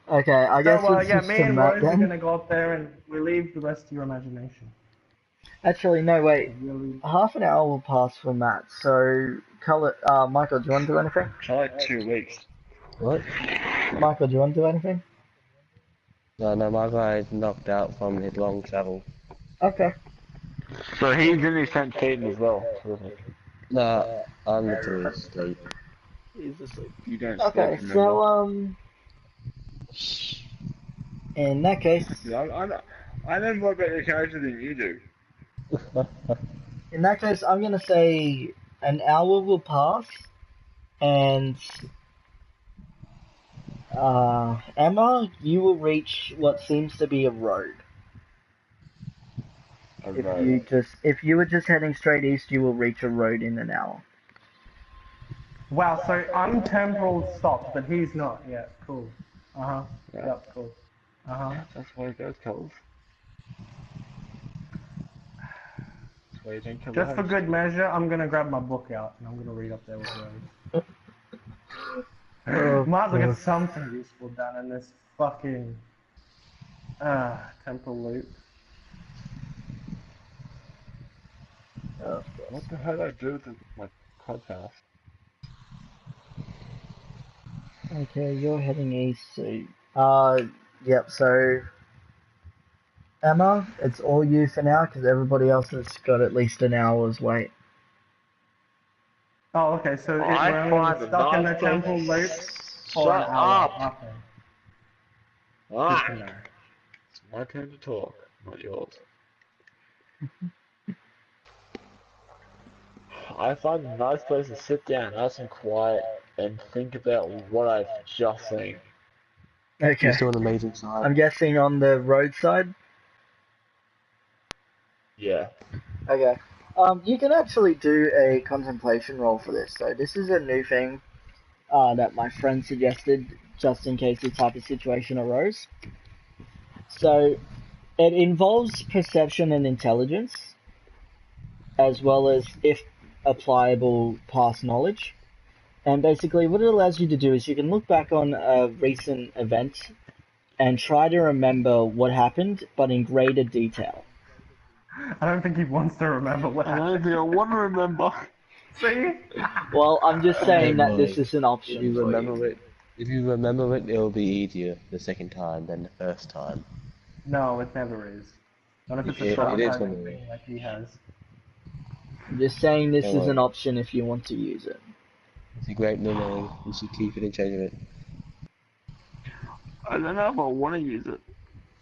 Okay, I guess we'll switch me to and Matt Rose are then. gonna go up there and relieve the rest of your imagination. Actually, no, wait. Really. Half an hour will pass for Matt. So, Michael, do you want to do anything? For like 2 weeks. What? Michael, do you want to do anything? No, my guy is knocked out from his long travel. Okay. So he's in his tent feeding as well. Terrific. No, I'm literally asleep. He's asleep. You don't Okay, sleep, so, in that case, I know more about your character than you do. I'm gonna say an hour will pass, and Emma, you will reach what seems to be a road. If you were just heading straight east, you will reach a road in an hour. Wow, so I'm temporal stopped, but he's not. Yeah, cool. Yeah. Yep, cool. That's why it goes cold. That's why you don't kill Just for the good measure, I'm gonna grab my book out and I'm gonna read up there with Rose. Might as well get something useful done in this fucking temporal loop. What the hell do I do with my quad pass? Okay, you're heading east, so yep. So Emma, it's all you for now because everybody else has got at least an hour's wait. Oh, okay, so I we're find only the stuck in the nice temporal loop for Shut an hour. up! Okay. Ah, Good to know. it's my turn to talk, not yours. I find a nice place to sit down, nice and quiet, and think about what I've just seen. Okay. You saw an amazing sight. I'm guessing on the roadside. Yeah. Okay. You can actually do a contemplation roll for this. So this is a new thing that my friend suggested just in case this type of situation arose. So it involves perception and intelligence, as well as, if applicable, past knowledge. And basically what it allows you to do is you can look back on a recent event and try to remember what happened, but in greater detail. I don't think he wants to remember what I don't happened. think I want to remember. See? Well, I'm just saying that boy. this is an option If you for remember it, it'll be easier the second time than the first time. No, it never is. Not if it's a It is traumatizing gonna be. thing like he has. I'm just saying this is Alright. an option if you want to use it. It's a great memory. You should keep it and cherish it. I don't know if I want to use it.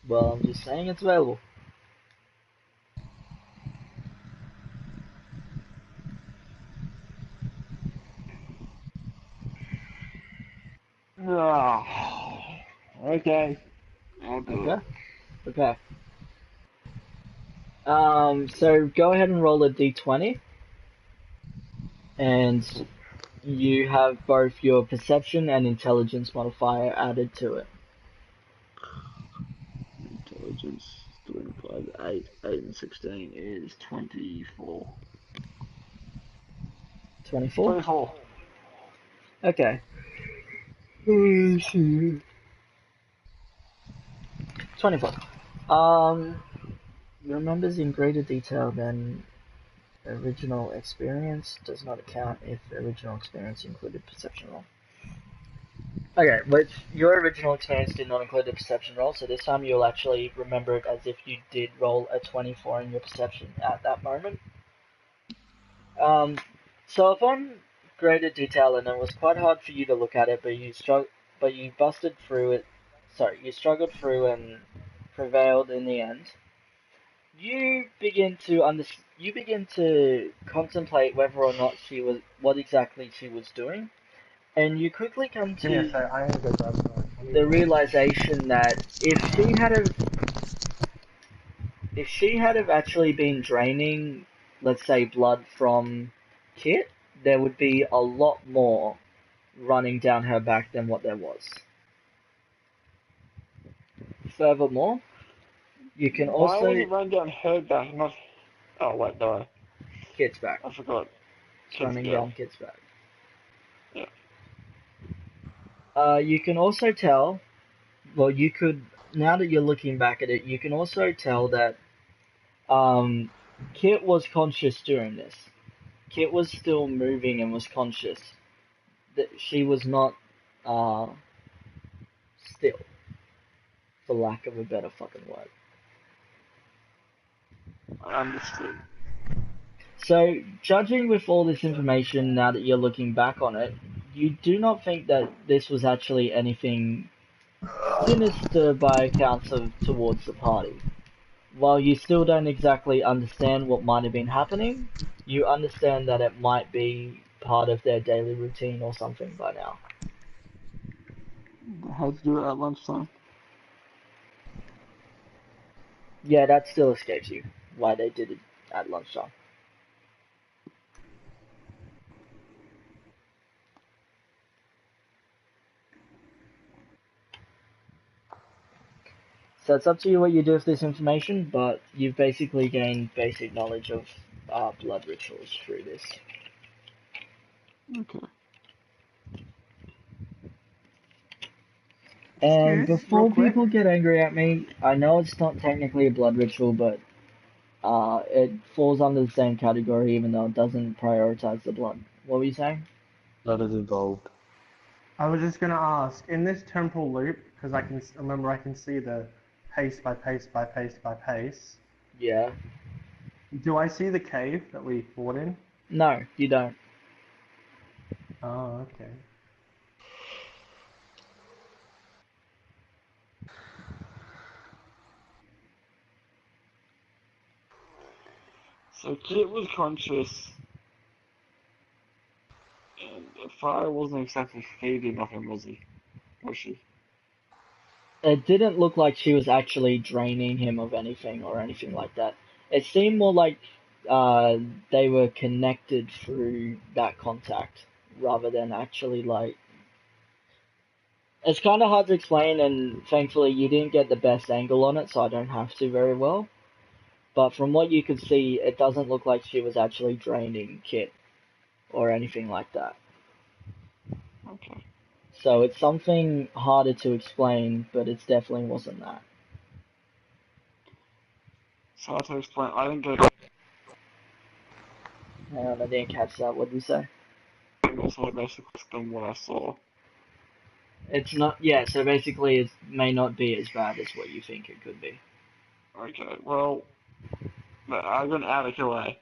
Well, I'm just saying it's available. Okay. I'll do Okay. it. Okay. So go ahead and roll a d20, and you have both your perception and intelligence modifier added to it. Intelligence 3 and 5, 8, 8 and 16 is 24. 24? 24. Okay. 24. Remembers in greater detail than original experience. Does not account if original experience included perception roll. Okay, but your original experience did not include the perception roll, so this time you'll actually remember it as if you did roll a 24 in your perception at that moment. So upon greater detail, and it was quite hard for you to look at it, but you busted through it. Sorry, you struggled through and prevailed in the end. You begin to contemplate whether or not what exactly she was doing, and you quickly come Give me a to sec. I'm gonna go grab some. the realization that if she had have actually been draining, let's say, blood from Kit, there would be a lot more running down her back than what there was. Furthermore, you can Why also was it running down her back, not... Oh, wait, no. Kit's back. I forgot. It's running down Kit's back. Yeah. You can also tell, well, you could, now that you're looking back at it, you can also tell that Kit was conscious during this. Kit was still moving and was conscious. That she was not still, for lack of a better fucking word. I understood. So, judging with all this information now that you're looking back on it, you do not think that this was actually anything sinister by accounts of towards the party. While you still don't exactly understand what might have been happening, you understand that it might be part of their daily routine or something by now. How'd you do it at lunchtime? Yeah, that still escapes you, why they did it at lunchtime. So it's up to you what you do with this information, but you've basically gained basic knowledge of blood rituals through this. Okay. And Excuse, real before quick. people get angry at me, I know it's not technically a blood ritual, but it falls under the same category even though it doesn't prioritize the blood. What were you saying? Blood is involved. I was just gonna ask, in this temporal loop, because I can remember I can see the pace by pace by pace by pace. Yeah. Do I see the cave that we fought in? No, you don't. Oh, okay. So Kit was conscious, and the fire wasn't exactly feeding off him, was he? Was she? It didn't look like she was actually draining him of anything or anything like that. It seemed more like they were connected through that contact rather than actually like. It's kind of hard to explain, and thankfully you didn't get the best angle on it, so I don't have to very well. But from what you could see, it doesn't look like she was actually draining Kit or anything like that. Okay. So it's something harder to explain, but it definitely wasn't that. So to explain, I didn't get Hang on, I didn't catch that. What did you say? also basically than what I saw. It's not. Yeah. So basically, it may not be as bad as what you think it could be. Okay, well, I'm gonna add a QA.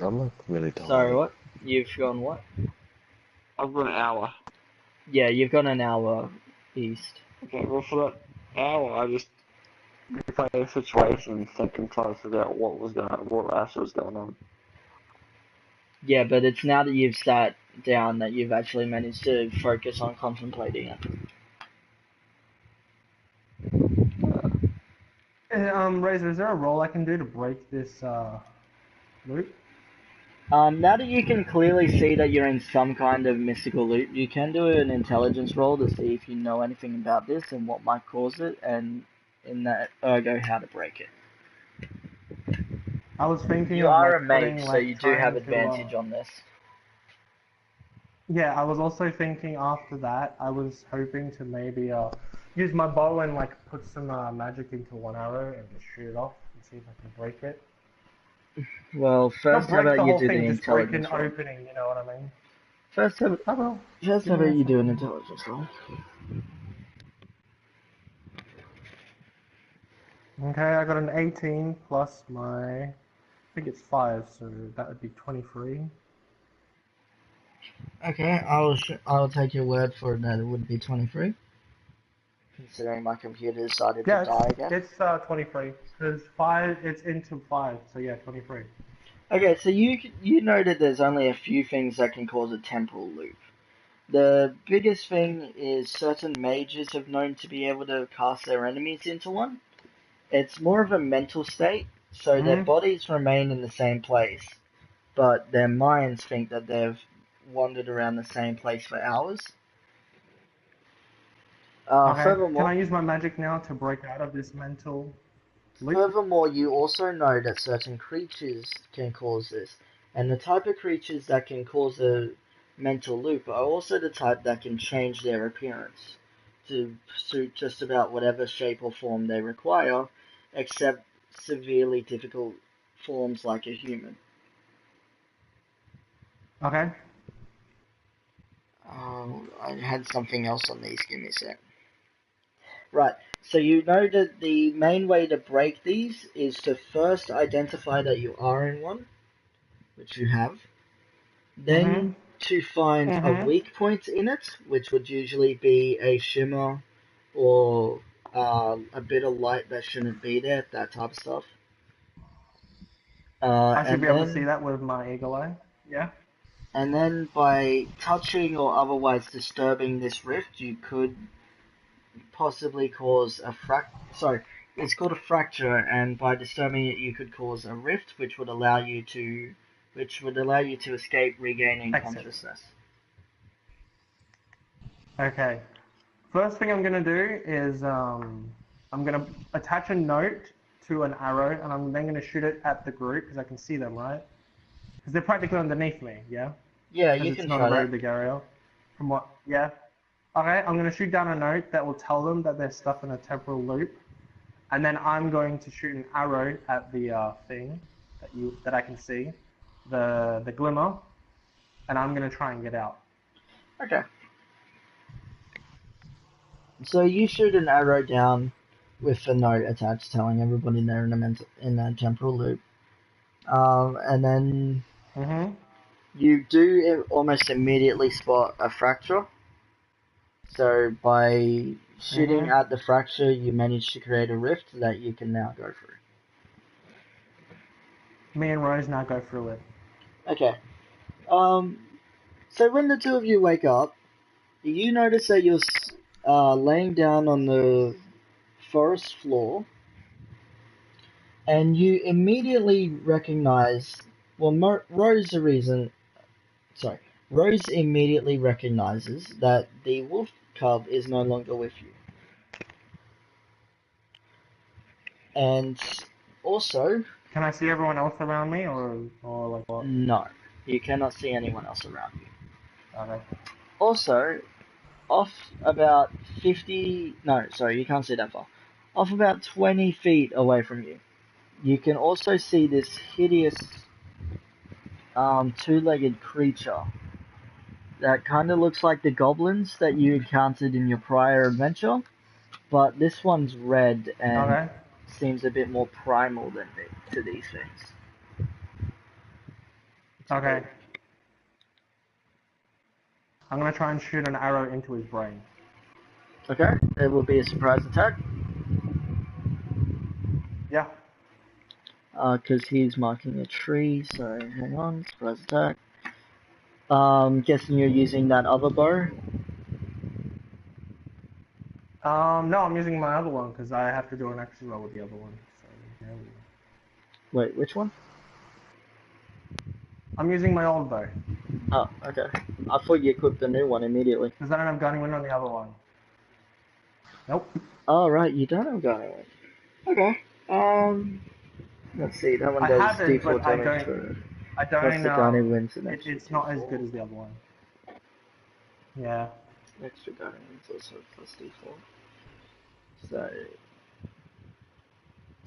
I'm not really Sorry, tired. what? You've gone what? I've got an hour. Yeah, you've got an hour east. Okay, well for that hour, I just replay the situation, thinking, trying to figure out what actually was going on. Yeah, but it's now that you've sat down that you've actually managed to focus on contemplating it. Razor, is there a roll I can do to break this loop? Now that you can clearly see that you're in some kind of mystical loop, you can do an intelligence roll to see if you know anything about this and what might cause it, and in that ergo how to break it. I was thinking You of are like a putting mage, so like you do have trying advantage to. on this. Yeah, I was also thinking after that, I was hoping to maybe use my bow and like put some magic into one arrow and just shoot it off and see if I can break it. Well, Not first how break the about you whole do the thing, just break an intelligence roll? opening, you know what I mean? First how I will. about Give me a you do an second. intelligence roll? Okay, I got an 18 plus my, I think it's 5, so that would be 23. Okay, I will take your word for it that it would be 23. Considering my computer decided to Yeah, die again. it's 23. Because 5, it's into 5, so yeah, 23. Okay, so you know that there's only a few things that can cause a temporal loop. The biggest thing is certain mages have known to be able to cast their enemies into one. It's more of a mental state, so their bodies remain in the same place, but their minds think that they've wandered around the same place for hours. Okay, can I Furthermore, use my magic now to break out of this mental loop? Furthermore, you also know that certain creatures can cause this, and the type of creatures that can cause a mental loop are also the type that can change their appearance to suit just about whatever shape or form they require, except severely difficult forms like a human. Okay. I had something else on these, give me a sec. Right, so you know that the main way to break these is to first identify that you are in one, which you have. Then to find a weak point in it, which would usually be a shimmer or a bit of light that shouldn't be there, that type of stuff. I should And be able to see then that with my eagle eye. Yeah. and then by touching or otherwise disturbing this rift, you could possibly cause a Sorry, it's called a fracture, and by disturbing it, you could cause a rift, which would allow you to escape, regaining Exit. consciousness. Okay. First thing I'm gonna do is I'm gonna attach a note to an arrow, and I'm then gonna shoot it at the group because I can see them, right? Because they're practically underneath me, yeah. Yeah, Because you it's can not a try very that. big area. From what? Yeah. Okay, I'm gonna shoot down a note that will tell them that they're stuck in a temporal loop, and then I'm going to shoot an arrow at the thing that I can see, the glimmer, and I'm gonna try and get out. Okay. So you shoot an arrow down with a note attached telling everybody they're in a temporal loop. And then you do almost immediately spot a fracture. So by shooting at the fracture, you manage to create a rift that you can now go through. Me and Rose now go through it. Okay. So when the two of you wake up, you notice that you're laying down on the forest floor, and you immediately recognize. Well, Rose immediately recognizes that the wolf cub is no longer with you, and also, Can I see everyone else around me, or like what? no, you cannot see anyone else around you. Okay. Also, off about 50. No, sorry, you can't see that far. Off about 20 feet away from you, you can also see this hideous two-legged creature that kind of looks like the goblins that you encountered in your prior adventure, but this one's red and Okay. seems a bit more primal than to these things. Okay. I'm gonna try and shoot an arrow into his brain. Okay, it will be a surprise attack. Yeah. Because he's marking a tree, so hang on, surprise attack. Guessing you're using that other bow? No, I'm using my other one because I have to do an action roll with the other one. So there we go. Wait, which one? I'm using my old bow Oh, okay. I thought you equipped the new one immediately. because I don't have gunning wind on the other one. Nope. Oh, right, you don't have gunning wind. Okay. Let's see, that one I does have it, D4 but I damage don't. for... I Plus don't. the gunning wind's an It, extra it's not as D4. good as the other one. Yeah. Extra gunning wind's also plus D4. So...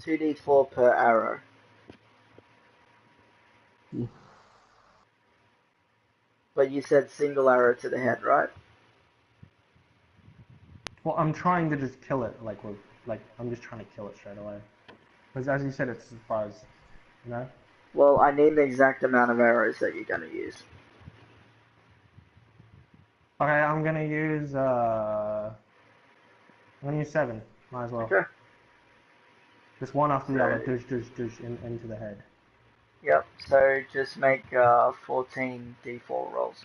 2d4 per arrow. But you said single arrow to the head, right? Well, I'm trying to just kill it. I'm just trying to kill it straight away. Because as you said, it's a surprise. You know. Well, I need the exact amount of arrows that you're gonna use. Okay, I'm gonna use. I'm gonna use 7. Might as well. Okay. Just one after the other. So- Douche into the head. Yep, so just make 14 d4 rolls.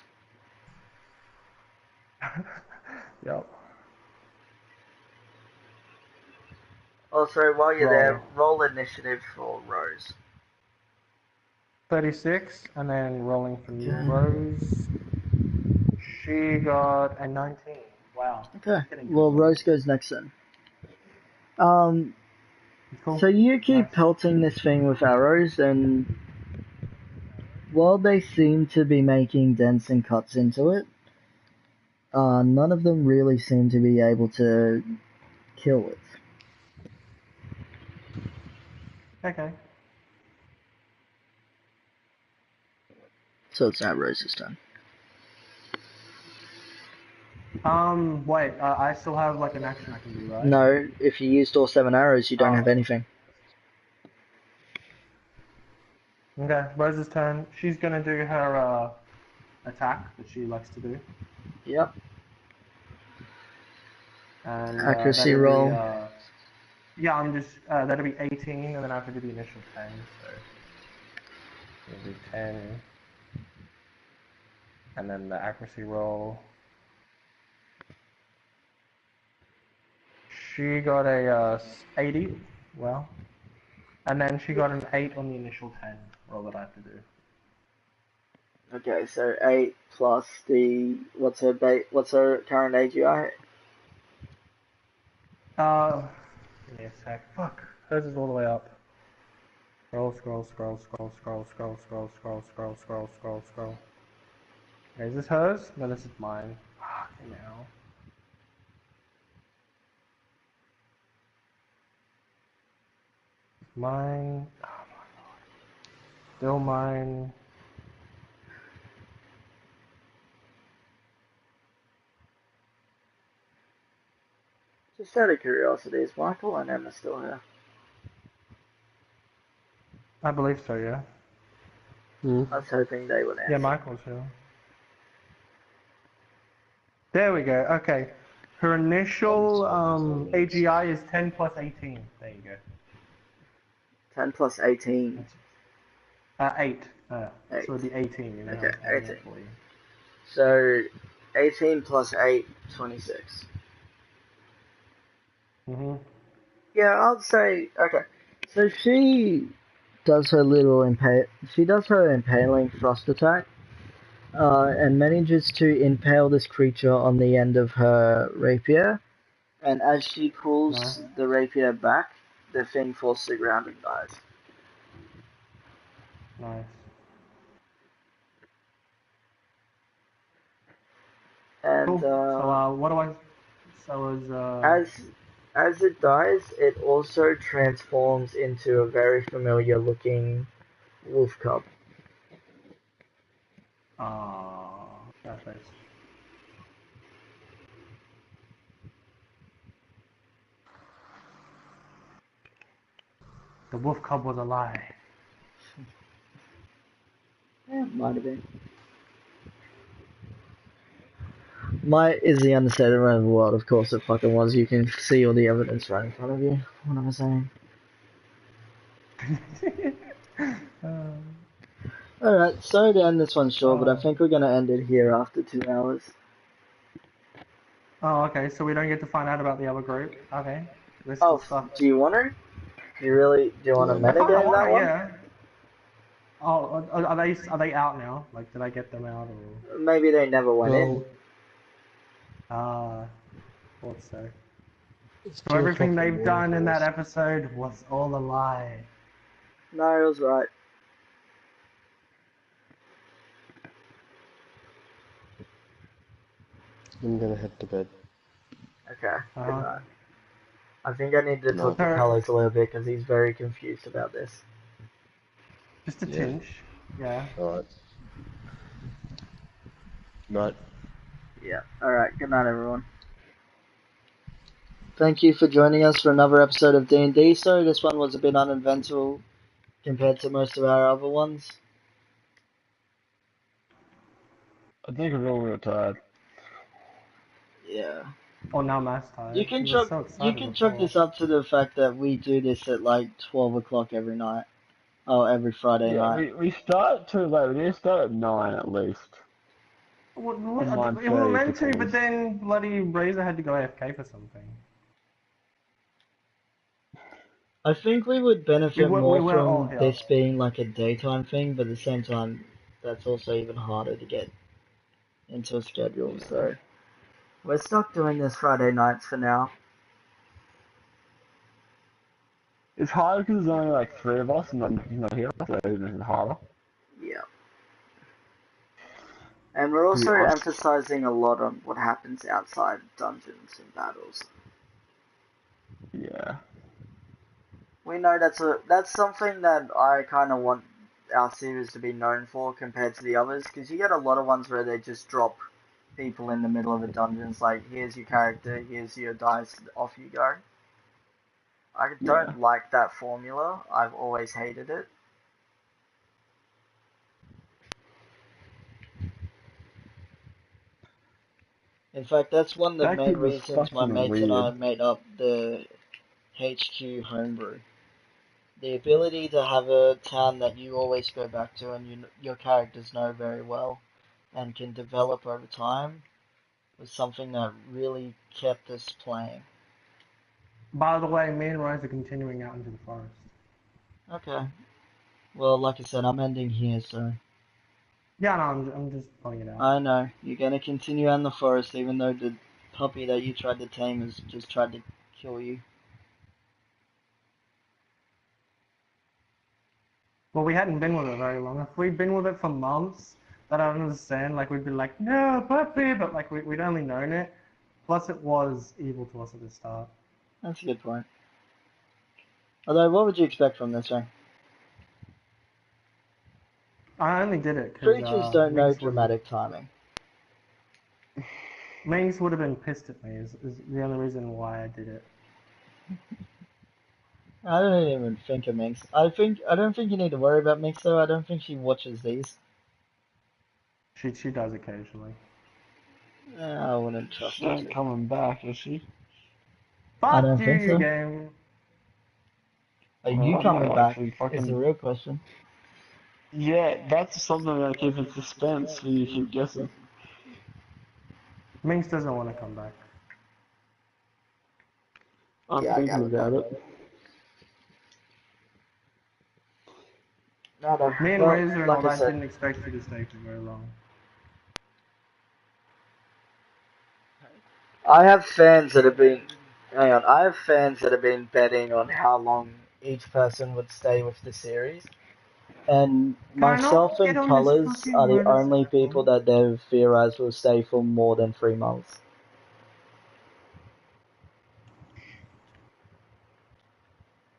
Yep. Also, while you're there, Roll. roll initiative for Rose. 36, and then rolling for Okay. Rose. She got a 19. Wow. Okay, Getting good well, rolls. Rose goes next then. Cool. So you keep Nice. pelting this thing with arrows, and while they seem to be making dents and cuts into it, none of them really seem to be able to kill it. Okay. So it's now Rose's turn. Wait, I still have like an action I can do, right? No, if you used all 7 arrows, you don't Oh. have anything. Okay, Rose's turn. She's gonna do her attack that she likes to do. Yep. And Accuracy that'll roll. Be, yeah, I'm just that'll be 18, and then I have to do the initial 10. So we'll do 10, and then the accuracy roll. She got a 80. Well, and then she got an 8 on the initial 10 roll that I have to do. Okay, so 8 plus the... What's her current AGI? Give me a sec. Fuck. Hers is all the way up. Scroll. Okay, is this hers? No, this is mine. Fucking hell. Mine. Oh my god. Still mine. Just out of curiosity, is Michael and Emma still here? I believe so, yeah. I was hoping they would answer. Yeah, Michael's here. There we go. Okay. Her initial AGI is 10 plus 18. There you go. 10 plus 18. 8. 8. So the 18, you know. Okay, I'm 18. equally. So 18 plus 8, 26. Yeah, I'll say, okay. So she does her impaling thrust attack, and manages to impale this creature on the end of her rapier, and as she pulls the rapier back, the thing falls to the ground and dies. Nice. And Cool. So what do I? So as it dies, it also transforms into a very familiar looking wolf cub. That face. The wolf cub was a lie. Yeah, might have been. Is the understated of the world. Of course it fucking was. You can see all the evidence right in front of you. What am I saying? Alright, sorry to end this one short, but I think we're gonna end it here after 2 hours. Oh, okay, so we don't get to find out about the other group. Okay. This Oh, is stuff. do you want to? Do you want to I kinda metagame that wanna, one? yeah. Oh, are they out now? Like, did I get them out or? Maybe they never went in. Thought so. It's So 2 everything o'clock in the they've morning, done in that boys. episode was all a lie. No, it was right. I'm gonna head to bed. Okay, good Uh-huh. night. I think I need to No. talk to Carlos a little bit because he's very confused about this. Just a Yeah. tinge. Yeah. Alright. Night. Yeah. Alright, good night everyone. Thank you for joining us for another episode of D&D. Sorry this one was a bit uneventful compared to most of our other ones. I think we're all real tired. Yeah. Oh, now Matt's tired. You can He was chalk so excited chalk before. this up to the fact that we do this at like 12 o'clock every night. Oh, every Friday Yeah, night. we start too late. We need to start at 9 at least. We From were 9:30 meant to, to but then bloody Razor had to go AFK for something. I think we would benefit we more were all from here. this being like a daytime thing, but at the same time, that's also even harder to get into a schedule, Yeah. so we're stuck doing this Friday nights for now. It's hard because there's only like 3 of us and not here, so it's harder. Yeah. And we're also emphasizing a lot on what happens outside dungeons and battles. Yeah. We know that's something that I kind of want our series to be known for compared to the others, because you get a lot of ones where they just drop people in the middle of a dungeon. It's like, here's your character, here's your dice, off you go. I don't like that formula. I've always hated it. In fact, that's one of the main reasons my mates and I made up the HQ homebrew. The ability to have a town that you always go back to and your characters know very well and can develop over time was something that really kept us playing. By the way, me and Rose are continuing out into the forest. Okay. Well, like I said, I'm ending here, so... Yeah, no, I'm just pulling it out. I know. You're gonna continue out in the forest even though the puppy that you tried to tame has just tried to kill you. Well, we hadn't been with it very long. If we'd been with it for months, then I don't understand. Like, we'd be like, no, puppy, but like, we'd only known it. Plus, it was evil to us at the start. That's a good point. Although, what would you expect from this one? I only did it because Creatures don't know dramatic timing. Minx would have been pissed at me. Is the only reason why I did it. I don't even think of Minx. I don't think you need to worry about Minx though. I don't think she watches these. She does occasionally. I wouldn't trust She her. ain't coming back, is she? I don't think so. Game. Are you coming back? Is the real question. Yeah, that's something I keep in suspense when you keep guessing. Minx doesn't want to come back. I'm thinking about it. No. Me and Razor and all that I said, didn't expect you to stay for very long. I have fans that have been. Hang on, I have fans that have been betting on how long each person would stay with the series. And myself and Colors are the only people that they've theorized will stay for more than 3 months.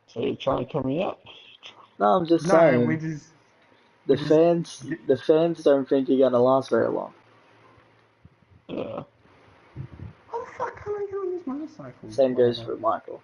So you're trying to cover me up? No, I'm just saying. The fans don't think you're gonna last very long. Yeah. How the fuck can I get on this motorcycle? Same goes for Michael.